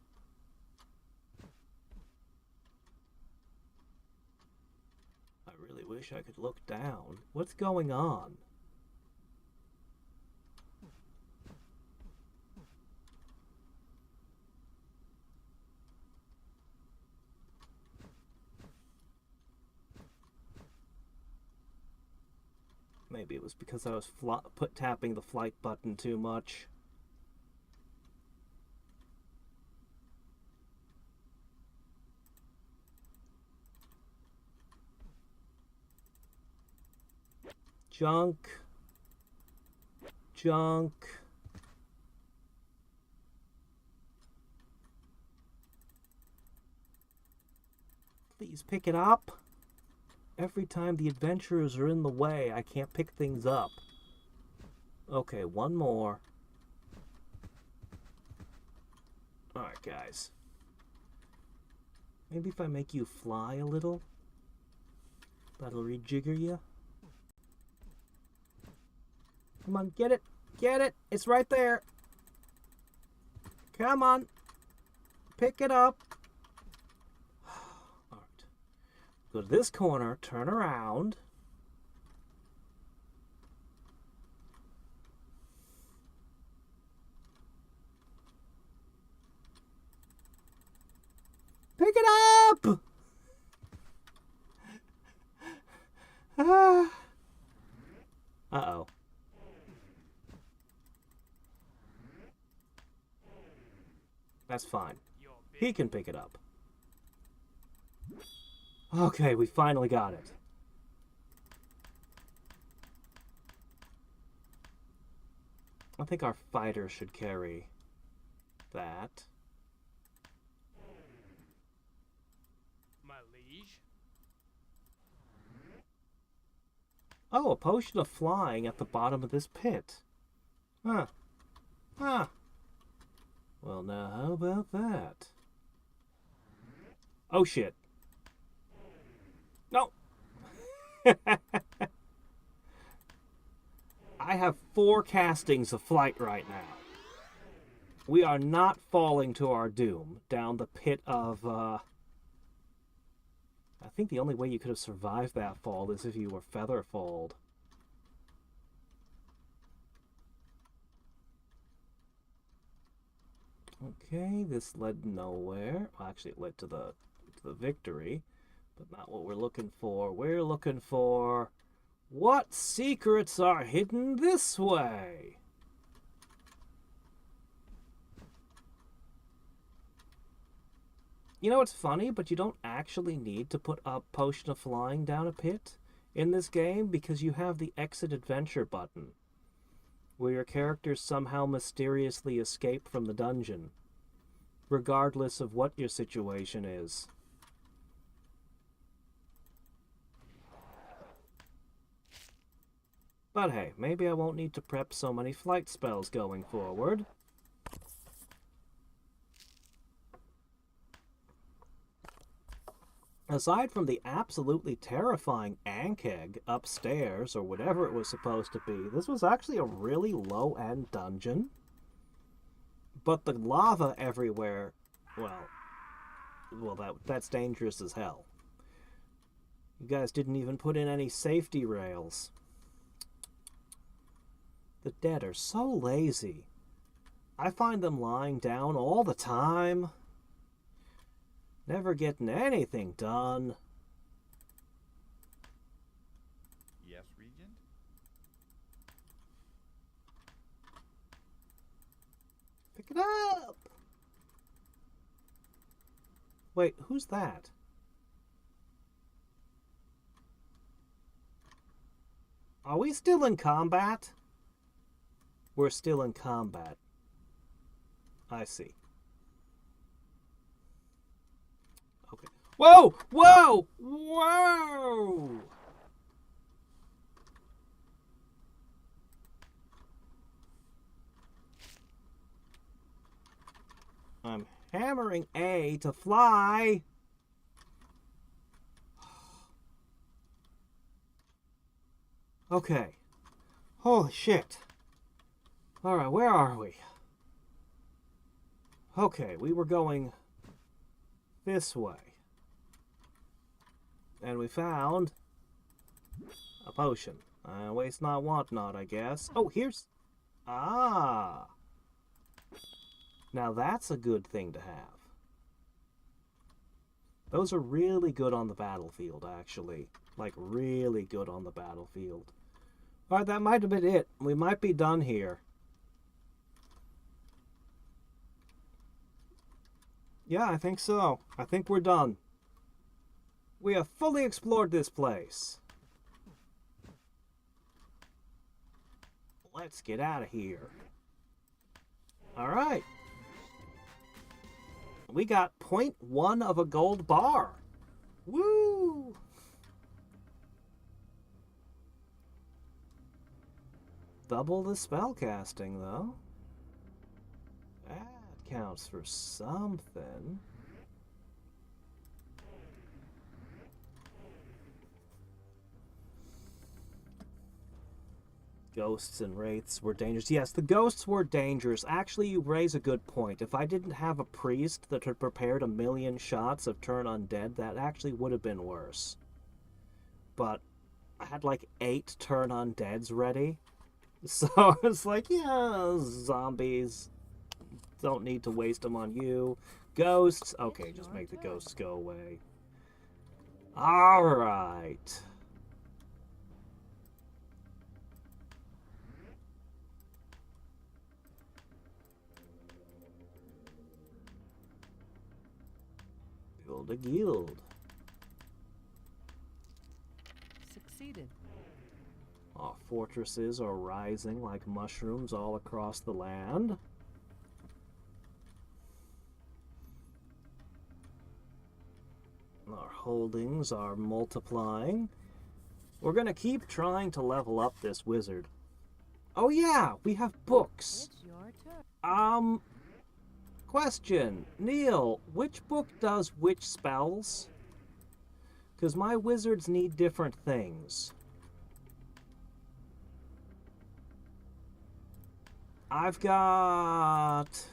I really wish I could look down. What's going on? Maybe it was because I was tapping the flight button too much. Junk. Junk. Please pick it up. Every time the adventurers are in the way, I can't pick things up. Okay, one more. Alright, guys. Maybe if I make you fly a little, that'll rejigger you. Come on, get it! Get it! It's right there! Come on! Pick it up! Alright. Go to this corner, turn around. Pick it up! Uh-oh. That's fine. He can pick it up. Okay, we finally got it. I think our fighter should carry that. My liege? Oh, a potion of flying at the bottom of this pit. Huh. Huh. Well, now, how about that? Oh, shit. No! I have 4 castings of flight right now. We are not falling to our doom down the pit of, I think the only way you could have survived that fall is if you were feather-falled. Okay, this led nowhere. Well, actually, it led to the victory, but not what we're looking for. We're looking for what secrets are hidden this way. You know, it's funny, but you don't actually need to put a potion of flying down a pit in this game because you have the exit adventure button, where your characters somehow mysteriously escape from the dungeon. regardless of what your situation is. But hey, maybe I won't need to prep so many flight spells going forward. Aside from the absolutely terrifying Ankeg upstairs, or whatever it was supposed to be, this was actually a really low-end dungeon. But the lava everywhere, well, that's dangerous as hell. You guys didn't even put in any safety rails. The dead are so lazy. I find them lying down all the time. Never getting anything done. Yes, Regent? Pick it up! Wait, who's that? Are we still in combat? We're still in combat. I see. Okay. Whoa! Whoa! Whoa! I'm hammering A to fly. Okay. Holy shit. Alright, where are we? Okay, we were going this way. And we found a potion. Waste not, want not, I guess. Oh, here's... Ah! Now that's a good thing to have. Those are really good on the battlefield, actually. Like, really good on the battlefield. Alright, that might have been it. We might be done here. Yeah, I think so. I think we're done. We have fully explored this place. Let's get out of here. Alright. We got 0.1 of a gold bar. Woo! Double the spellcasting, though. That counts for something. Ghosts and wraiths were dangerous. Yes, the ghosts were dangerous. Actually, you raise a good point. If I didn't have a priest that had prepared 1,000,000 shots of turn undead, that actually would have been worse. But I had like 8 turn undeads ready. So it's like, yeah, zombies. Don't need to waste them on you. Ghosts. Okay, just make the ghosts go away. Alright. Build a guild. Succeeded. Our fortresses are rising like mushrooms all across the land. Our holdings are multiplying. We're gonna keep trying to level up this wizard. Oh yeah, we have books. It's your turn. Question. Neil, which book does which spells? Because my wizards need different things. I've got...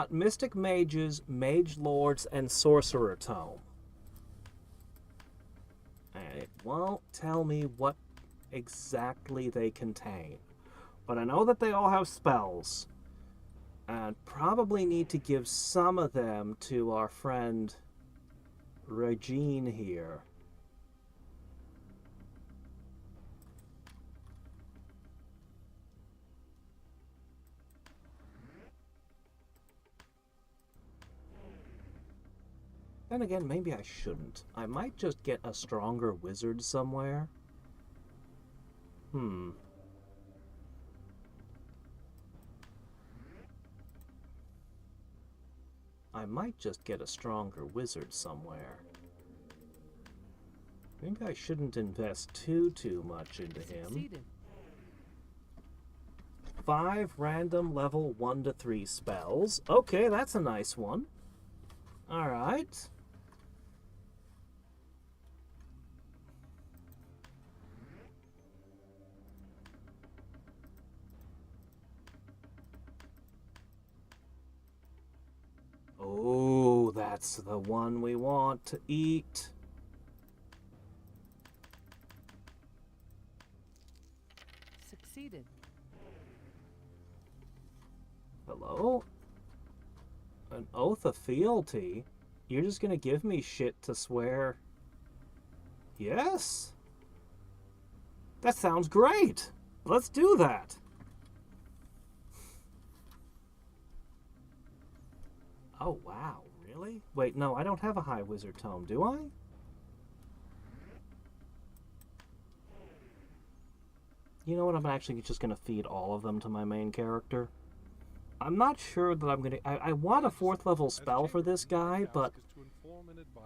Mystic Mages, Mage Lords, and Sorcerer Tome. And it won't tell me what exactly they contain. But I know that they all have spells. And probably need to give some of them to our friend Regine here. Then again, maybe I shouldn't. I might just get a stronger wizard somewhere. I might just get a stronger wizard somewhere. Maybe I shouldn't invest too much into him. Succeeded. 5 random level 1 to 3 spells. Okay, that's a nice one. Alright. Oh, that's the one we want to eat. Succeeded. Hello? An oath of fealty? You're just gonna give me shit to swear? Yes? That sounds great! Let's do that! Oh, wow, really? Wait, no, I don't have a high wizard tome, do I? You know what, I'm actually just gonna feed all of them to my main character. I'm not sure that I'm gonna... I want a 4th level spell for this guy, but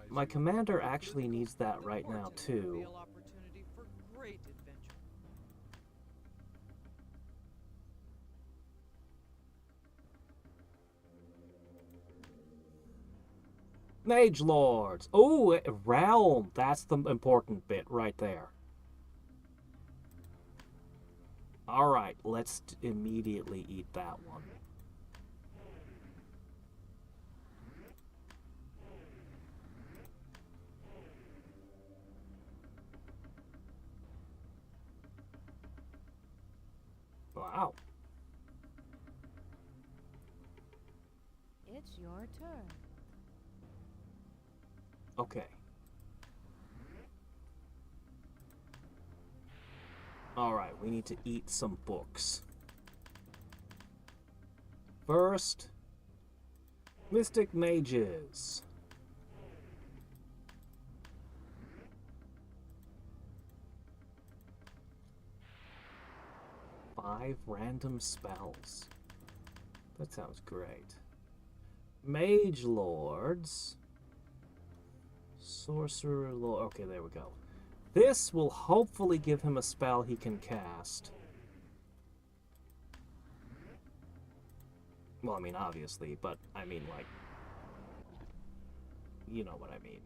my commander actually needs that right now, too. Real opportunity for great adventure. Mage Lords! Oh, realm! That's the important bit right there. Alright, let's immediately eat that one. Wow. It's your turn. Okay. Alright, we need to eat some books. First, Mystic Mages. Five random spells. That sounds great. Mage Lords. Sorcerer Lord. Okay, there we go. This will hopefully give him a spell he can cast. Well, I mean, obviously, but I mean, like, you know what I mean.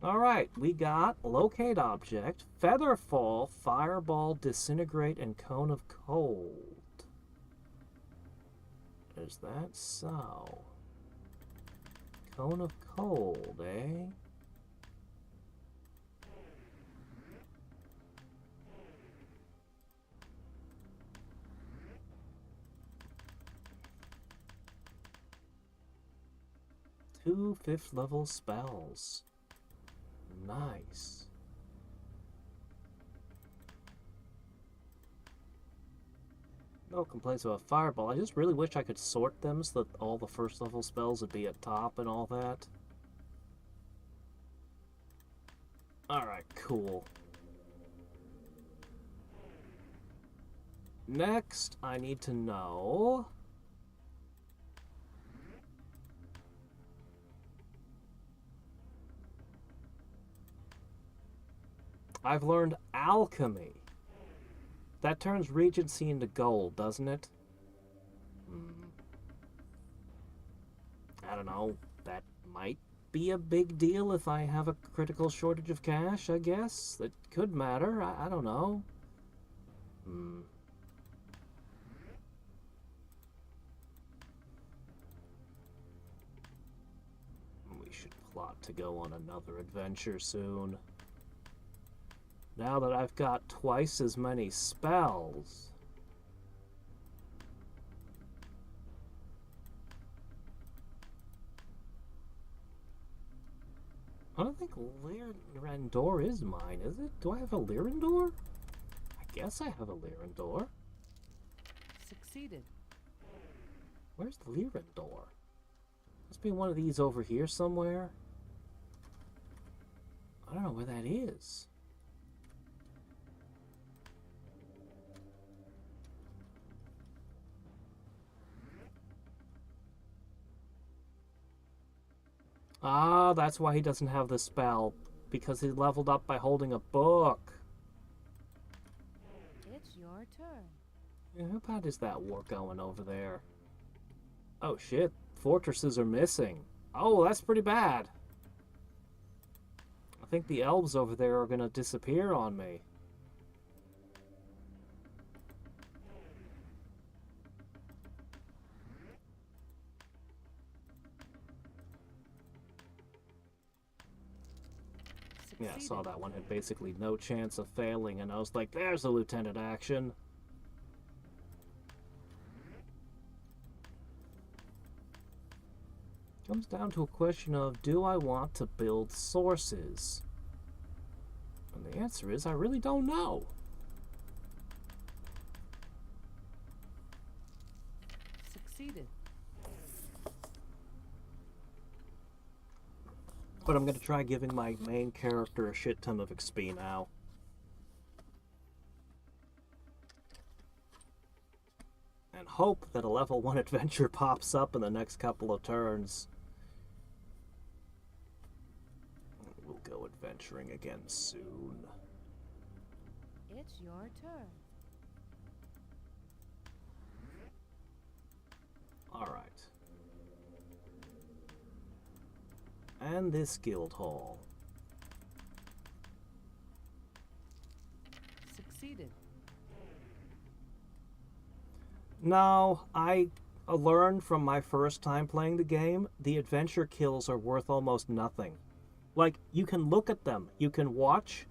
Alright, we got Locate Object, Featherfall, Fireball, Disintegrate, and Cone of Cold. Is that so? Cone of Cold, eh? Two 5th level spells. Nice. No complaints about Fireball. I just really wish I could sort them so that all the 1st level spells would be at top and all that. Alright, cool. Next, I need to know... I've learned Alchemy. That turns Regency into gold, doesn't it? I don't know. That might be a big deal if I have a critical shortage of cash, I guess. That could matter. I don't know. We should plot to go on another adventure soon. Now that I've got twice as many spells. I don't think Lyrandor is mine, is it? Do I have a Lyrandor? I guess I have a Lyrandor. Succeeded. Where's the Lyran door? Must be one of these over here somewhere. I don't know where that is. Ah, that's why he doesn't have the spell. Because he leveled up by holding a book. It's your turn. Yeah, how bad is that war going over there? Oh shit, fortresses are missing. Oh, that's pretty bad. I think the elves over there are gonna disappear on me. Yeah, I saw that one had basically no chance of failing, and I was like, there's a lieutenant action. Comes down to a question of, do I want to build sources? And the answer is, I really don't know. Succeeded. But I'm going to try giving my main character a shit ton of XP now. And hope that a level 1 adventure pops up in the next couple of turns. We'll go adventuring again soon. It's your turn. Alright. And this guild hall. Succeeded. Now, I learned from my first time playing the game, the adventure kills are worth almost nothing. Like, you can look at them, you can watch.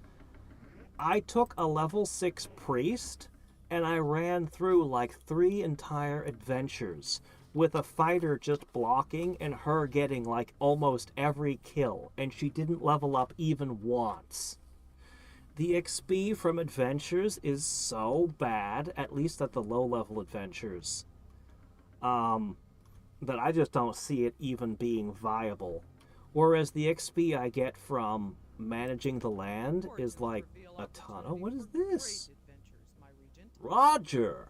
I took a level 6 priest, and I ran through like 3 entire adventures with a fighter just blocking and her getting like almost every kill, and she didn't level up even once. The XP from adventures is so bad, at least at the low-level adventures, that I just don't see it even being viable. Whereas the XP I get from managing the land is like a ton. Oh, what is this? Roger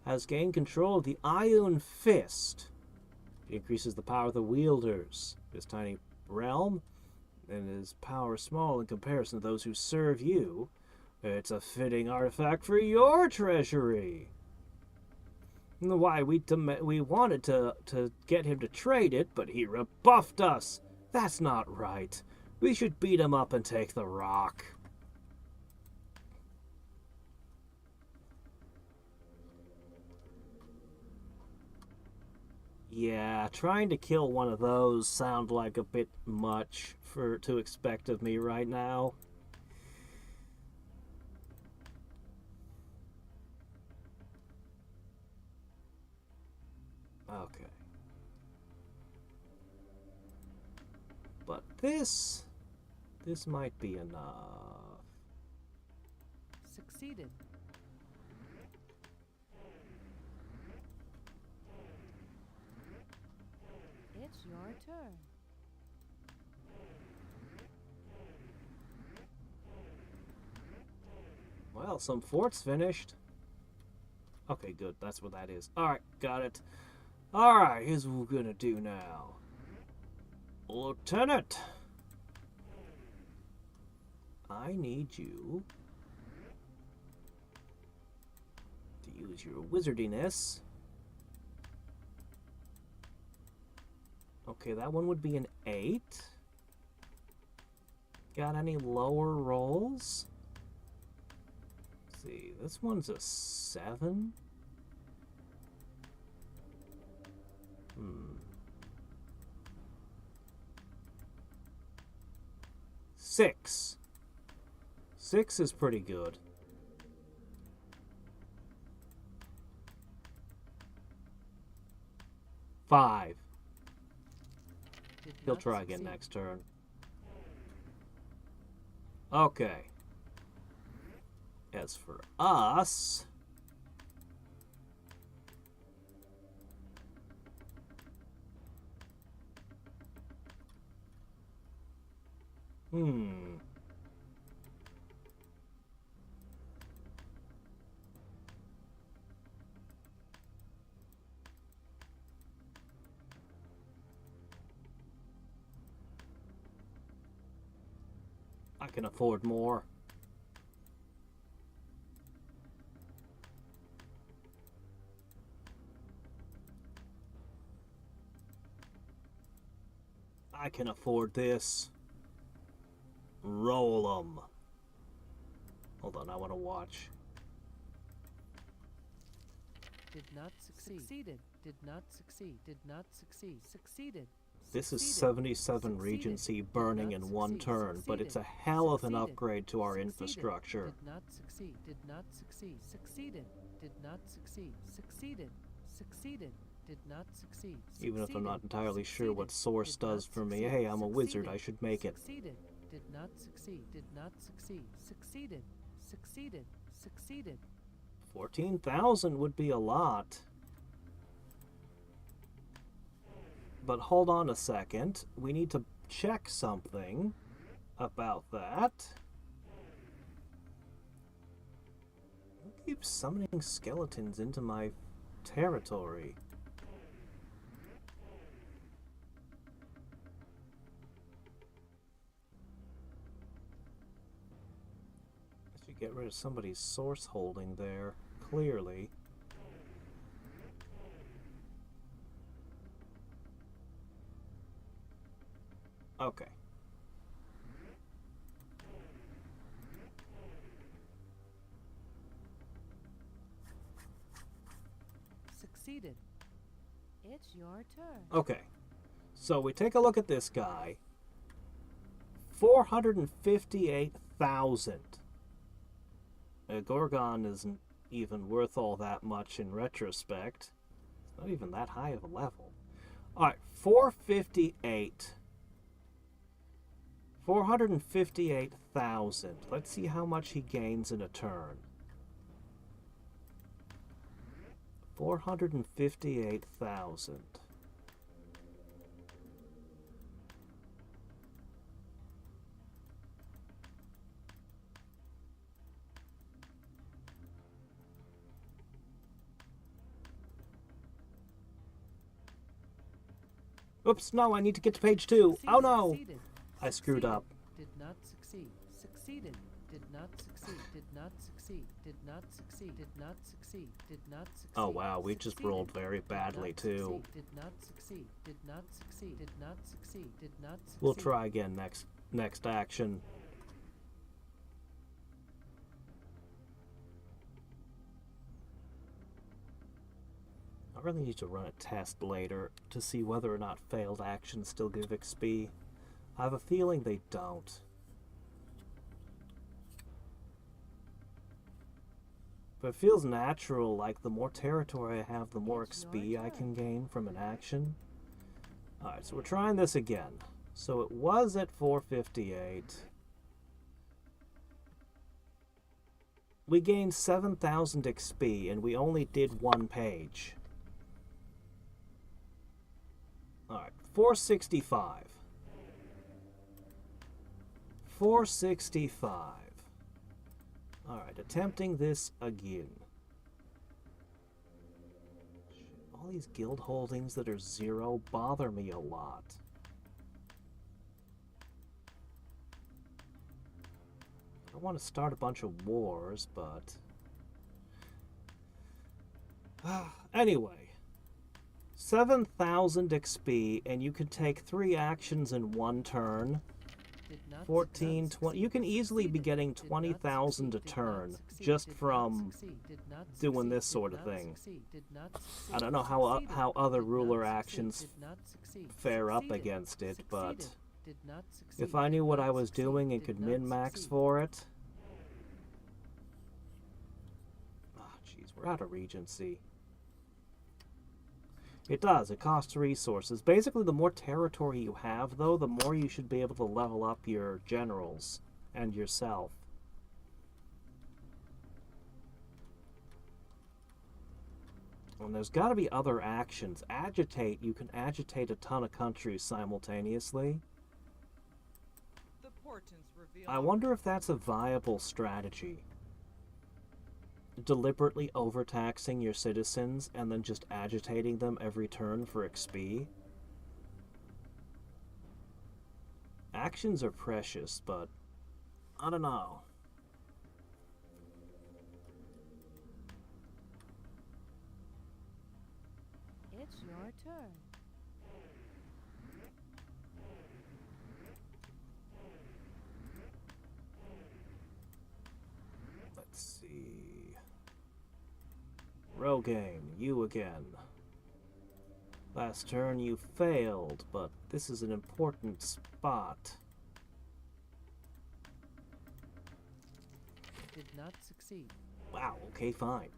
has gained control of the Iron Fist. It increases the power of the wielders. This tiny realm, and his power is small in comparison to those who serve you. It's a fitting artifact for your treasury. Why, we wanted to get him to trade it, but he rebuffed us. That's not right. We should beat him up and take the rock. Yeah, trying to kill one of those sound like a bit much to expect of me right now. Okay. But this might be enough. Succeeded. It's your turn. Well, some forts finished. Okay, good. That's what that is. Alright, got it. Alright, here's what we're gonna do now. Lieutenant! I need you to use your wizardiness. Okay, that one would be an 8. Got any lower rolls? Let's see, this one's a 7. 6. 6 is pretty good. Five. He'll try again next turn. Okay. As for us, Hmm. I can afford more. I can afford this. Roll 'em. Hold on, I want to watch. Did not succeed. Succeeded. Did not succeed. Did not succeed. Succeeded. This is Succeeded. 77 Succeeded. Regency Did burning not in one succeed. turn, but it's a Succeeded. hell of an Succeeded. upgrade to our Succeeded. infrastructure. Did not succeed. Did not succeed. Succeeded. Did not succeed. Succeeded. Succeeded. Did not succeed. Even if I'm not Succeeded. entirely sure what Succeeded. Source Did not does for me. succeed. Hey, I'm a wizard, Succeeded. I should make it. Succeeded. Did not succeed. Did not succeed. Succeeded. Succeeded. Succeeded. 14,000 would be a lot. But hold on a second. We need to check something about that. Who keeps summoning skeletons into my territory? I should get rid of somebody's source holding there, clearly. Okay. Succeeded. It's your turn. Okay. So we take a look at this guy. 458,000. Gorgon isn't even worth all that much in retrospect. It's not even that high of a level. Alright, 458. 458,000. Let's see how much he gains in a turn. 458,000. Oops, no, I need to get to page 2. Oh no! Succeeded. I screwed up. Did not succeed. Succeeded. Did not succeed. Did not succeed. Did not succeed. Did not succeed. Did not succeed. Oh wow, we just Succeeded. rolled very Did badly not too. succeed. Did not succeed. Did not succeed. Did not succeed. Did not succeed. We'll try again next action. I really need to run a test later to see whether or not failed actions still give XP. I have a feeling they don't. But it feels natural, like the more territory I have, the more It's your XP I turn. can gain from an action. Alright, so we're trying this again. So it was at 458. We gained 7,000 XP and we only did one page. Alright, 465. 465. Alright, attempting this again. All these guild holdings that are 0 bother me a lot. I want to start a bunch of wars, but... Anyway. 7,000 XP, and you can take 3 actions in one turn. Did not 14, 20. You can succeed. easily be getting Did not 20,000 a succeed. Did not turn succeed. just Did not from succeed. Did not doing succeed. this Did sort of not thing. succeed. Did not succeed. I don't know Succeeded. how other Did ruler not actions succeed. Did not succeed. fare up Succeeded. against it, but Succeeded. Did not succeed. if I knew Did what not I was succeed. doing and Did could not min-max succeed. for it... Ah, jeez, we're out of Regency. It does, it costs resources. Basically, the more territory you have, though, the more you should be able to level up your generals and yourself. And there's got to be other actions. Agitate, you can agitate a ton of countries simultaneously. The portents reveal I wonder if that's a viable strategy. Deliberately overtaxing your citizens and then just agitating them every turn for XP. Actions are precious, but I don't know. It's your turn. Let's see. Rogaine, you again. Last turn you failed, but this is an important spot. Did not succeed. Wow, okay, fine.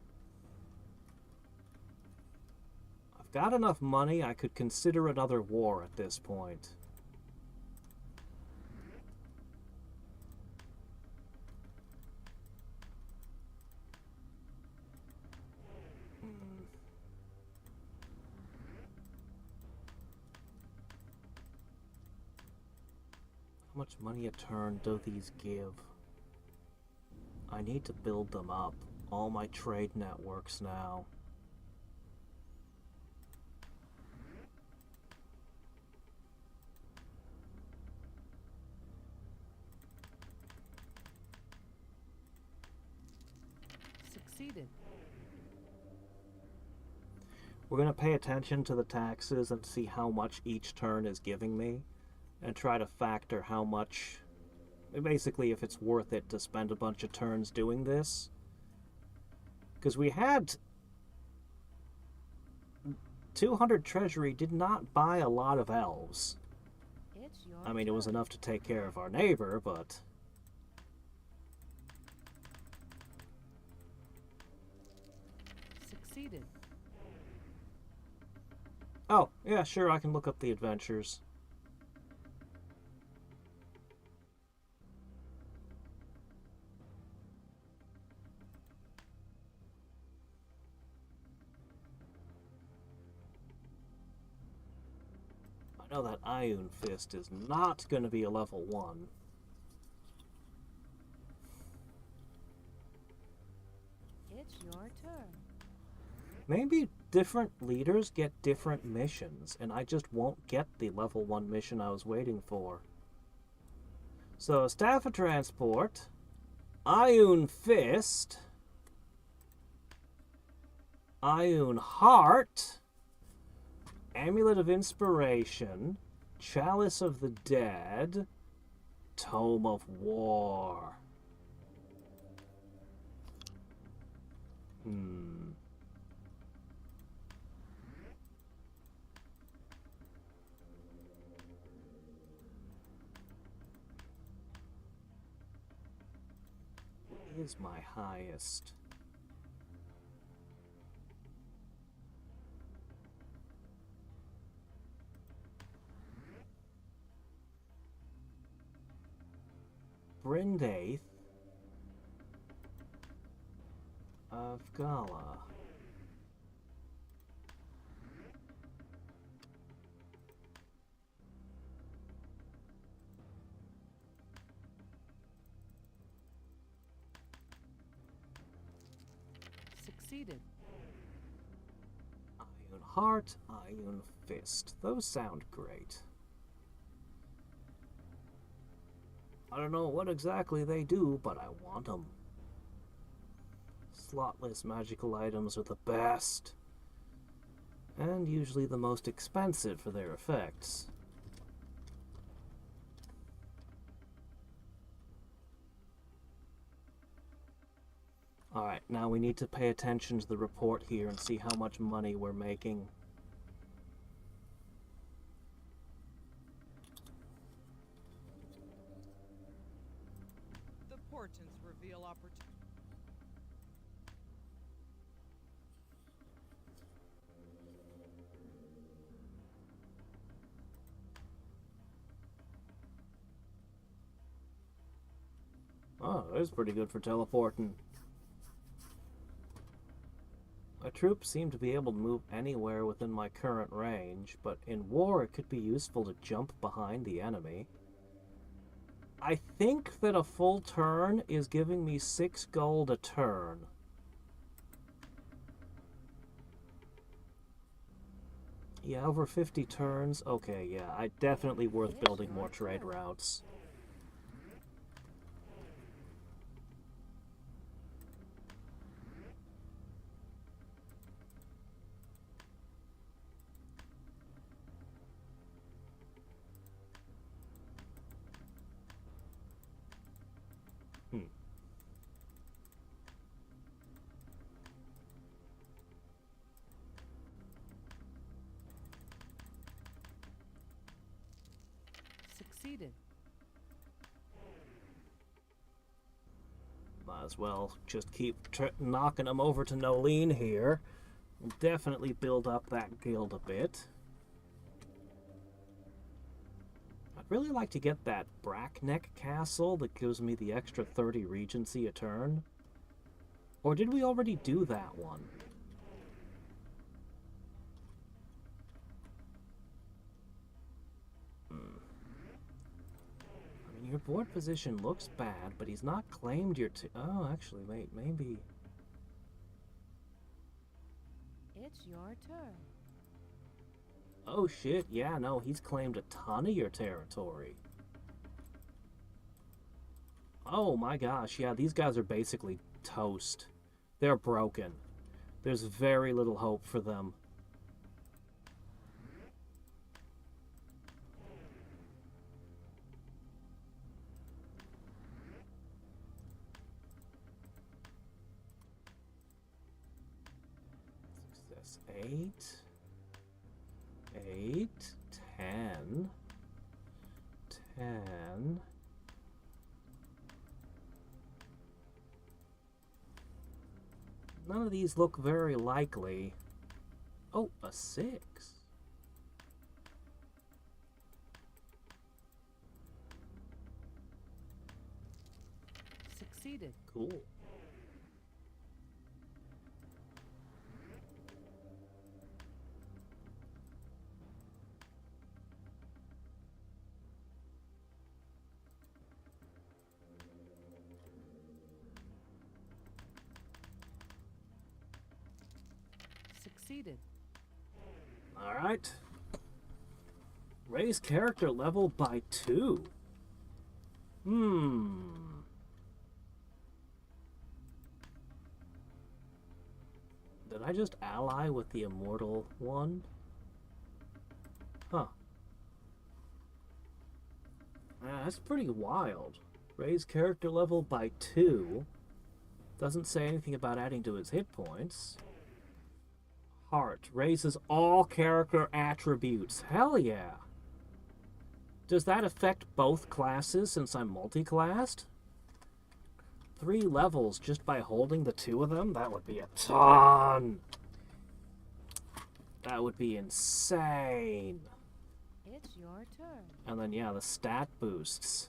I've got enough money, I could consider another war at this point. How much money a turn do these give? I need to build them up. All my trade networks now. Succeeded. We're going to pay attention to the taxes and see how much each turn is giving me, and try to factor how much, basically if it's worth it to spend a bunch of turns doing this. Because we had 200 treasury did not buy a lot of elves. It's your I mean, it was turn. enough to take care of our neighbor, but... Succeeded. Oh, yeah, sure, I can look up the adventures. I know that Iron Fist is not going to be a level 1. It's your turn. Maybe different leaders get different missions, and I just won't get the level 1 mission I was waiting for. So, Staff of Transport, Iron Fist, Iron Heart, Amulet of Inspiration, Chalice of the Dead, Tome of War. What is my highest? Brindaith of Gala. Succeeded. Iron Heart, Iron Fist. Those sound great. I don't know what exactly they do, but I want them. Slotless magical items are the best, and usually the most expensive for their effects. Alright, now we need to pay attention to the report here and see how much money we're making. The portents reveal opportunity. Oh, that is pretty good for teleporting. My troops seem to be able to move anywhere within my current range, but in war it could be useful to jump behind the enemy. I think that a full turn is giving me 6 gold a turn. Yeah, over 50 turns. Okay, yeah, definitely worth building more trade routes. Succeeded. Might as well just keep knocking them over to Nolene here. We'll definitely build up that guild a bit. I'd really like to get that Brackneck Castle that gives me the extra 30 Regency a turn. Or did we already do that one? I mean, your board position looks bad, but he's not claimed your oh, actually, wait, maybe... It's your turn. Oh shit, yeah, no, he's claimed a ton of your territory. Oh my gosh, yeah, these guys are basically toast. They're broken. There's very little hope for them. Success 8. 8, 10, 10. None of these look very likely. Oh, a 6. Succeeded. Cool. Succeeded. All right. Raise character level by 2. Did I just ally with the immortal one? Huh. That's pretty wild. Raise character level by 2. Doesn't say anything about adding to his hit points. Heart. Raises all character attributes. Hell yeah. Does that affect both classes since I'm multi-classed? 3 levels just by holding the 2 of them? That would be a ton. That would be insane. It's your turn. And then, yeah, the stat boosts.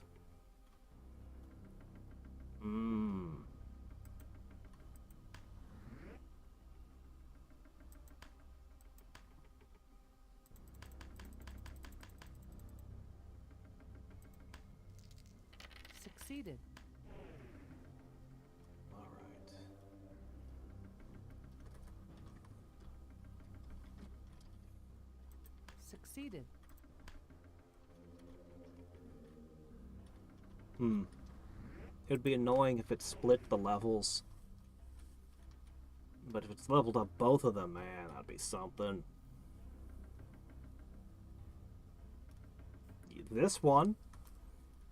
Succeeded. All right. Succeeded. It'd be annoying if it split the levels. But if it's leveled up both of them, man, that'd be something. This one,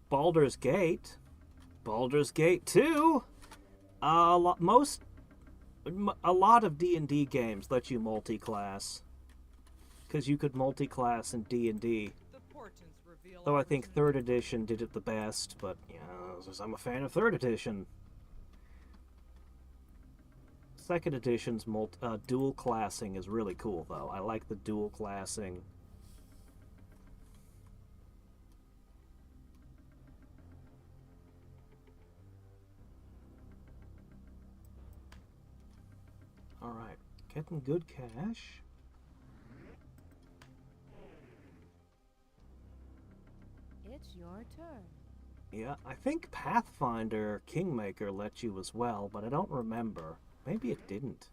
Baldur's Gate. Baldur's Gate 2. A lot of D&D games let you multi-class. Because you could multi-class in D&D. Though I think 3rd edition did it the best, but, yeah, I'm a fan of 3rd edition. 2nd edition's dual classing is really cool, though. I like the dual classing. Alright, getting good cash. It's your turn. Yeah, I think Pathfinder Kingmaker let you as well, but I don't remember. Maybe it didn't.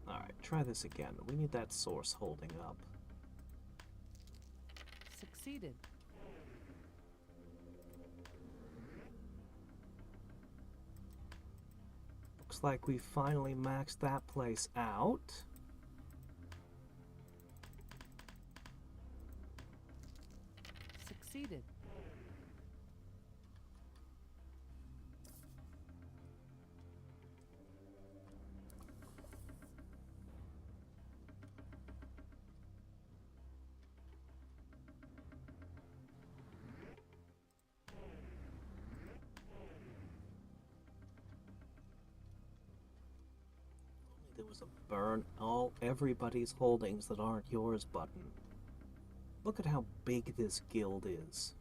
Alright, try this again. We need that source holding up. Succeeded. Looks like we finally maxed that place out. Succeeded. There was a burn all everybody's holdings that aren't yours button. Look at how big this guild is.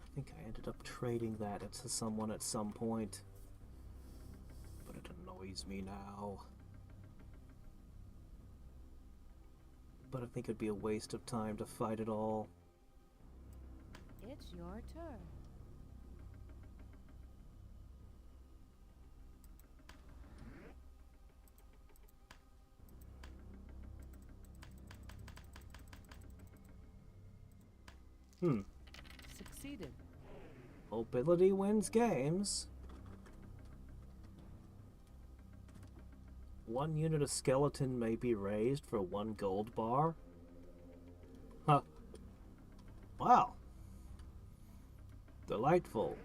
I think I ended up trading that to someone at some point. But it annoys me now. But I think it'd be a waste of time to fight it all. It's your turn. Succeeded. Mobility wins games. 1 unit of skeleton may be raised for 1 gold bar. Huh. Wow. Delightful.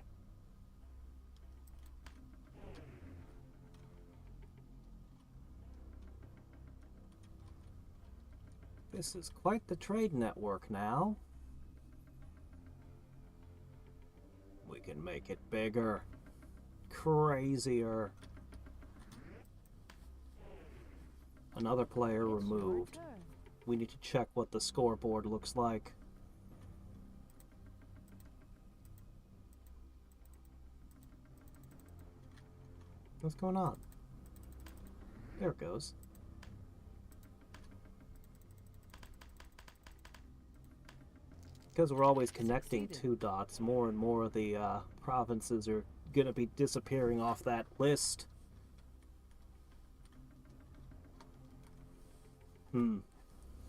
This is quite the trade network now. We can make it bigger, crazier. Another player It's your removed. turn. We need to check what the scoreboard looks like. What's going on? There it goes. Because we're always connecting Succeeded. 2 dots, more and more of the provinces are going to be disappearing off that list.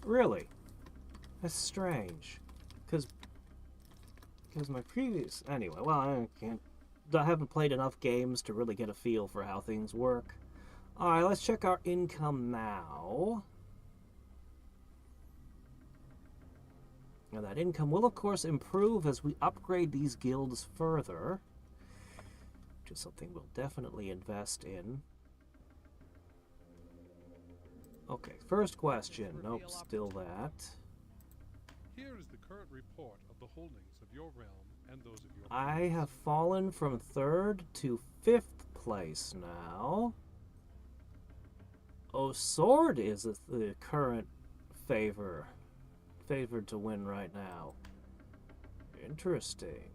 Really? That's strange. Because my previous... Anyway, well, I haven't played enough games to really get a feel for how things work. Alright, let's check our income now. Now that income will, of course, improve as we upgrade these guilds further, which is something we'll definitely invest in. Okay, first question. Nope, still that. Here is the current report of the holdings of your realm and those of your I have fallen from 3rd to 5th place now. Oh, Sword is the current favored to win right now. Interesting.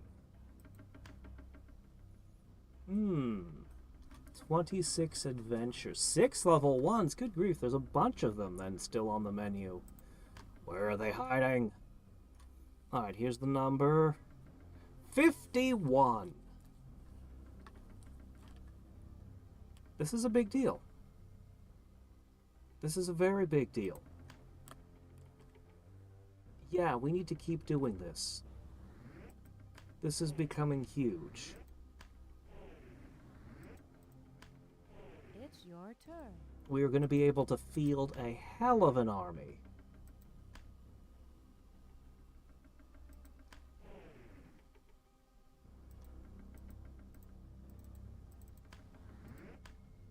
26 adventures. 6 level 1s. Good grief, there's a bunch of them then still on the menu. Where are they hiding? Alright, here's the number. 51. This is a big deal. This is a very big deal. Yeah, we need to keep doing this. This is becoming huge. It's your turn. We are going to be able to field a hell of an army.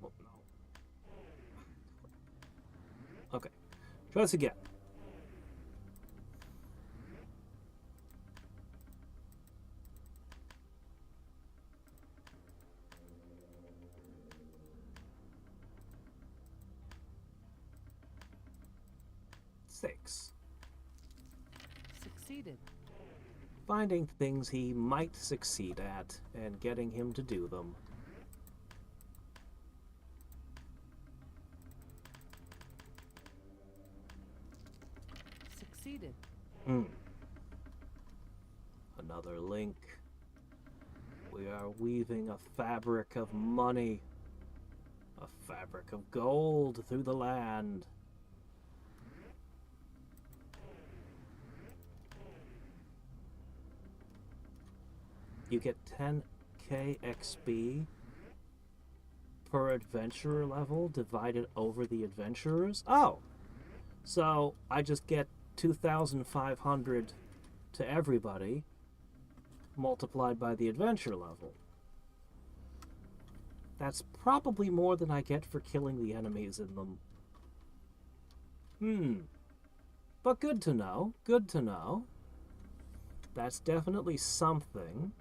Oh, no. Okay, try this again. Succeeded. Finding things he might succeed at and getting him to do them. Succeeded. Another link. We are weaving a fabric of money. A fabric of gold through the land. You get 10k XP per adventurer level divided over the adventurers. Oh! So I just get 2,500 to everybody multiplied by the adventure level. That's probably more than I get for killing the enemies in them. But good to know. Good to know. That's definitely something.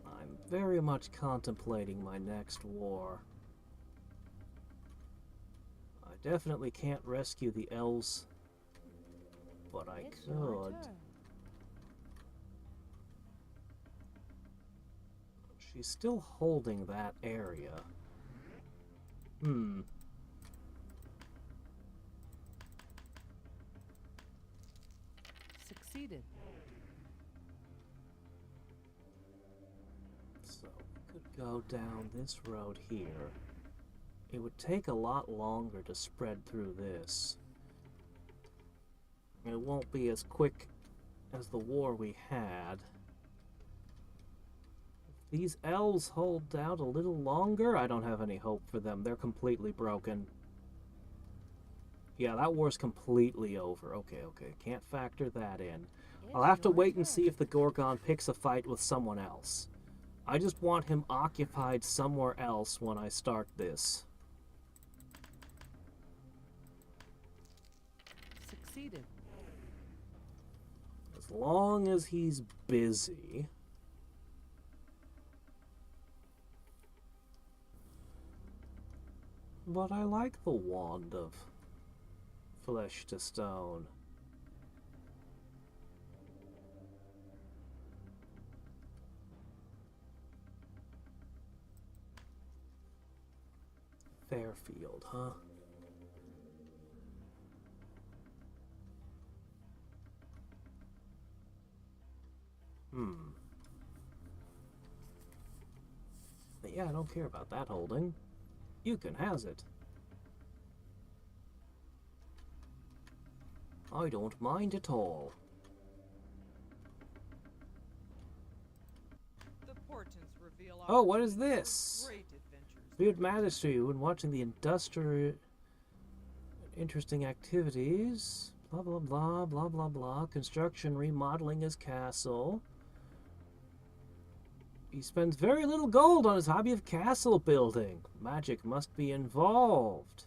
I'm very much contemplating my next war. I definitely can't rescue the elves, but I It's your could. turn. She's still holding that area. Succeeded. So, we could go down this road here. It would take a lot longer to spread through this. It won't be as quick as the war we had. If these elves hold out a little longer, I don't have any hope for them. They're completely broken. Yeah, that war's completely over. Okay. Can't factor that in. I'll have to It's your wait and turn. see if the Gorgon picks a fight with someone else. I just want him occupied somewhere else when I start this. Succeeded. As long as he's busy. But I like the wand of flesh to stone. Fairfield, huh? But yeah, I don't care about that holding. You can has it. I don't mind at all. The portents reveal Oh, what is opportunities for this? Great adventures. Viewed matters to you when watching the industrial interesting activities. Blah blah blah blah blah blah. Construction remodeling his castle. He spends very little gold on his hobby of castle building. Magic must be involved.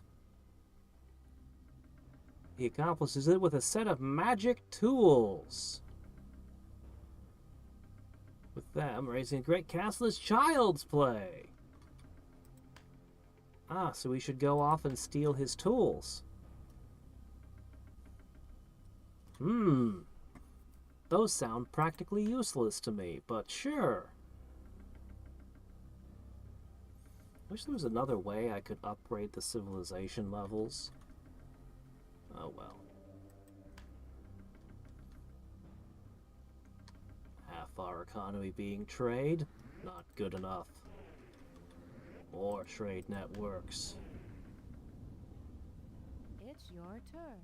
He accomplishes it with a set of magic tools. With them, raising a great castle is child's play. Ah, so we should go off and steal his tools. Those sound practically useless to me, but sure. Wish there was another way I could upgrade the civilization levels. Oh well. Half our economy being trade? Not good enough. More trade networks. It's your turn.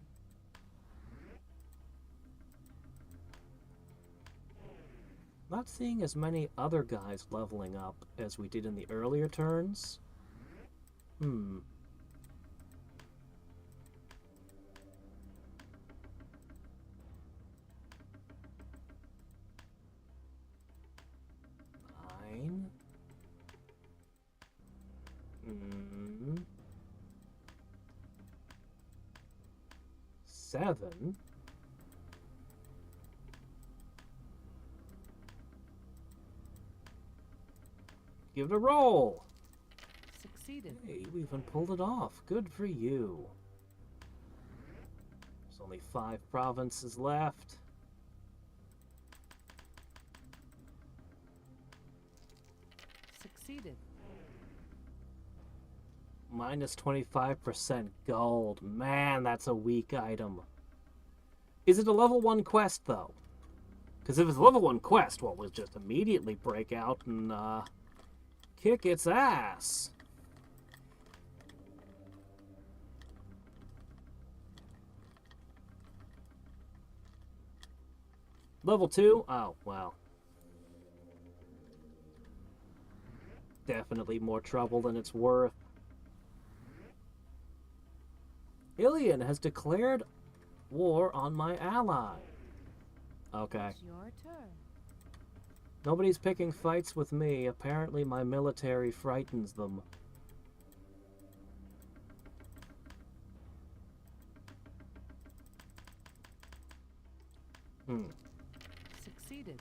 Not seeing as many other guys leveling up as we did in the earlier turns. 9. 7. Give it a roll. Succeeded. Hey, we even pulled it off. Good for you. There's only 5 provinces left. Succeeded. Minus 25% gold. Man, that's a weak item. Is it a level 1 quest, though? Because if it's a level 1 quest, well, we'll just immediately break out and, kick its ass. Level 2? Oh, well. Definitely more trouble than it's worth. Ilion has declared war on my ally. Okay. It's your turn. Nobody's picking fights with me. Apparently my military frightens them. Succeeded.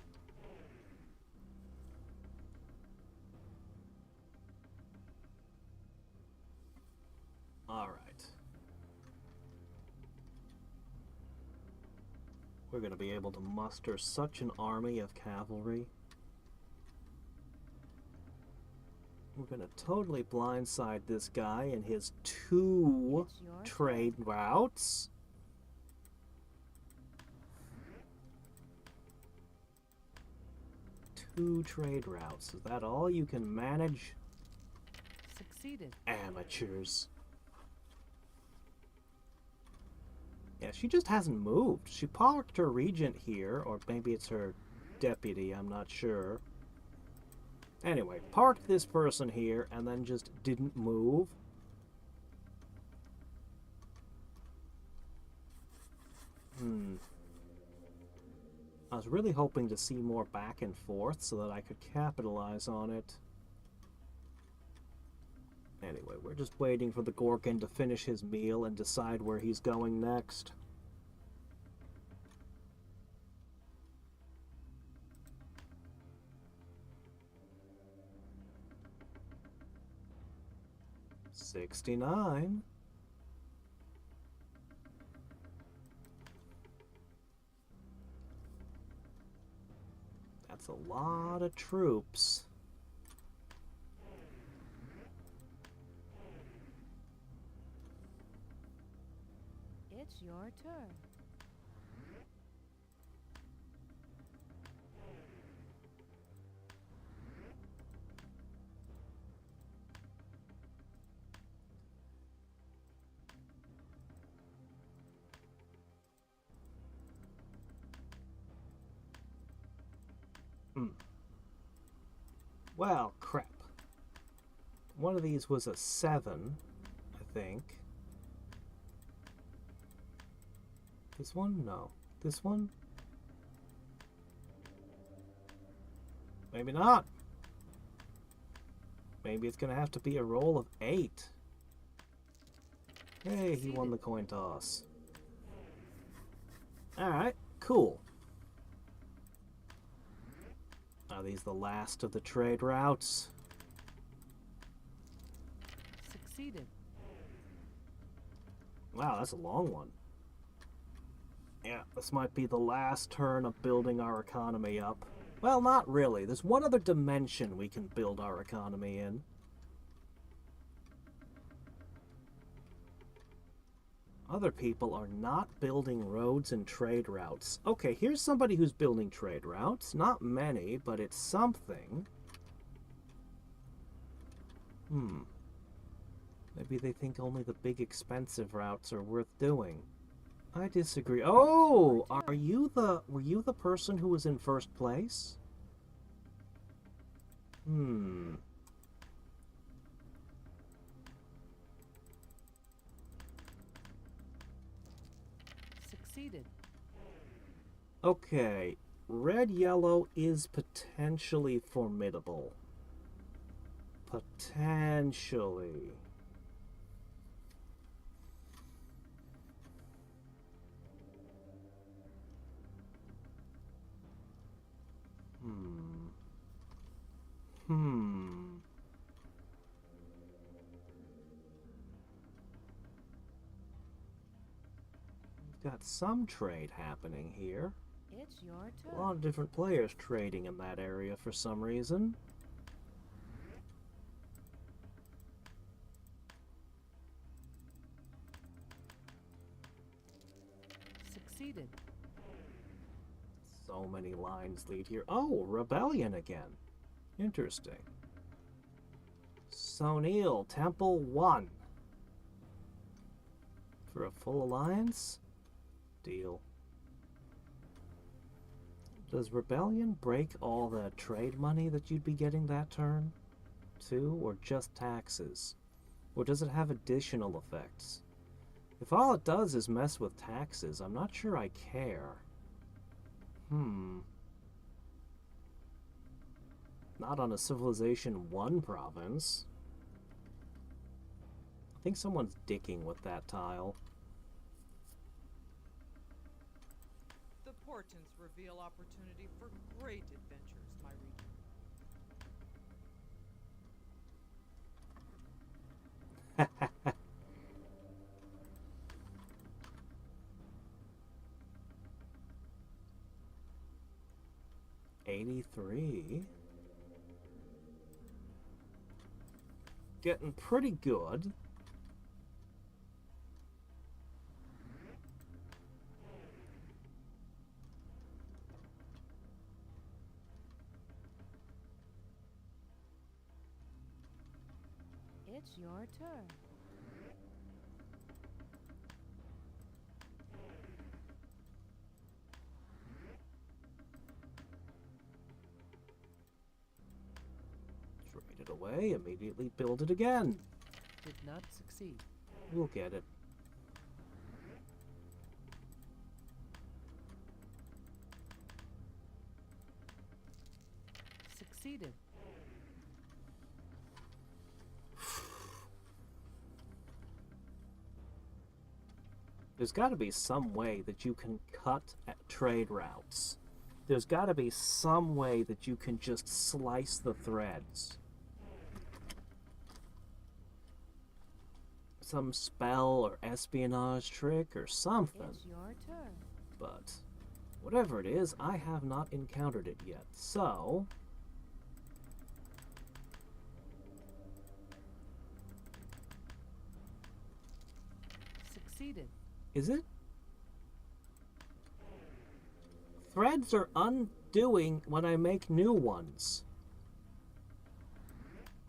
All right. We're going to be able to muster such an army of cavalry. We're going to totally blindside this guy and his 2 It's your trade routes. Two trade routes. Is that all you can manage? Succeeded. Amateurs. Yeah, she just hasn't moved. She parked her regent here, or maybe it's her deputy, I'm not sure. Anyway, parked this person here and then just didn't move. I was really hoping to see more back and forth so that I could capitalize on it. Anyway, we're just waiting for the Gorgon to finish his meal and decide where he's going next. $69. That's a lot of troops. It's your turn. Well, crap. One of these was a 7, I think. This one? No. This one? Maybe not. Maybe it's gonna have to be a roll of 8. Hey, he won the coin toss. Alright, cool. Are these the last of the trade routes? Succeeded. Wow, that's a long one. Yeah, this might be the last turn of building our economy up. Well, not really. There's one other dimension we can build our economy in. Other people are not building roads and trade routes. Okay, here's somebody who's building trade routes. Not many, but it's something. Maybe they think only the big expensive routes are worth doing. I disagree. Oh, were you the person who was in first place? Succeeded. Okay, red-yellow is potentially formidable. Potentially. We've got some trade happening here. It's your A turn. lot of different players trading in that area for some reason. Succeeded. So many lines lead here. Oh, rebellion again. Interesting. Sonil, Temple 1. For a full alliance? Deal. Does rebellion break all the trade money that you'd be getting that turn, too, or just taxes? Or does it have additional effects? If all it does is mess with taxes, I'm not sure I care. Not on a Civilization 1 province. I think someone's dicking with that tile. The portents reveal opportunity for great adventures, my regent. $83. Getting pretty good. It's your turn. Trade it away, immediately build it again. Did not succeed. We'll get it. Succeeded. There's got to be some way that you can cut at trade routes. There's got to be some way that you can just slice the threads. Some spell or espionage trick or something. It's your turn. But whatever it is, I have not encountered it yet. So Succeeded. is it? Threads are undoing when I make new ones.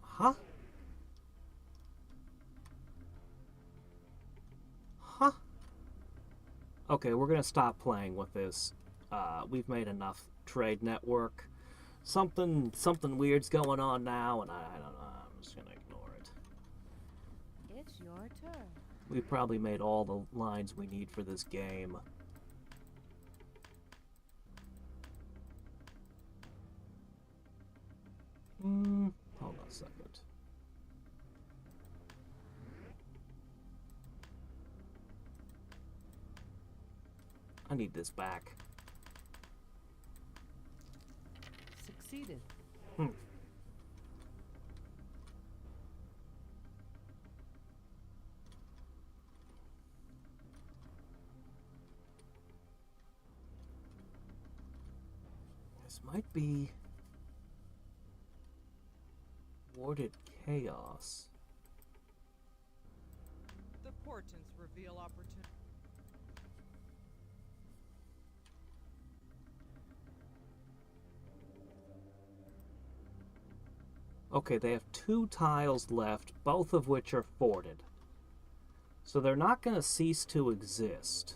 Huh? Huh? Okay, we're gonna stop playing with this. We've made enough trade network. Something weird's going on now, and I don't know. I'm just gonna ignore it. It's your turn. We've probably made all the lines we need for this game. Hold on a second. I need this back. Succeeded. This might be warded chaos. The portents reveal opportunity. Okay, they have 2 tiles left, both of which are forted. So they're not going to cease to exist.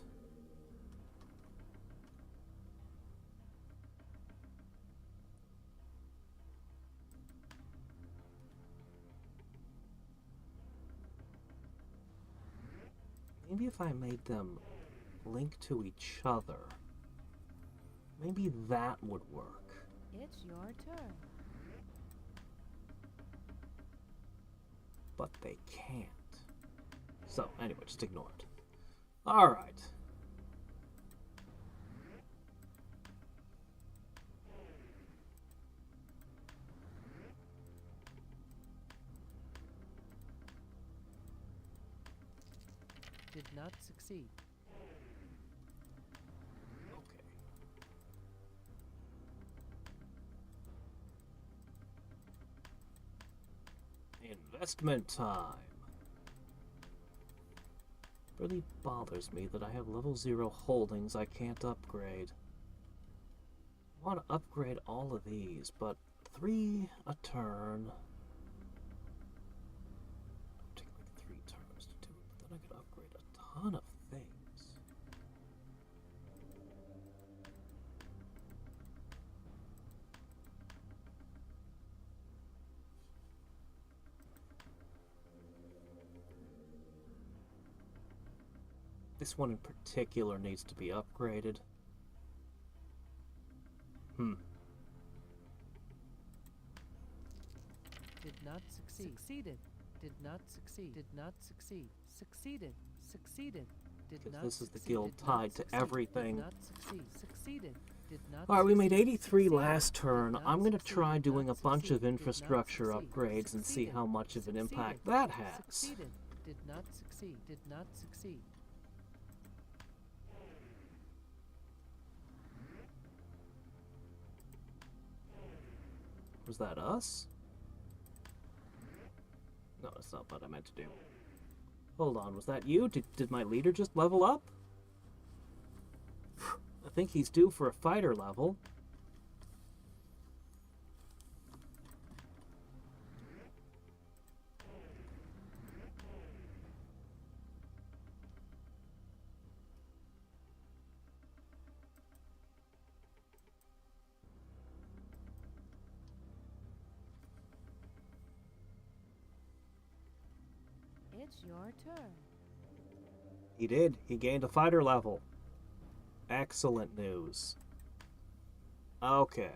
Maybe if I made them link to each other, maybe that would work. It's your turn. But they can't. So, anyway, just ignore it. Alright. Did not succeed. Okay. Investment time. Really bothers me that I have level 0 holdings I can't upgrade. I want to upgrade all of these, but 3 a turn. It'll take like 3 turns to do it, but then I could upgrade a ton of things. This one in particular needs to be upgraded. Did not succeed. Succeeded. Did not succeed. Did not succeed. Succeeded. Succeeded. Did not This is the succeed. guild Did not tied to succeed. everything. Did not succeed. Succeeded. Did not Alright, we made succeed. 83 Succeeded. last turn. Did not I'm going to succeed. try Did doing a not bunch of succeed. Did not infrastructure succeed. upgrades and see Succeeded. how much of an impact Succeeded. that has. Succeeded. Did not succeed. Did not succeed. Was that us? No, that's not what I meant to do. Hold on, was that you? Did my leader just level up? I think he's due for a fighter level. It's your turn. He did. He gained a fighter level. Excellent news. Okay.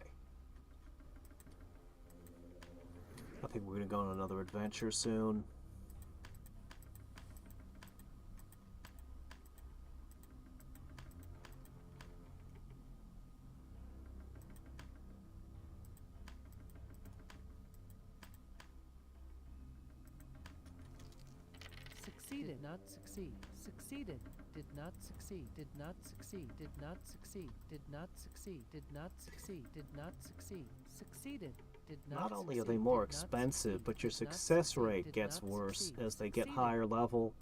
I think we're going to go on another adventure soon. Succeeded. Did not succeed. Succeeded. Did not succeed. Did not succeed. Did not succeed. Did not succeed. Did not succeed. Did not succeed. Succeeded. Did not. Not only are succeed. they more Did not expensive, succeed. but your Did not success succeed. rate Did gets not worse succeed. as they get Succeeded. higher level.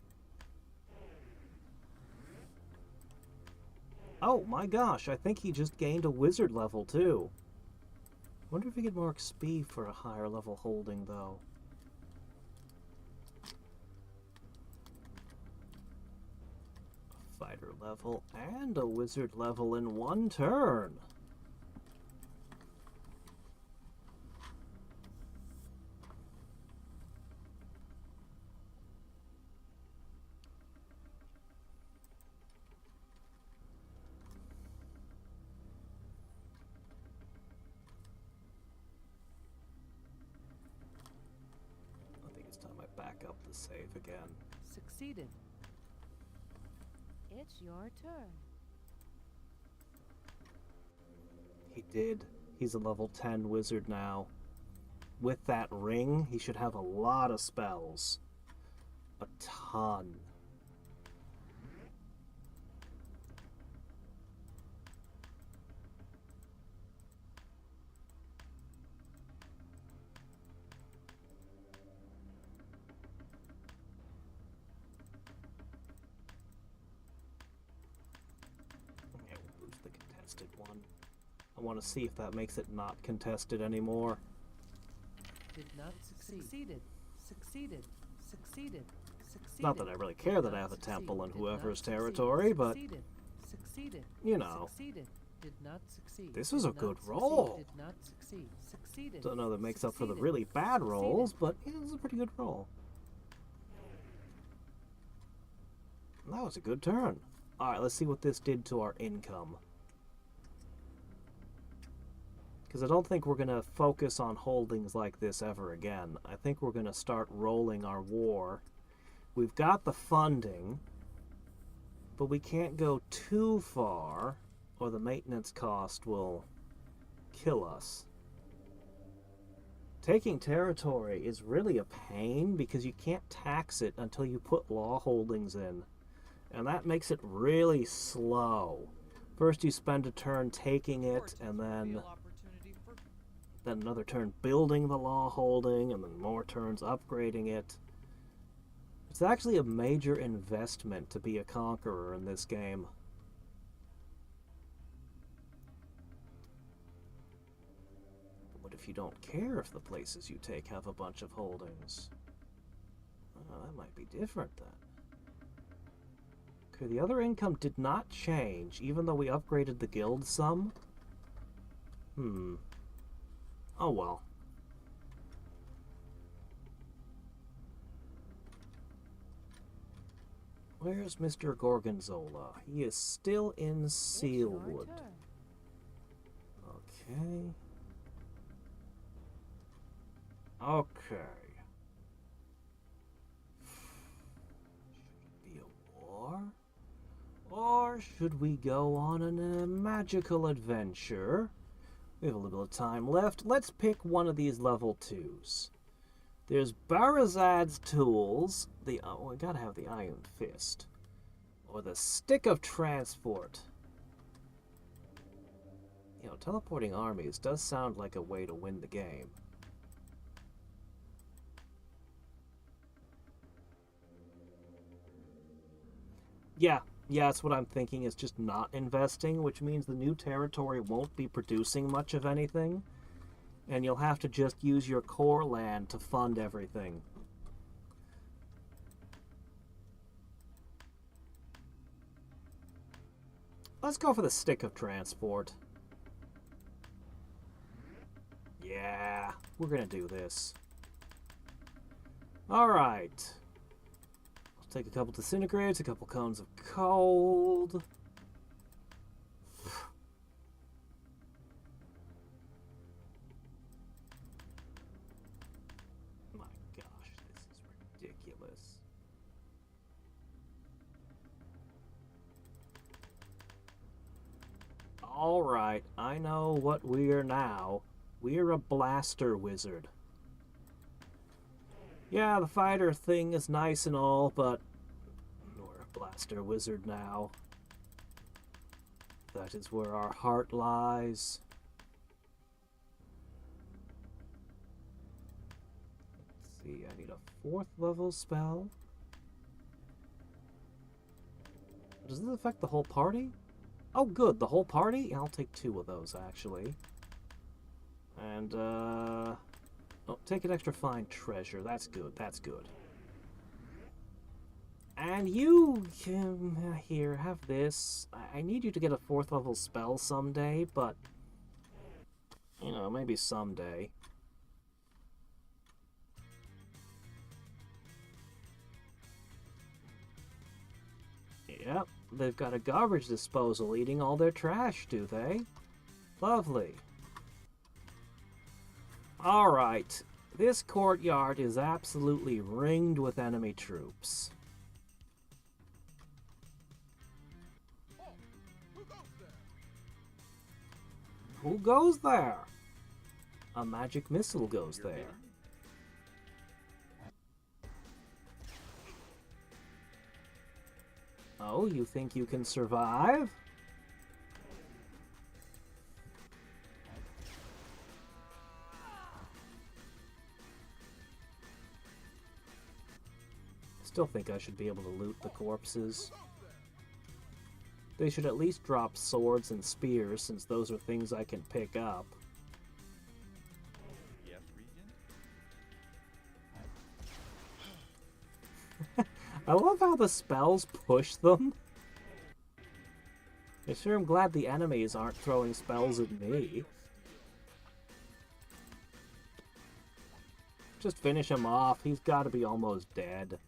Oh my gosh, I think he just gained a wizard level too. Wonder if we get more XP for a higher level holding though. A fighter level and a wizard level in one turn. I think it's time I back up the save again. Succeeded. It's your turn. He did. He's a level 10 wizard now. With that ring, he should have a lot of spells. A ton. Yeah, we'll boost the contested one. I want to see if that makes it not contested anymore. Did not succeed. Succeeded. Succeeded. Succeeded. Succeeded. Not that I really care that I have a temple in whoever's territory, but Succeeded. Succeeded. you know. Succeeded. Did not succeed. This was Did a not good succeed. roll. Did not succeed. Succeeded. Don't know that makes up for the Succeeded. really bad Succeeded. rolls, but it was a pretty good roll. That was a good turn. Alright, let's see what this did to our income. Because I don't think we're going to focus on holdings like this ever again. I think we're going to start rolling our war. We've got the funding, but we can't go too far, or the maintenance cost will kill us. Taking territory is really a pain because you can't tax it until you put law holdings in. And that makes it really slow. First you spend a turn taking it, and then another turn building the law holding, and then more turns upgrading it. It's actually a major investment to be a conqueror in this game. What if you don't care if the places you take have a bunch of holdings? Well, that might be different then. Okay, the other income did not change, even though we upgraded the guild some. Oh well. Where's Mr. Gorgonzola? He is still in It's your Sealwood. turn. Okay. Okay. Should it be a war? Or should we go on a magical adventure? We have a little bit of time left. Let's pick one of these level 2s. There's Barazad's Tools. We gotta have the Iron Fist. Or the Stick of Transport. You know, teleporting armies does sound like a way to win the game. Yeah, that's what I'm thinking, is just not investing, which means the new territory won't be producing much of anything. And you'll have to just use your core land to fund everything. Let's go for the Stick of Transport. Yeah, we're gonna do this. Alright. I'll take a couple disintegrates, a couple cones of cold. Alright, I know what we're now. We're a blaster wizard. Yeah, the fighter thing is nice and all, but we're a blaster wizard now. That is where our heart lies. Let's see, I need a 4th level spell. Does this affect the whole party? Oh, good. The whole party? I'll take 2 of those, actually. And, oh, take an extra fine treasure. That's good. That's good. And you can, here, have this. I need you to get a 4th level spell someday, but, you know, maybe someday. Yep. They've got a garbage disposal eating all their trash, do they? Lovely. Alright. This courtyard is absolutely ringed with enemy troops. Oh, who goes there? Who goes there? A magic missile goes You're there. hidden. Oh, you think you can survive? Still think I should be able to loot the corpses. They should at least drop swords and spears, since those are things I can pick up. Yes, Regent? I love how the spells push them. I sure am glad the enemies aren't throwing spells at me. Just finish him off. He's got to be almost dead.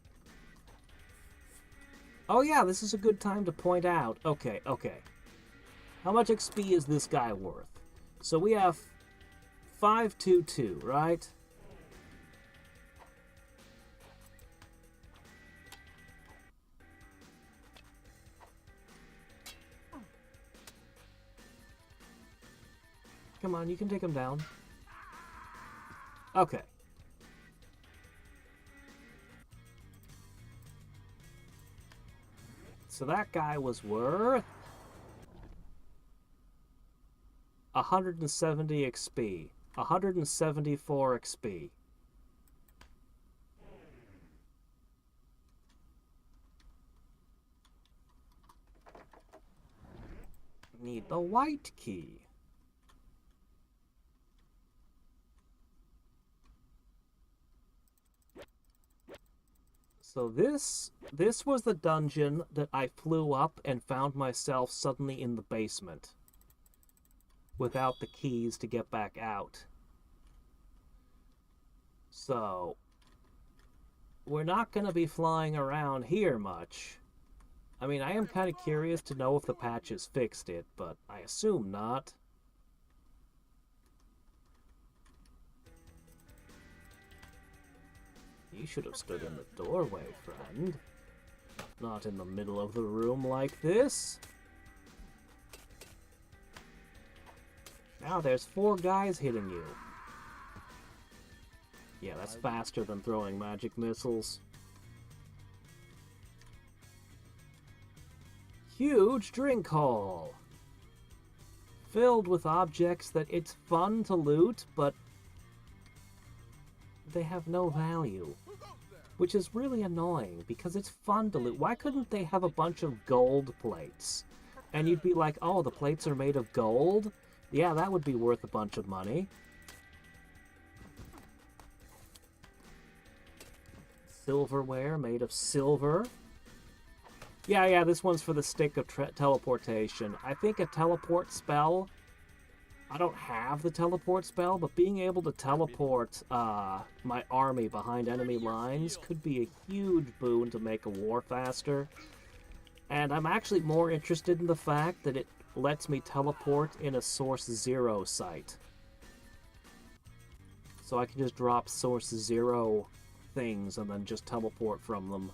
Oh yeah, this is a good time to point out. Okay. How much XP is this guy worth? So we have 522, right? Come on, you can take him down. Okay. So that guy was worth 170 XP. 174 XP. Need the white key. So this was the dungeon that I flew up and found myself suddenly in the basement without the keys to get back out. So we're not going to be flying around here much. I mean, I am kind of curious to know if the patches fixed it, but I assume not. You should have stood in the doorway, friend. Not in the middle of the room like this. Now there's 4 guys hitting you. Yeah, that's faster than throwing magic missiles. Huge drink hall. Filled with objects that it's fun to loot, but they have no value. Which is really annoying, because it's fun to loot. Why couldn't they have a bunch of gold plates? And you'd be like, oh, the plates are made of gold? Yeah, that would be worth a bunch of money. Silverware made of silver. Yeah, this one's for the stick of teleportation. I think a teleport spell... I don't have the teleport spell, but being able to teleport my army behind enemy lines could be a huge boon to make a war faster. And I'm actually more interested in the fact that it lets me teleport in a Source 0 site. So I can just drop Source 0 things and then just teleport from them.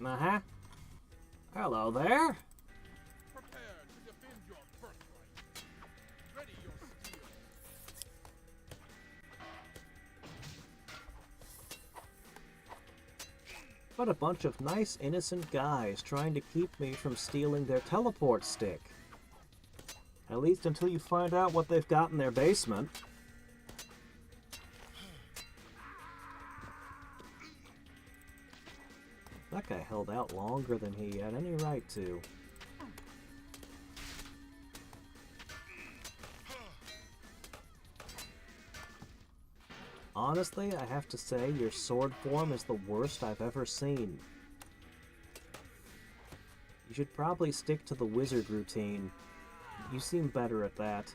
Uh-huh. Hello there. Prepare to defend your birthright. Ready your steel. What a bunch of nice, innocent guys trying to keep me from stealing their teleport stick. At least until you find out what they've got in their basement. That guy held out longer than he had any right to. Honestly, I have to say, your sword form is the worst I've ever seen. You should probably stick to the wizard routine. You seem better at that.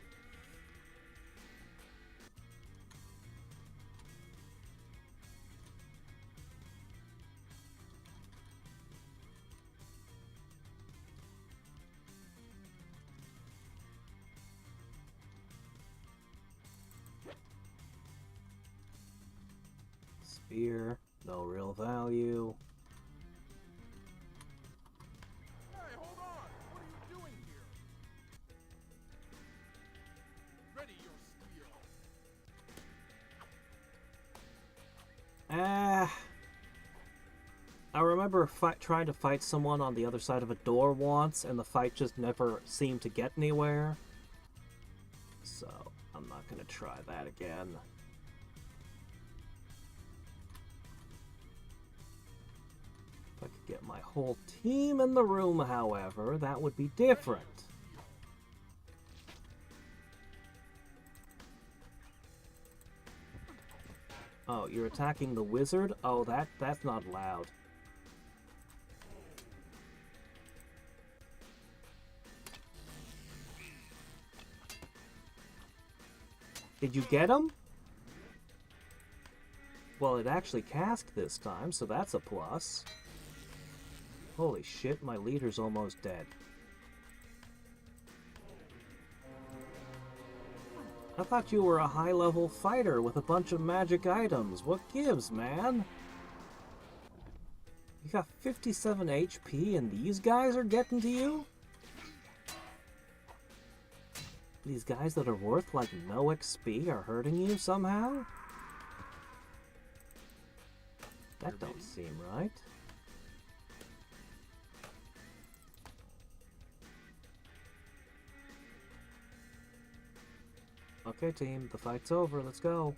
Spear, no real value. Hey, hold on! What are you doing here? Ready your steel. I remember trying to fight someone on the other side of a door once, and the fight just never seemed to get anywhere. So, I'm not gonna try that again. If I could get my whole team in the room, however, that would be different. Oh, you're attacking the wizard? Oh, that's not allowed. Did you get him? Well, it actually cast this time, so that's a plus. Holy shit, my leader's almost dead. I thought you were a high-level fighter with a bunch of magic items. What gives, man? You got 57 HP and these guys are getting to you? These guys that are worth like no XP are hurting you somehow? That don't seem right. Okay, team, the fight's over. Let's go.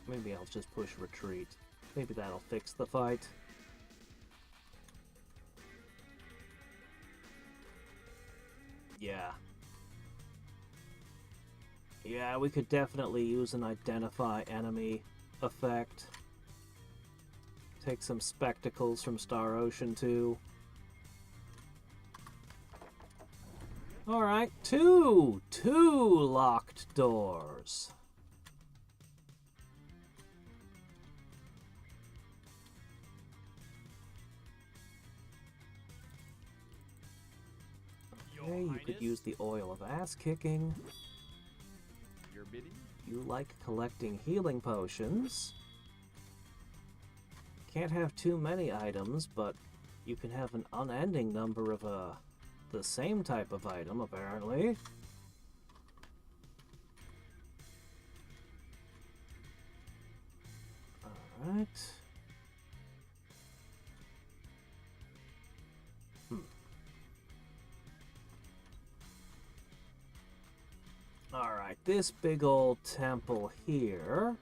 Maybe I'll just push retreat. Maybe that'll fix the fight. Yeah. Yeah, we could definitely use an identify enemy effect. Take some spectacles from Star Ocean too. Alright, two locked doors. Okay, you could use the oil of ass kicking. Your bidding? You like collecting healing potions. Can't have too many items, but you can have an unending number of the same type of item, apparently. Alright. Alright, this big old temple here.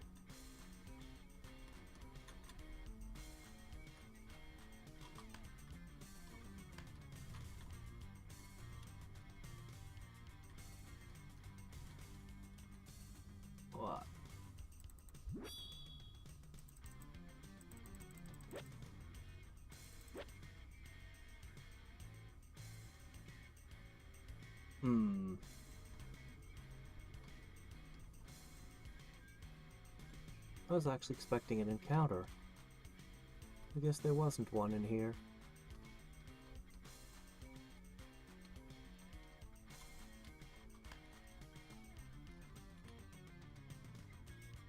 What? I was actually expecting an encounter. I guess there wasn't one in here.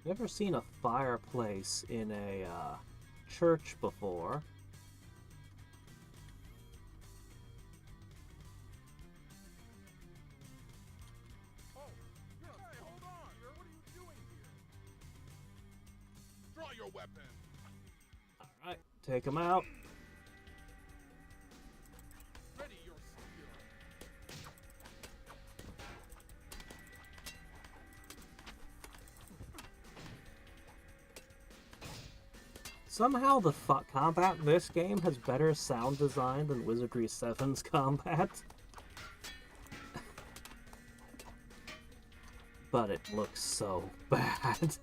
Never seen a fireplace in a church before. Oh, hey, hold on! What are you doing here? Draw your weapon! Alright, take him out. Ready your spear! Somehow the combat in this game has better sound design than Wizardry 7's combat. But it looks so bad.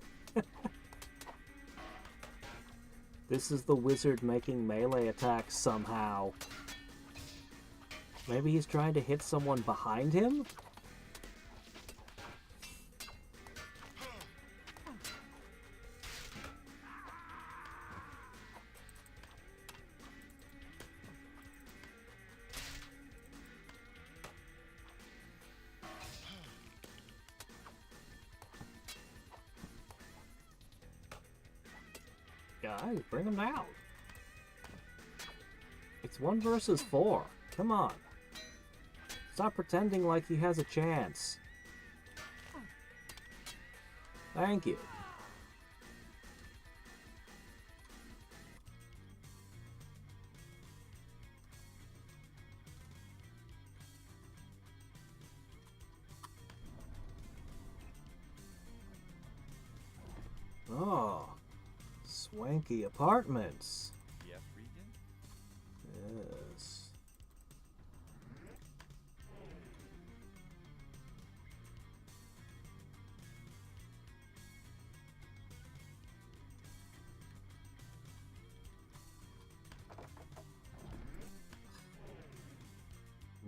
This is the wizard making melee attacks somehow. Maybe he's trying to hit someone behind him? Guys, bring him down. It's 1 versus 4. Come on. Stop pretending like he has a chance. Thank you. Oh. Swanky apartments. Yes, Regent? Yes.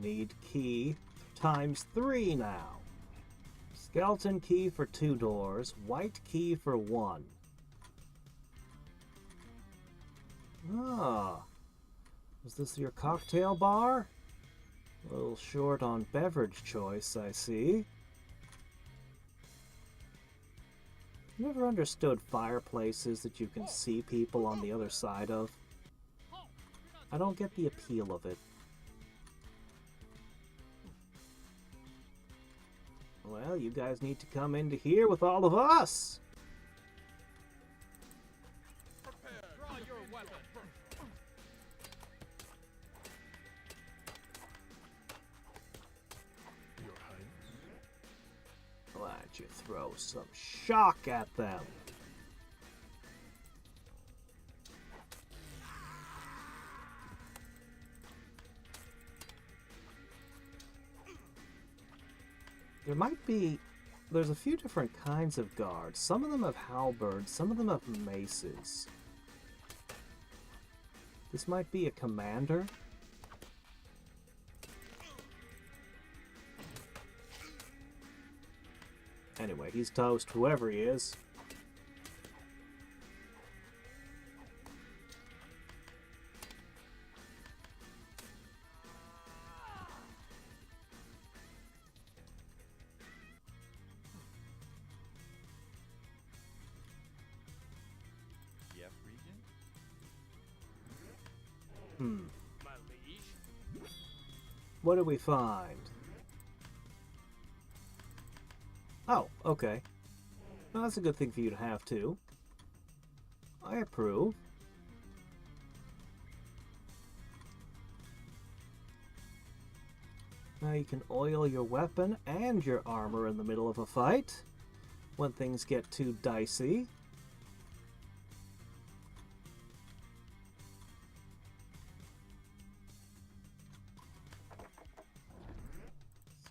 Need key times 3 now. Skeleton key for 2 doors, white key for 1. Ah, is this your cocktail bar? A little short on beverage choice, I see. Never understood fireplaces that you can see people on the other side of. I don't get the appeal of it. Well, you guys need to come into here with all of us! Draw your weapon. Your Highness? Why don't you throw some shock at them? There might be... There's a few different kinds of guards. Some of them have halberds, some of them have maces. This might be a commander. Anyway, he's toast, whoever he is. Yes, Regent? My liege? What do we find? Oh, okay. Well, that's a good thing for you to have, too. I approve. Now you can oil your weapon and your armor in the middle of a fight when things get too dicey.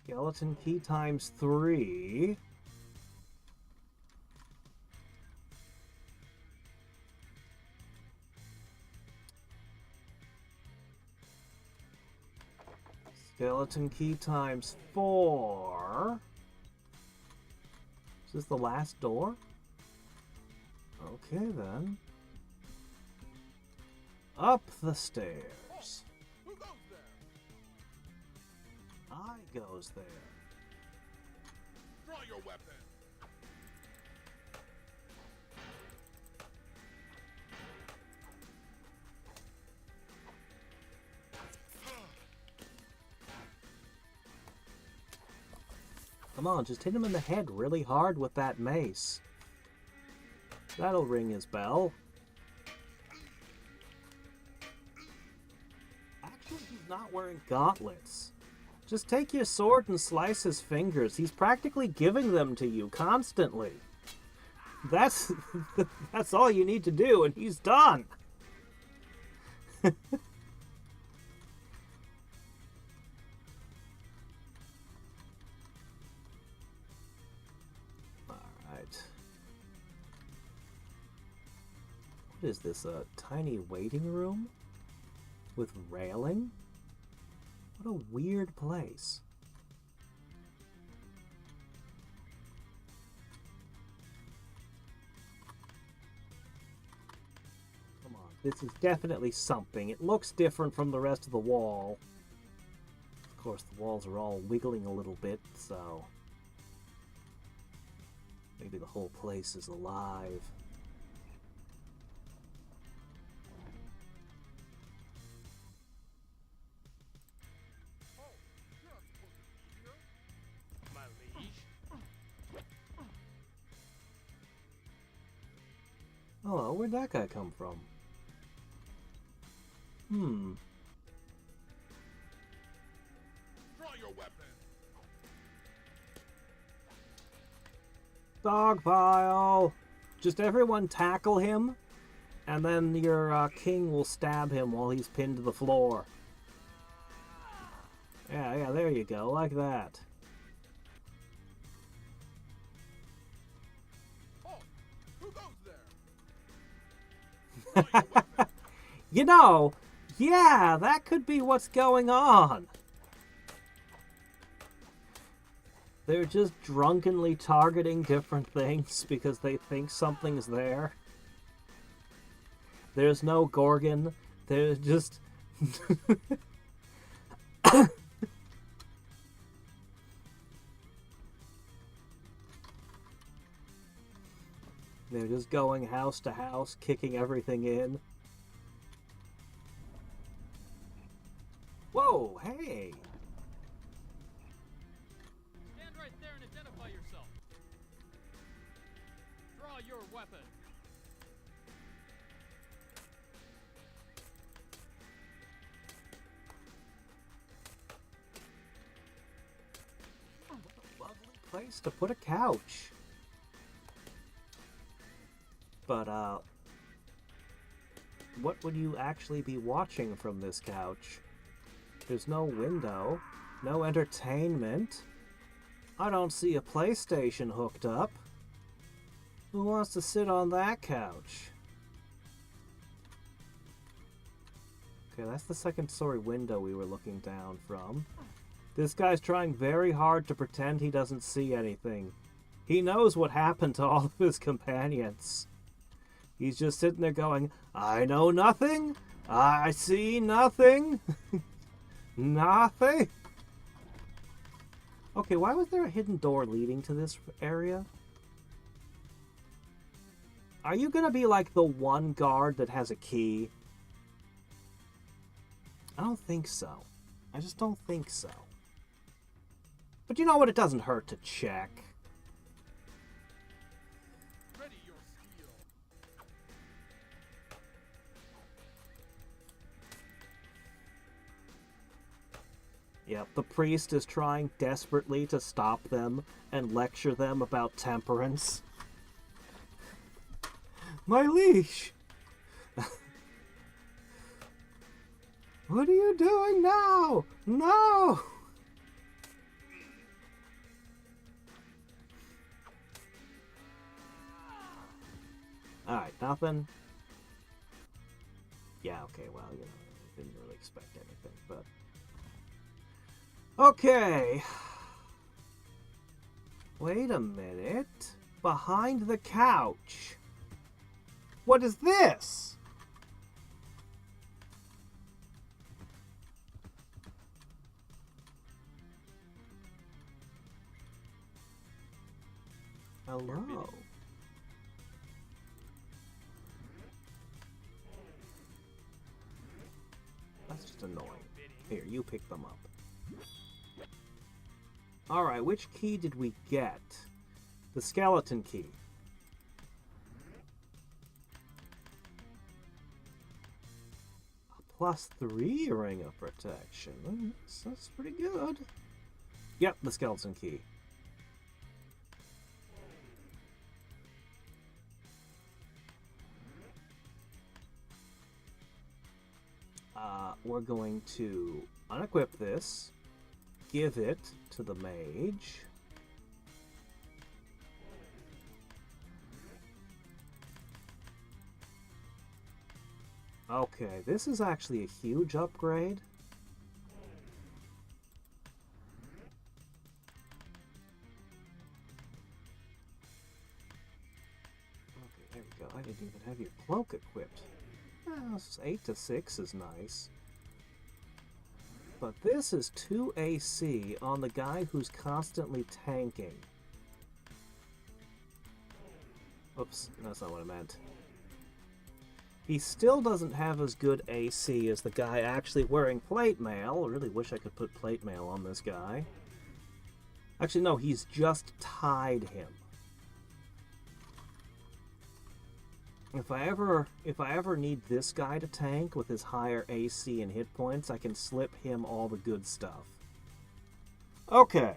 Skeleton key times 3. Skeleton key times 4. Is this the last door? Okay then. Up the stairs. Who goes there? I goes there. Draw your weapon. Come on, just hit him in the head really hard with that mace. That'll ring his bell. Actually, he's not wearing gauntlets. Just take your sword and slice his fingers. He's practically giving them to you constantly. That's that's all you need to do, and he's done. What is this, a tiny waiting room? With railing? What a weird place. Come on, this is definitely something. It looks different from the rest of the wall. Of course, the walls are all wiggling a little bit, so... maybe the whole place is alive. My liege? Hello, where'd that guy come from? Draw your weapon. Dogpile! Just everyone tackle him, and then your king will stab him while he's pinned to the floor. Yeah, there you go, like that. Oh, who goes there? Draw your weapon. You know, yeah, that could be what's going on. They're just drunkenly targeting different things because they think something's there. There's no Gorgon. There's just... They're just going house to house, kicking everything in. Whoa, hey! Stand right there and identify yourself. Draw your weapon. Lovely place to put a couch. But, what would you actually be watching from this couch? There's no window, no entertainment. I don't see a PlayStation hooked up. Who wants to sit on that couch? Okay, that's the second-story window we were looking down from. This guy's trying very hard to pretend he doesn't see anything. He knows what happened to all of his companions. He's just sitting there going, I know nothing. I see nothing. Nothing. Okay, why was there a hidden door leading to this area? Are you gonna be like the one guard that has a key? I don't think so. I just don't think so. But you know what? It doesn't hurt to check. Ready your steel. Yep, the priest is trying desperately to stop them and lecture them about temperance. My liege! What are you doing now? No! Alright, nothing. Yeah, okay, well, you know, didn't really expect anything, but... Okay. Wait a minute. Behind the couch. What is this? Hello. That's just annoying. Here, you pick them up. Alright, which key did we get? The skeleton key. A +3 ring of protection. That's pretty good. Yep, the skeleton key. We're going to unequip this, give it to the mage. Okay, this is actually a huge upgrade. Okay, there we go. I didn't even have your cloak equipped. 8 to 6 is nice. But this is 2 AC on the guy who's constantly tanking. Oops, that's not what I meant. He still doesn't have as good AC as the guy actually wearing plate mail. I really wish I could put plate mail on this guy. Actually, no, he's just tied him. If I ever need this guy to tank with his higher AC and hit points, I can slip him all the good stuff. Okay.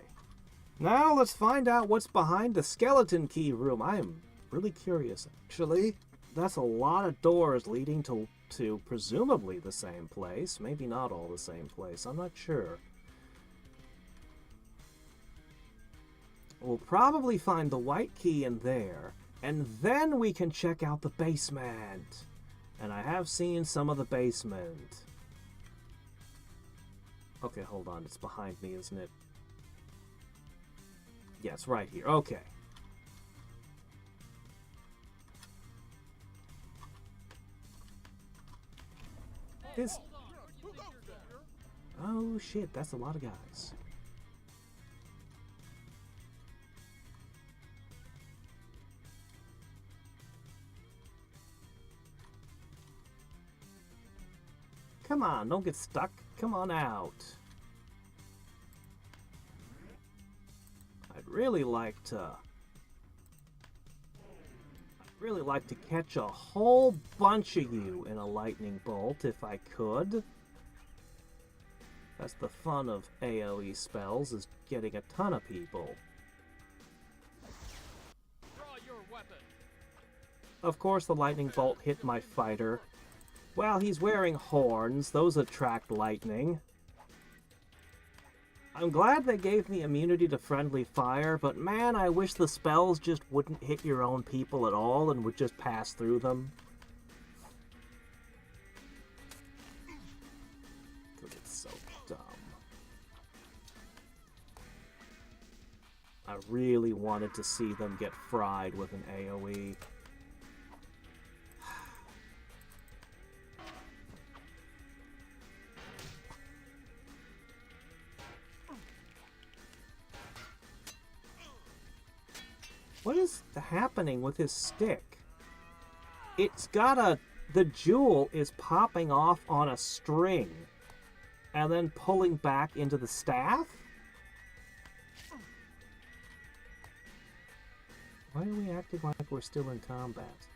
Now let's find out what's behind the skeleton key room. I am really curious, actually. That's a lot of doors leading to presumably the same place. Maybe not all the same place. I'm not sure. We'll probably find the white key in there. And then we can check out the basement. And I have seen some of the basement. Okay, hold on. It's behind me, isn't it? Yeah, it's right here. Okay. This... Oh, shit. That's a lot of guys. Come on, don't get stuck. Come on out. I'd really like to catch a whole bunch of you in a lightning bolt if I could. That's the fun of AoE spells, is getting a ton of people. Draw your weapon. Of course, the lightning bolt hit my fighter. Well, he's wearing horns. Those attract lightning. I'm glad they gave me immunity to friendly fire, but man, I wish the spells just wouldn't hit your own people at all and would just pass through them. Because it's so dumb. I really wanted to see them get fried with an AoE. What is happening with his stick? It's got the jewel is popping off on a string and then pulling back into the staff? Why are we acting like we're still in combat?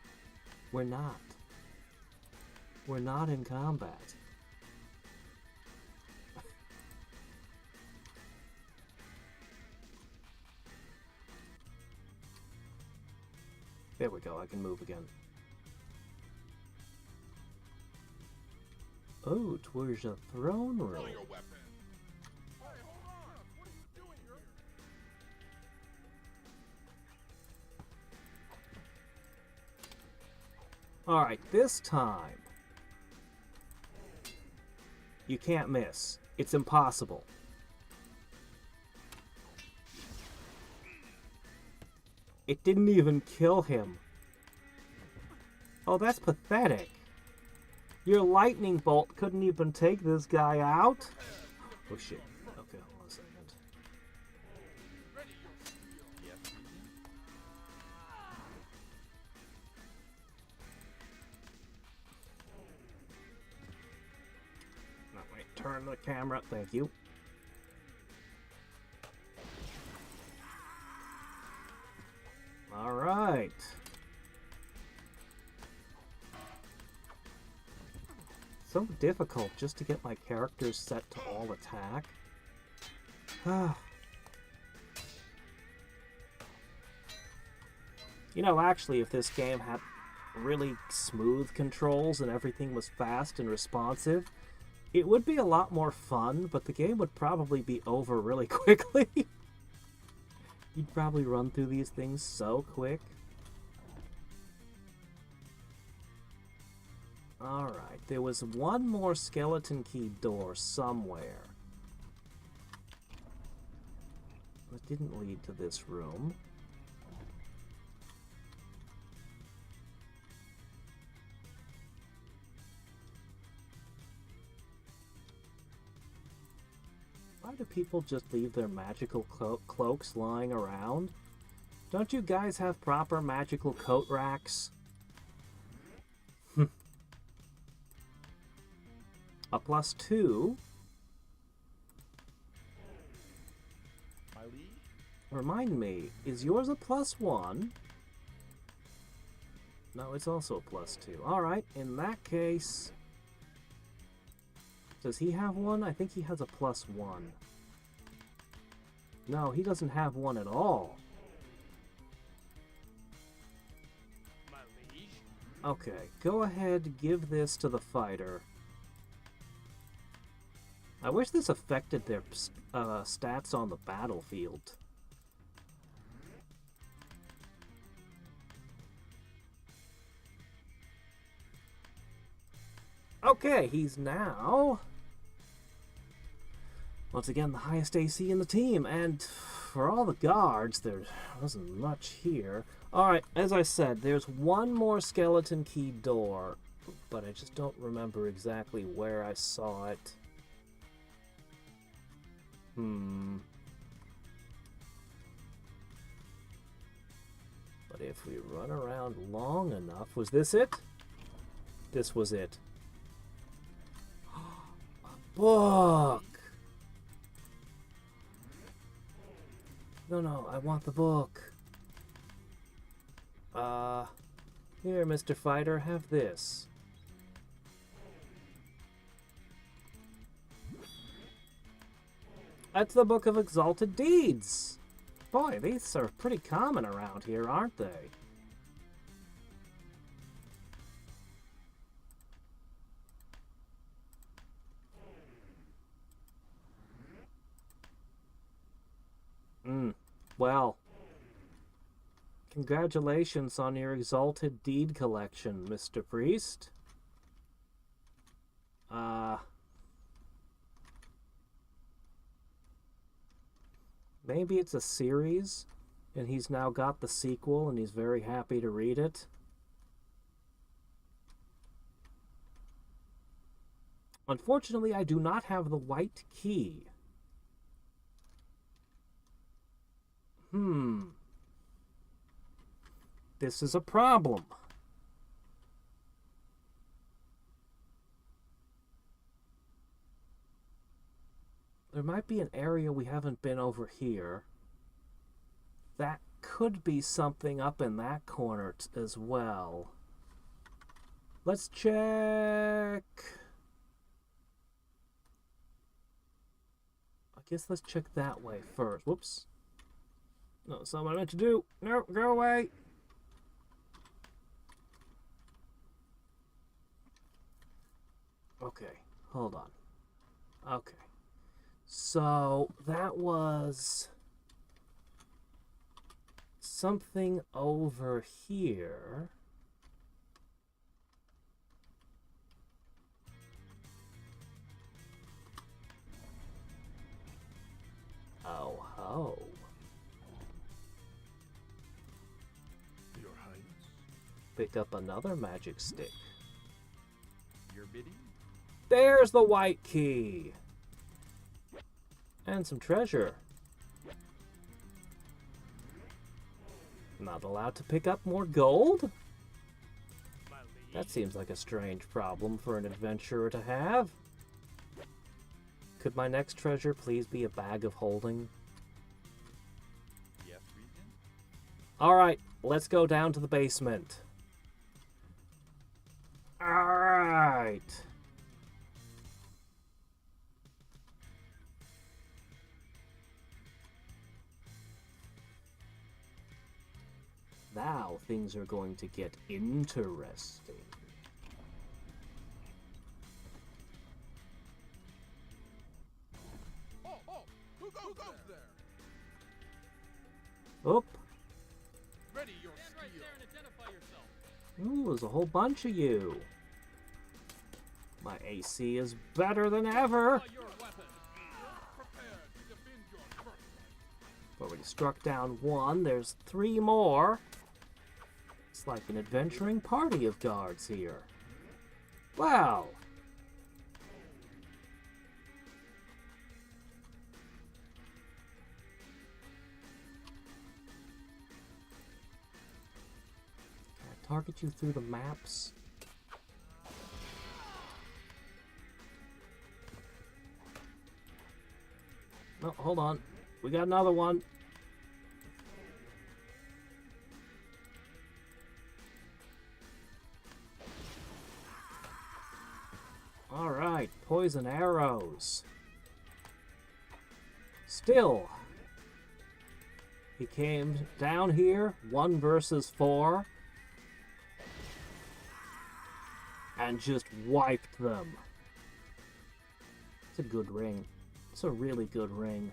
We're not. We're not in combat. There we go, I can move again. Oh, 'twas a throne room. Alright, this time. You can't miss. It's impossible. It didn't even kill him. Oh, that's pathetic. Your lightning bolt couldn't even take this guy out? Oh shit. Okay, hold on a second. No, wait, turn the camera. Thank you. All right. So difficult just to get my characters set to all attack. You know, actually, if this game had really smooth controls and everything was fast and responsive, it would be a lot more fun, but the game would probably be over really quickly. You'd probably run through these things so quick. Alright, there was one more skeleton key door somewhere. It didn't lead to this room. Why do people just leave their magical cloaks lying around? Don't you guys have proper magical coat racks? A +2. My liege? Remind me, is yours a +1? No, it's also a +2. Alright, in that case... Does he have one? I think he has a +1. No, he doesn't have one at all. My liege? Okay, go ahead, give this to the fighter. I wish this affected their stats on the battlefield. Okay, he's now... once again, the highest AC in the team, and for all the guards, there wasn't much here. Alright, as I said, there's one more skeleton key door, but I just don't remember exactly where I saw it. But if we run around long enough... Was this it? This was it. A book! No, I want the book. Here, Mr. Fighter, have this. That's the Book of Exalted Deeds! Boy, these are pretty common around here, aren't they? Well, congratulations on your exalted deed collection, Mr. Priest. Maybe it's a series, and he's now got the sequel, and he's very happy to read it. Unfortunately, I do not have the white key. This is a problem. There might be an area we haven't been over here. That could be something up in that corner as well. Let's check. I guess let's check that way first. Whoops. No, that's not what I meant to do. No, go away. Okay, hold on. Okay. So, that was something over here. Oh ho. Your Highness. Pick up another magic stick. Your bidding? There's the white key. And some treasure. Not allowed to pick up more gold? That seems like a strange problem for an adventurer to have. Could my next treasure please be a bag of holding? Yes, Regent? Alright, let's go down to the basement. Alright. Now things are going to get interesting. Who goes there? Oop. Ready your Stand right there and identify yourself. Ooh, there's a whole bunch of you. My AC is better than ever. Draw your weapon. Prepare to defend your birthright. Already struck down one. There's 3 more. It's like an adventuring party of guards here. Wow. Can I target you through the maps? No, hold on. We got another one. Alright, poison arrows. Still, he came down here, 1 versus 4, and just wiped them. It's a good ring. It's a really good ring.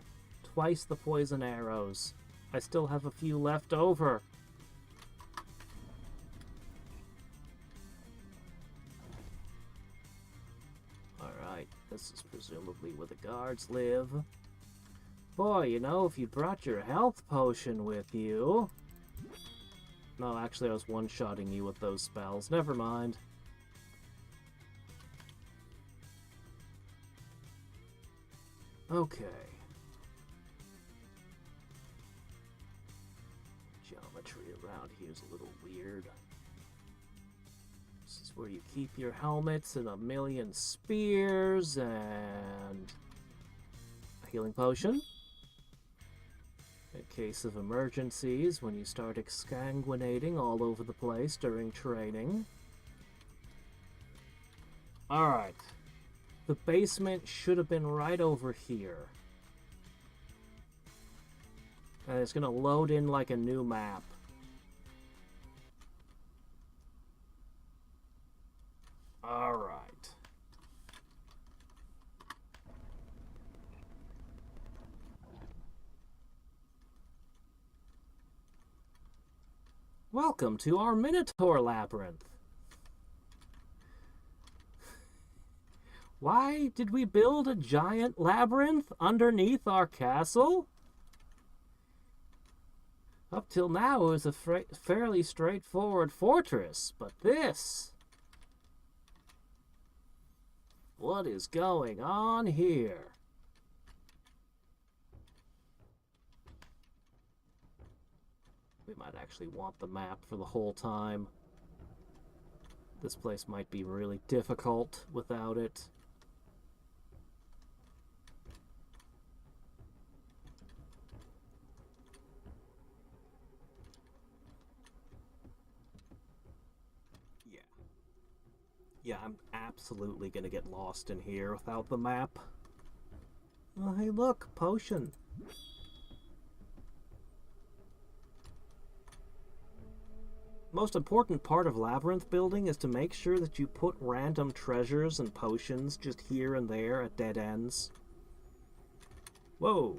Twice the poison arrows. I still have a few left over. Alright, this is presumably where the guards live. Boy, you know, if you brought your health potion with you... No, actually I was one-shotting you with those spells. Never mind. Okay. Geometry around here is a little weird. This is where you keep your helmets and a million spears and a healing potion. In case of emergencies, when you start exsanguinating all over the place during training. Alright. The basement should have been right over here. And it's going to load in like a new map. Alright. Welcome to our Minotaur Labyrinth. Why did we build a giant labyrinth underneath our castle? Up till now, it was a fairly straightforward fortress, but this... What is going on here? We might actually want the map for the whole time. This place might be really difficult without it. Yeah, I'm absolutely gonna get lost in here without the map. Oh, hey, look, potion. Most important part of labyrinth building is to make sure that you put random treasures and potions just here and there at dead ends. Whoa.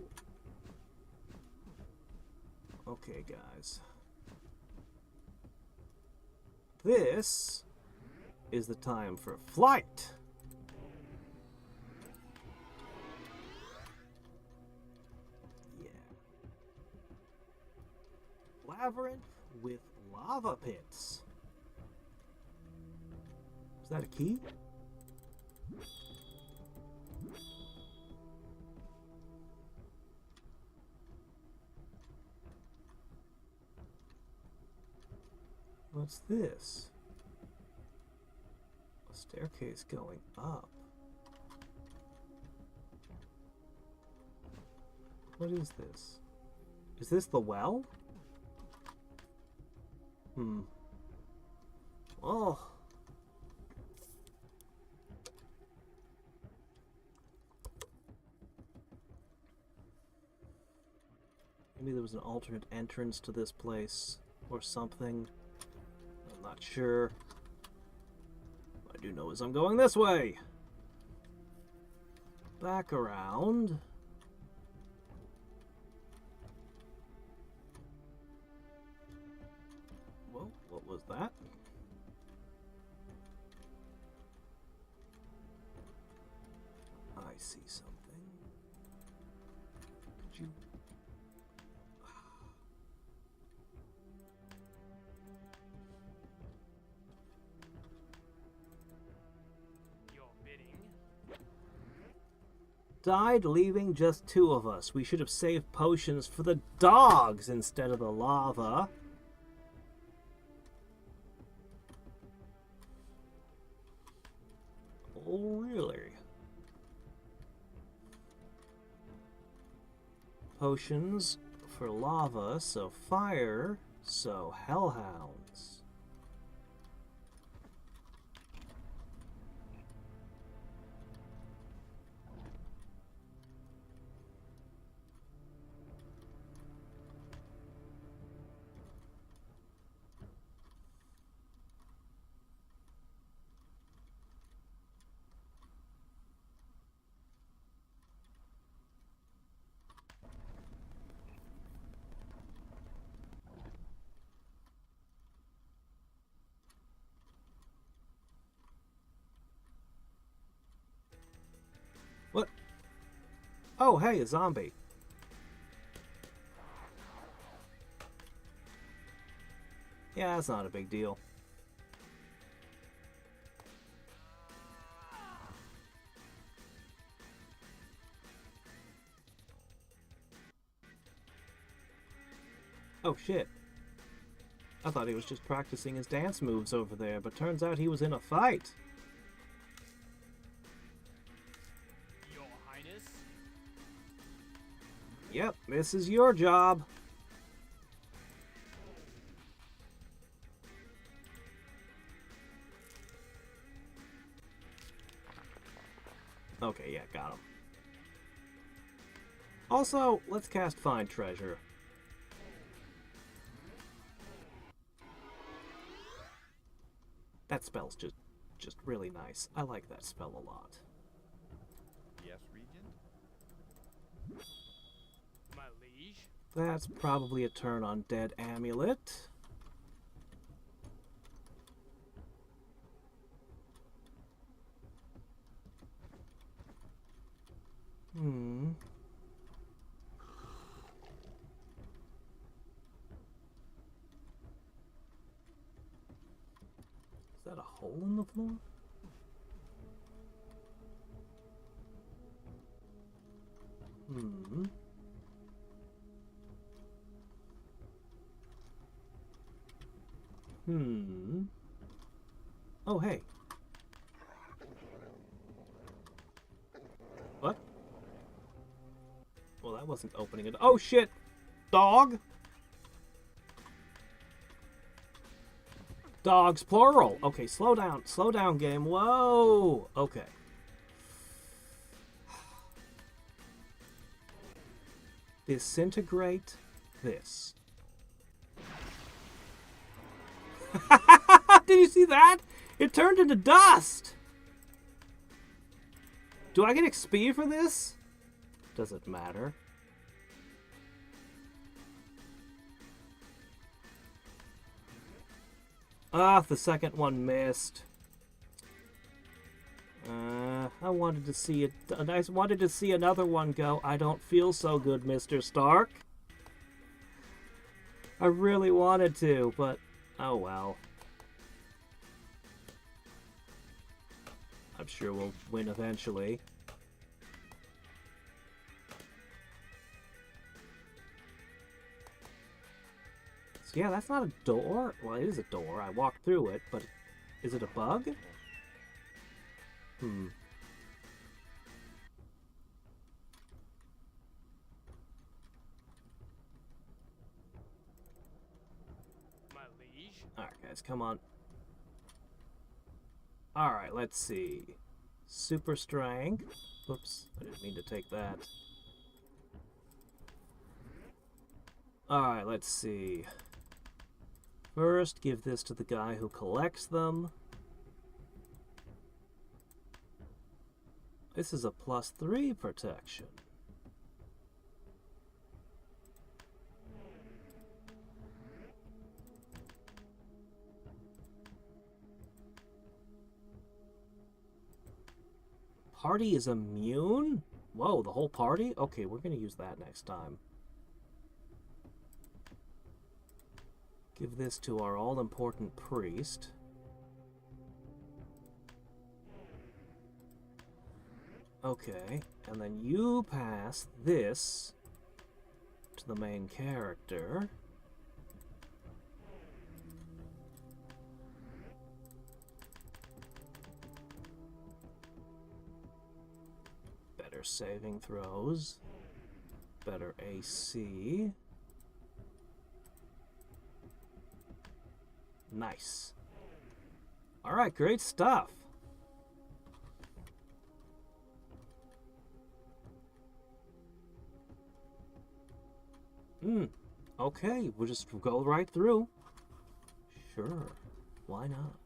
Okay, guys. This is the time for flight. Yeah. Labyrinth with lava pits. Is that a key? What's this? A staircase going up. What is this? Is this the well? Oh. Maybe there was an alternate entrance to this place or something. I'm not sure. What I do know is I'm going this way. Back around. Whoa, what was that? I see something. Could you... Your bidding. Died, leaving just two of us. We should have saved potions for the dogs instead of the lava. Oh, really? Potions for lava, so fire, so hellhounds. What? Oh, hey, a zombie. Yeah, that's not a big deal. Oh, shit. I thought he was just practicing his dance moves over there, but turns out he was in a fight. Yep, this is your job. Okay, yeah, got him. Also, let's cast Find Treasure. That spell's just really nice. I like that spell a lot. Yes, Regent? My liege. That's probably a turn on Dead Amulet. Is that a hole in the floor? Hmm. Hmm. Oh, hey. What? Well, that wasn't opening it. Oh, shit! Dog? Dogs, plural. Okay, slow down. Slow down, game. Whoa! Okay. Disintegrate this. Did you see that? It turned into dust! Do I get XP for this? Doesn't matter. Ah, the second one missed. I wanted to see it. I wanted to see another one go. I don't feel so good, Mr. Stark. I really wanted to, but oh well. I'm sure we'll win eventually. So yeah, that's not a door. Well, it is a door. I walked through it, but is it a bug? Hmm. My liege. Alright, guys, come on. Alright, let's see. Super strength. Oops, I didn't mean to take that. Alright, let's see. First, give this to the guy who collects them. This is a +3 protection. Party is immune? Whoa, the whole party? Okay, we're going to use that next time. Give this to our all-important priest. Okay, and then you pass this to the main character. Better saving throws. Better AC. Nice. Alright, great stuff. Okay, we'll just go right through. Sure, why not?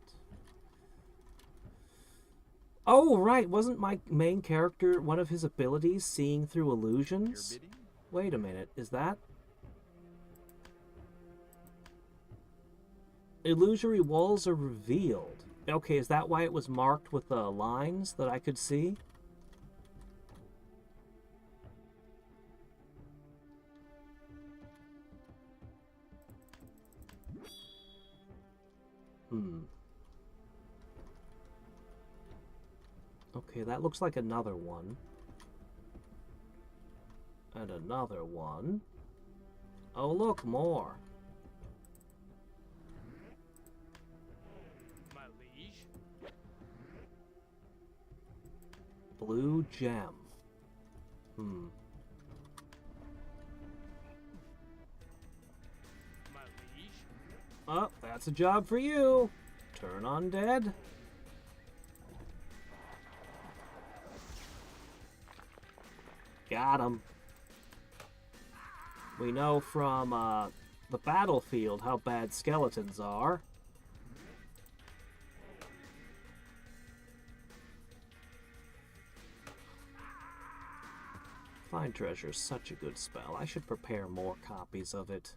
Oh, right, wasn't my main character, one of his abilities, seeing through illusions? Your bidding? Wait a minute, is that? Illusory walls are revealed. Okay, is that why it was marked with the lines that I could see? Okay, that looks like another one. And another one. Oh, look, more. My liege. Blue gem. My liege. Oh, that's a job for you. Turn undead. Got him. We know from the battlefield how bad skeletons are. Find treasure is such a good spell. I should prepare more copies of it.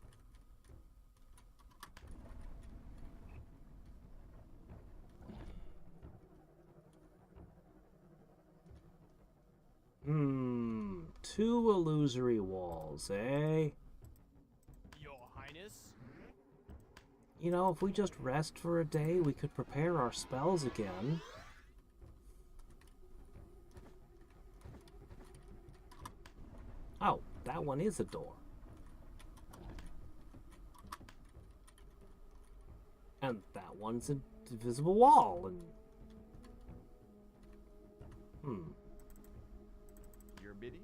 Two illusory walls, eh? Your Highness. You know, if we just rest for a day, we could prepare our spells again. Oh, that one is a door. And that one's an invisible wall, and... Your bidding?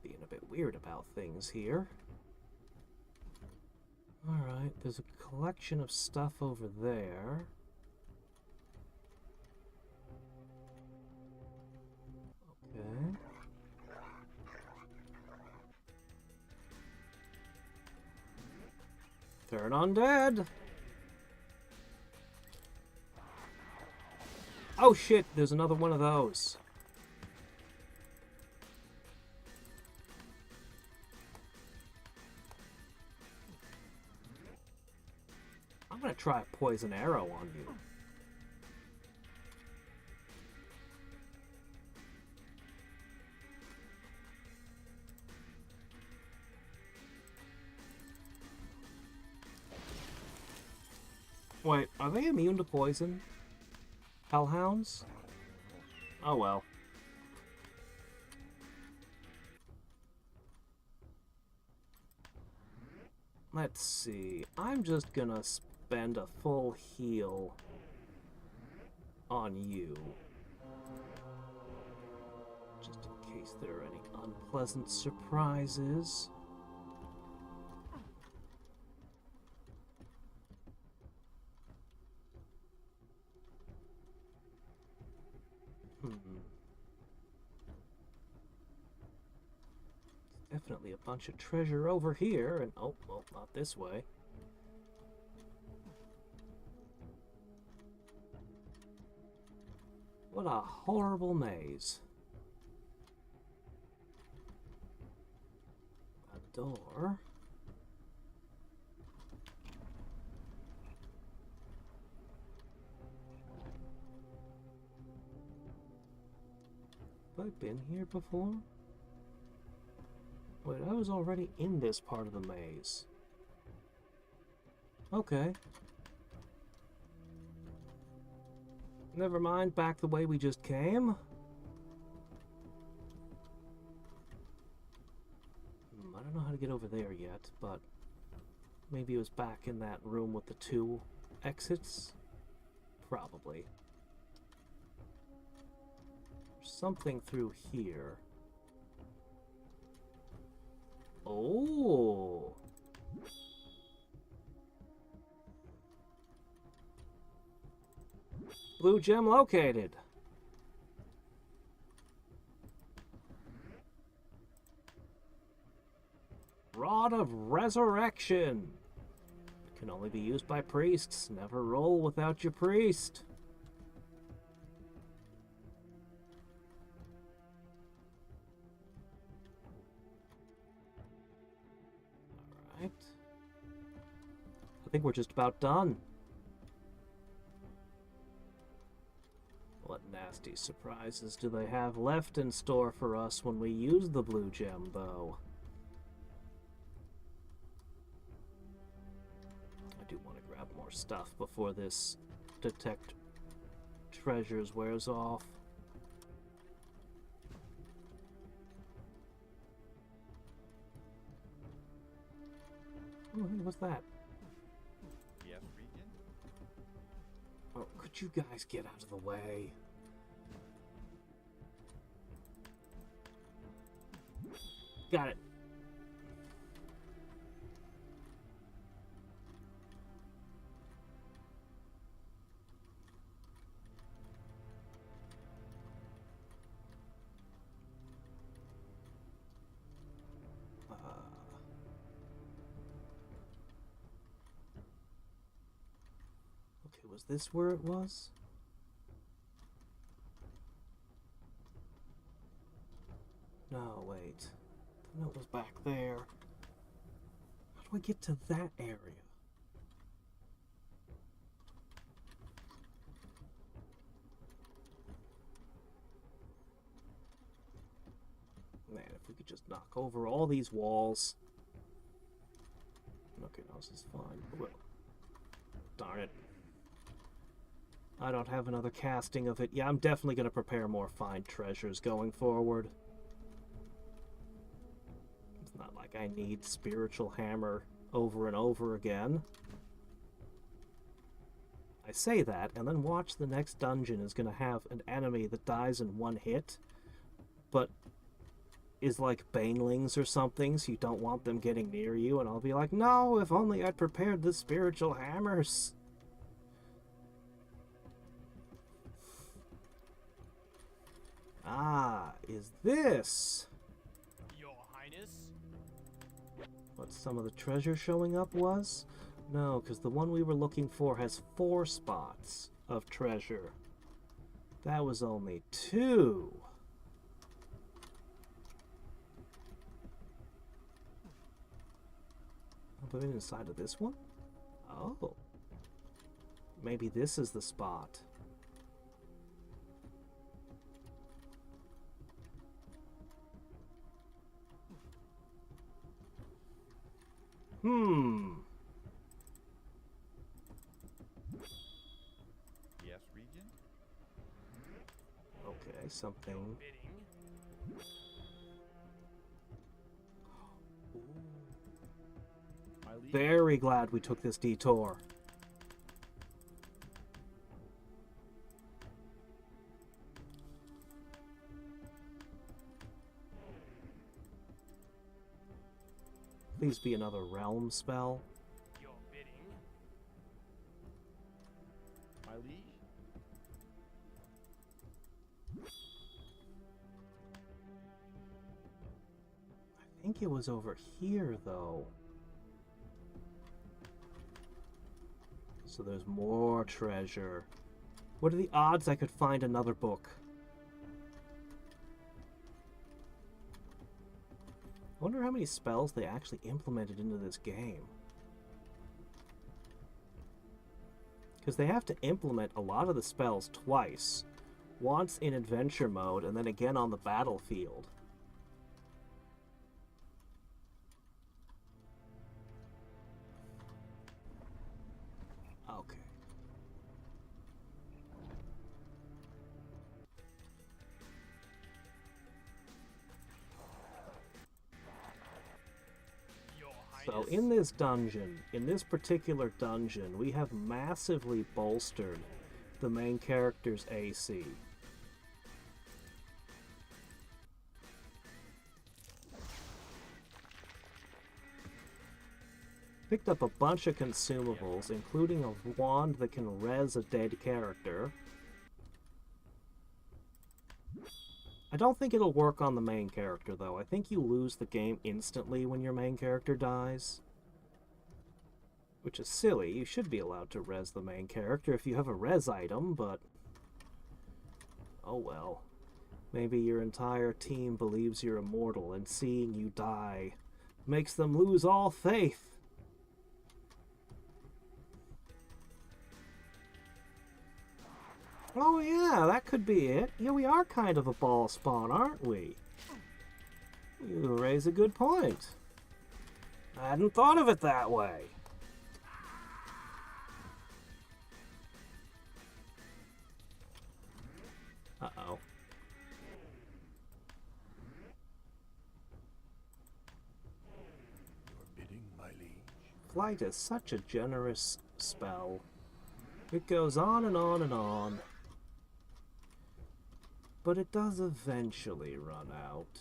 Being a bit weird about things here. Alright, there's a collection of stuff over there. Okay. Turn undead! Oh shit, there's another one of those. I'm gonna try a poison arrow on you. Wait, are they immune to poison? Hellhounds? Oh well. Let's see. I'm just gonna spend a full heal on you. Just in case there are any unpleasant surprises. Definitely a bunch of treasure over here, and oh, well, not this way. What a horrible maze. A door. Have I been here before? Wait, I was already in this part of the maze. Okay. Never mind, back the way we just came. I don't know how to get over there yet, but maybe it was back in that room with the 2 exits? Probably. There's something through here. Oh. Blue gem located. Rod of Resurrection. Can only be used by priests. Never roll without your priest. Alright. I think we're just about done. What nasty surprises do they have left in store for us when we use the blue gem bow? I do want to grab more stuff before this detect treasures wears off. Oh, hey, what's that? Yes, Regent? Oh, could you guys get out of the way? Got it. Okay, was this where it was? No, wait. The note was back there. How do I get to that area? Man, if we could just knock over all these walls. Okay, Nose is fine. Well, darn it. I don't have another casting of it. Yeah, I'm definitely going to prepare more find treasures going forward. It's not like I need Spiritual Hammer over and over again. I say that, and then watch the next dungeon is going to have an enemy that dies in one hit, but is like banelings or something, so you don't want them getting near you, and I'll be like, no, if only I'd prepared the Spiritual Hammers. Ah, is this Your Highness? what some of the treasure showing up was? No, because the one we were looking for has 4 spots of treasure. That was only 2. I'll put it inside of this one? Oh. Maybe this is the spot. Yes, Regent? Okay, something. My liege? Very glad we took this detour. Please be another realm spell. Your bidding. My liege? I think it was over here, though. So there's more treasure. What are the odds I could find another book? I wonder how many spells they actually implemented into this game. Because they have to implement a lot of the spells twice. Once in adventure mode, and then again on the battlefield. Okay. Your So Highness. in this dungeon, in this particular dungeon, we have massively bolstered the main character's AC. Picked up a bunch of consumables, including a wand that can res a dead character. I don't think it'll work on the main character, though. I think you lose the game instantly when your main character dies. Which is silly. You should be allowed to res the main character if you have a res item, but... oh well. Maybe your entire team believes you're immortal, and seeing you die makes them lose all faith. Oh yeah, that could be it. Yeah, we are kind of a ball spawn, aren't we? You raise a good point. I hadn't thought of it that way. Uh-oh. Your bidding, my liege. Flight is such a generous spell. It goes on and on and on. But it does eventually run out.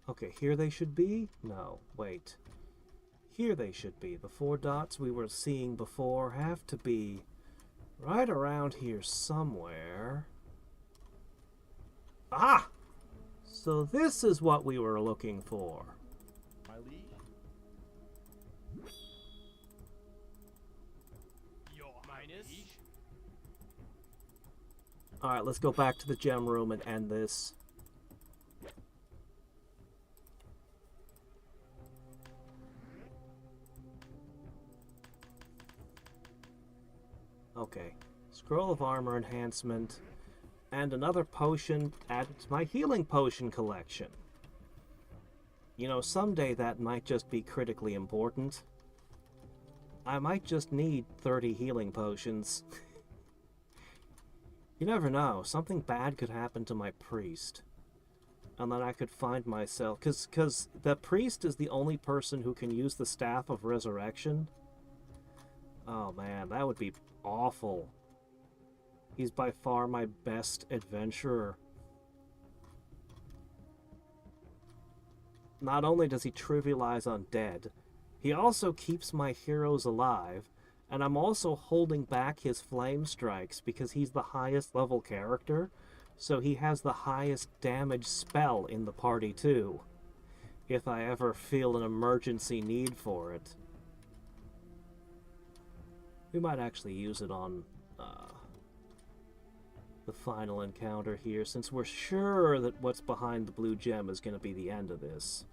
Okay, here they should be? No, wait. Here they should be. The 4 dots we were seeing before have to be right around here somewhere. Ah! So this is what we were looking for. My liege? Your Highness. Alright, let's go back to the gem room and end this. Okay. Scroll of Armor Enhancement. And another potion added to my healing potion collection. You know, someday that might just be critically important. I might just need 30 healing potions. You never know. Something bad could happen to my priest. And then I could find myself... Because the priest is the only person who can use the Staff of Resurrection. Oh man, that would be awful. He's by far my best adventurer. Not only does he trivialize undead, he also keeps my heroes alive, and I'm also holding back his flame strikes because he's the highest level character, so he has the highest damage spell in the party too, if I ever feel an emergency need for it. We might actually use it on the final encounter here, since we're sure that what's behind the blue gem is going to be the end of this.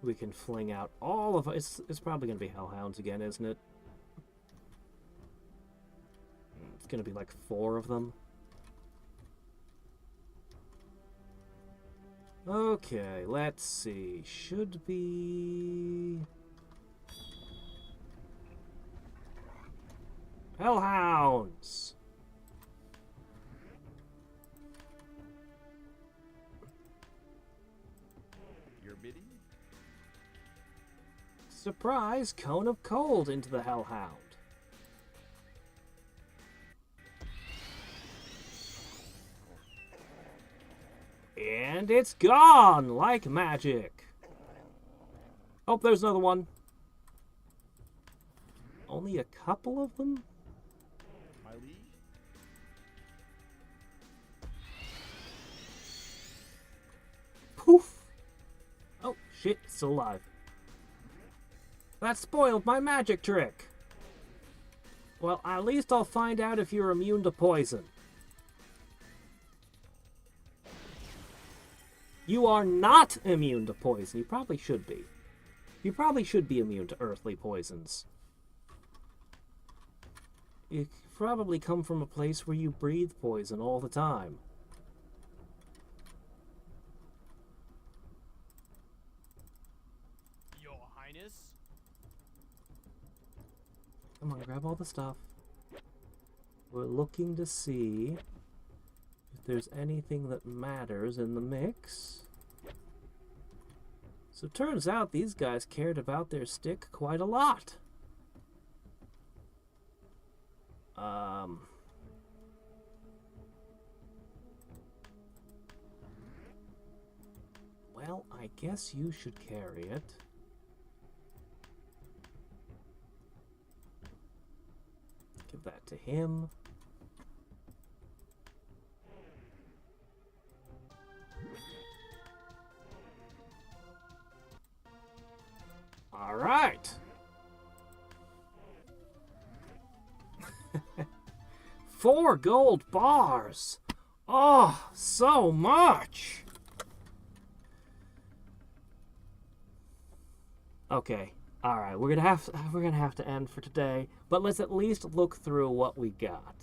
We can fling out all of... It's probably going to be hellhounds again, isn't it? It's going to be like 4 of them. Okay, let's see. Should be... Hellhounds! Your bidding? Surprise! Cone of Cold into the Hellhound. And it's gone like magic. Oh, there's another one. Only a couple of them? My liege? Poof! Oh, shit, it's still alive. That spoiled my magic trick. Well, at least I'll find out if you're immune to poison. You are not immune to poison. You probably should be. You probably should be immune to earthly poisons. You probably come from a place where you breathe poison all the time. Your Highness? Come on, grab all the stuff. We're looking to see if there's anything that matters in the mix. So it turns out these guys cared about their stick quite a lot. Well, I guess you should carry it. Give that to him. All right. 4 gold bars. Oh, so much. Okay. All right. We're gonna have to end for today, but let's at least look through what we got.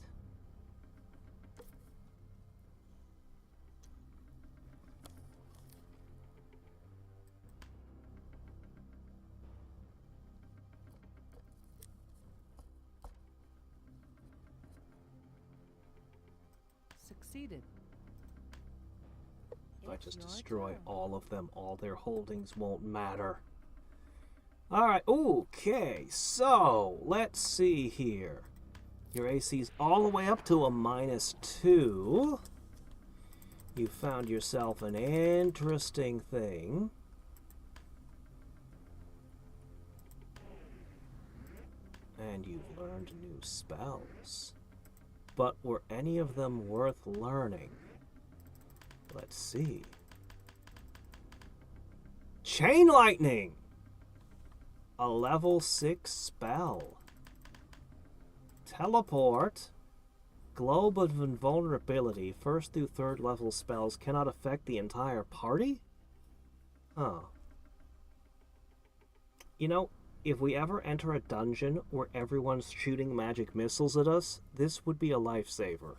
Succeeded. If I It's just your destroy turn. all of them, all their holdings won't matter. Alright, okay, so let's see here. Your AC's all the way up to a -2. You found yourself an interesting thing. And you've learned new spells. But were any of them worth learning? Let's see. Chain Lightning! A level 6 spell. Teleport. Globe of Invulnerability. 1st through 3rd level spells cannot affect the entire party? Huh. You know, if we ever enter a dungeon where everyone's shooting magic missiles at us, this would be a lifesaver.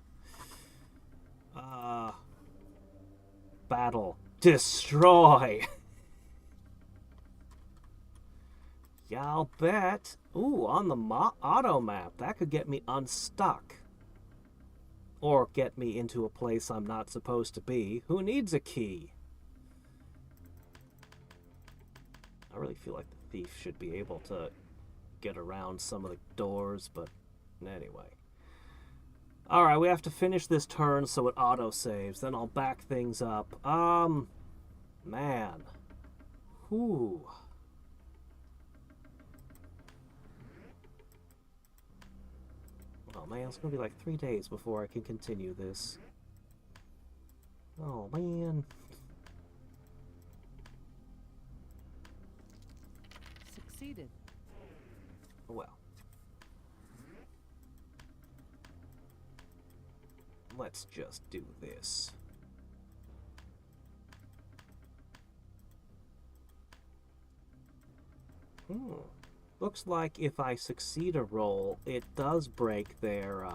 Battle. Destroy! Yeah, I'll bet. Ooh, on the auto map. That could get me unstuck. Or get me into a place I'm not supposed to be. Who needs a key? I really feel like the thief should be able to get around some of the doors, but anyway. Alright, we have to finish this turn so it auto-saves. Then I'll back things up. Man. Whew. Oh man, it's gonna be like 3 days before I can continue this. Oh man. Succeeded. Well. Let's just do this. Looks like if I succeed a roll, it does break their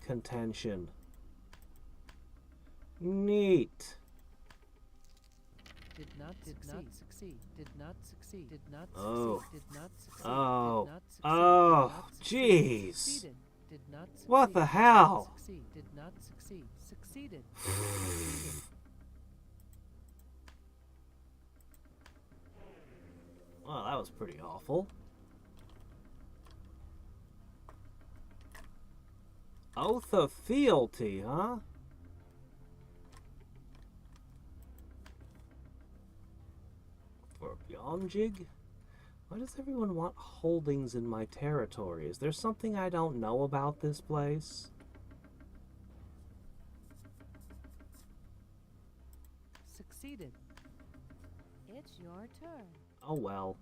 contention. Neat. Did not succeed. Did not succeed. Did not Oh. succeed. Did not succeed. Oh. Did not succeed. Oh, Did not succeed. jeez. Succeeded. Did not succeed. What the Did not hell? succeed. Did not succeed. Succeeded. Succeeded. Well, that was pretty awful. Oath of fealty, huh? For Bjomjig? Why does everyone want holdings in my territory? Is there something I don't know about this place? Succeeded. It's your turn. Oh well.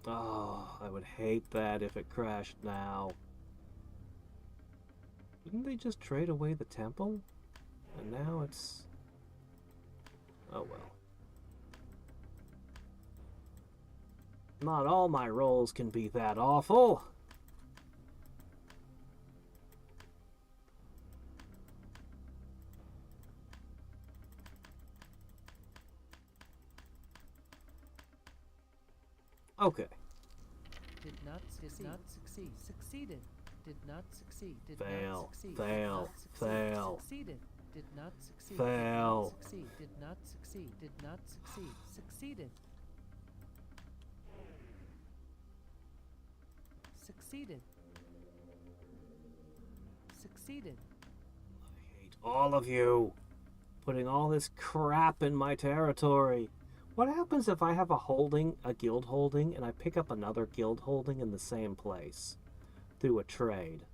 Oh, I would hate that if it crashed now. Didn't they just trade away the temple? And now it's... Oh well. Not all my rolls can be that awful. Okay. Did not succeed. Succeeded. Did not succeed. Did Fail. not succeed. Fail. Did not succeed. Fail. Succeeded. Did not succeed. Fail. Did not succeed. Did not succeed. Succeeded. Succeeded. Succeeded. I hate all of you. Putting all this crap in my territory. What happens if I have a guild holding, and I pick up another guild holding in the same place? Through a trade.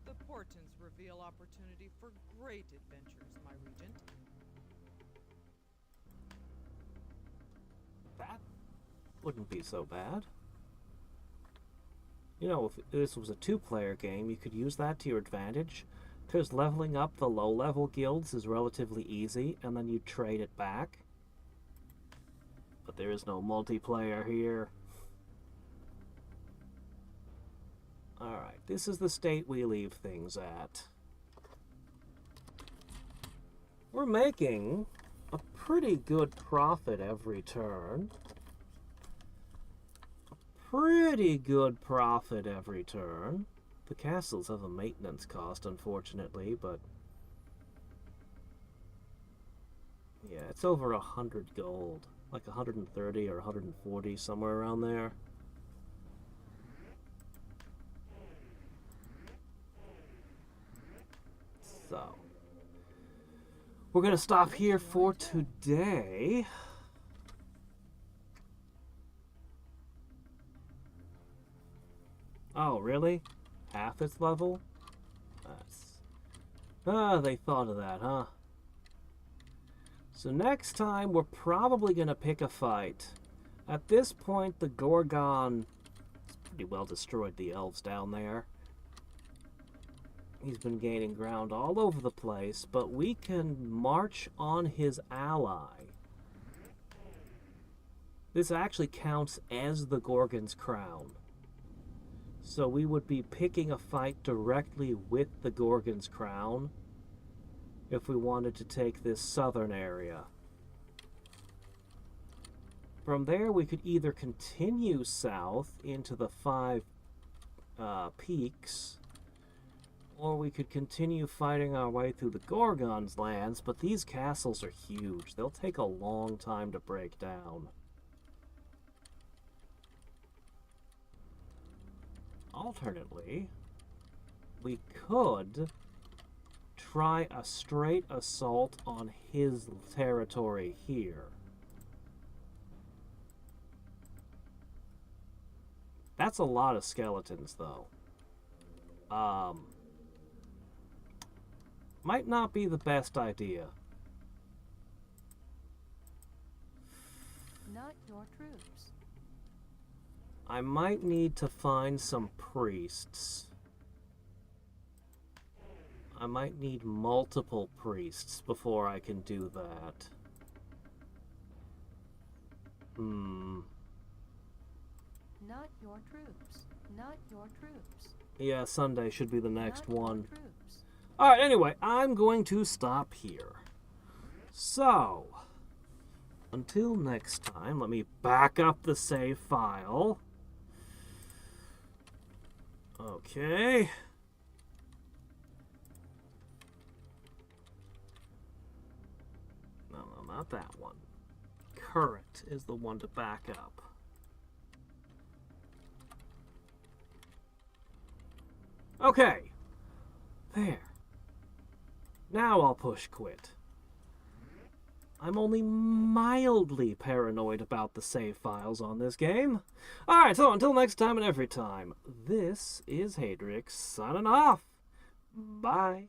The portents reveal opportunity for great adventures, my regent. That wouldn't be so bad. You know, if this was a two-player game, you could use that to your advantage, because leveling up the low-level guilds is relatively easy, and then you trade it back. But there is no multiplayer here. Alright, this is the state we leave things at. We're making a pretty good profit every turn. Pretty good profit every turn. The castles have a maintenance cost, unfortunately, but... Yeah, it's over 100 gold. Like 130 or 140, somewhere around there. So... We're gonna stop here for today. Oh, really? Half its level? That's... they thought of that, huh? So next time, we're probably going to pick a fight. At this point, the Gorgon has pretty well destroyed the elves down there. He's been gaining ground all over the place, but we can march on his ally. This actually counts as the Gorgon's crown. So we would be picking a fight directly with the Gorgon's crown if we wanted to take this southern area. From there, we could either continue south into the 5 peaks, or we could continue fighting our way through the Gorgon's lands, but these castles are huge. They'll take a long time to break down. Alternately, we could try a straight assault on his territory here. That's a lot of skeletons, though. Might not be the best idea. Not your troops. I might need to find some priests. I might need multiple priests before I can do that. Not your troops. Not your troops. Yeah, Sunday should be the next Not your one. troops. Alright, anyway, I'm going to stop here. So, until next time, let me back up the save file. Okay. No, not that one. Current is the one to back up. Okay. There. Now I'll push quit. I'm only mildly paranoid about the save files on this game. Alright, so until next time and every time, this is Hadriex signing off. Bye.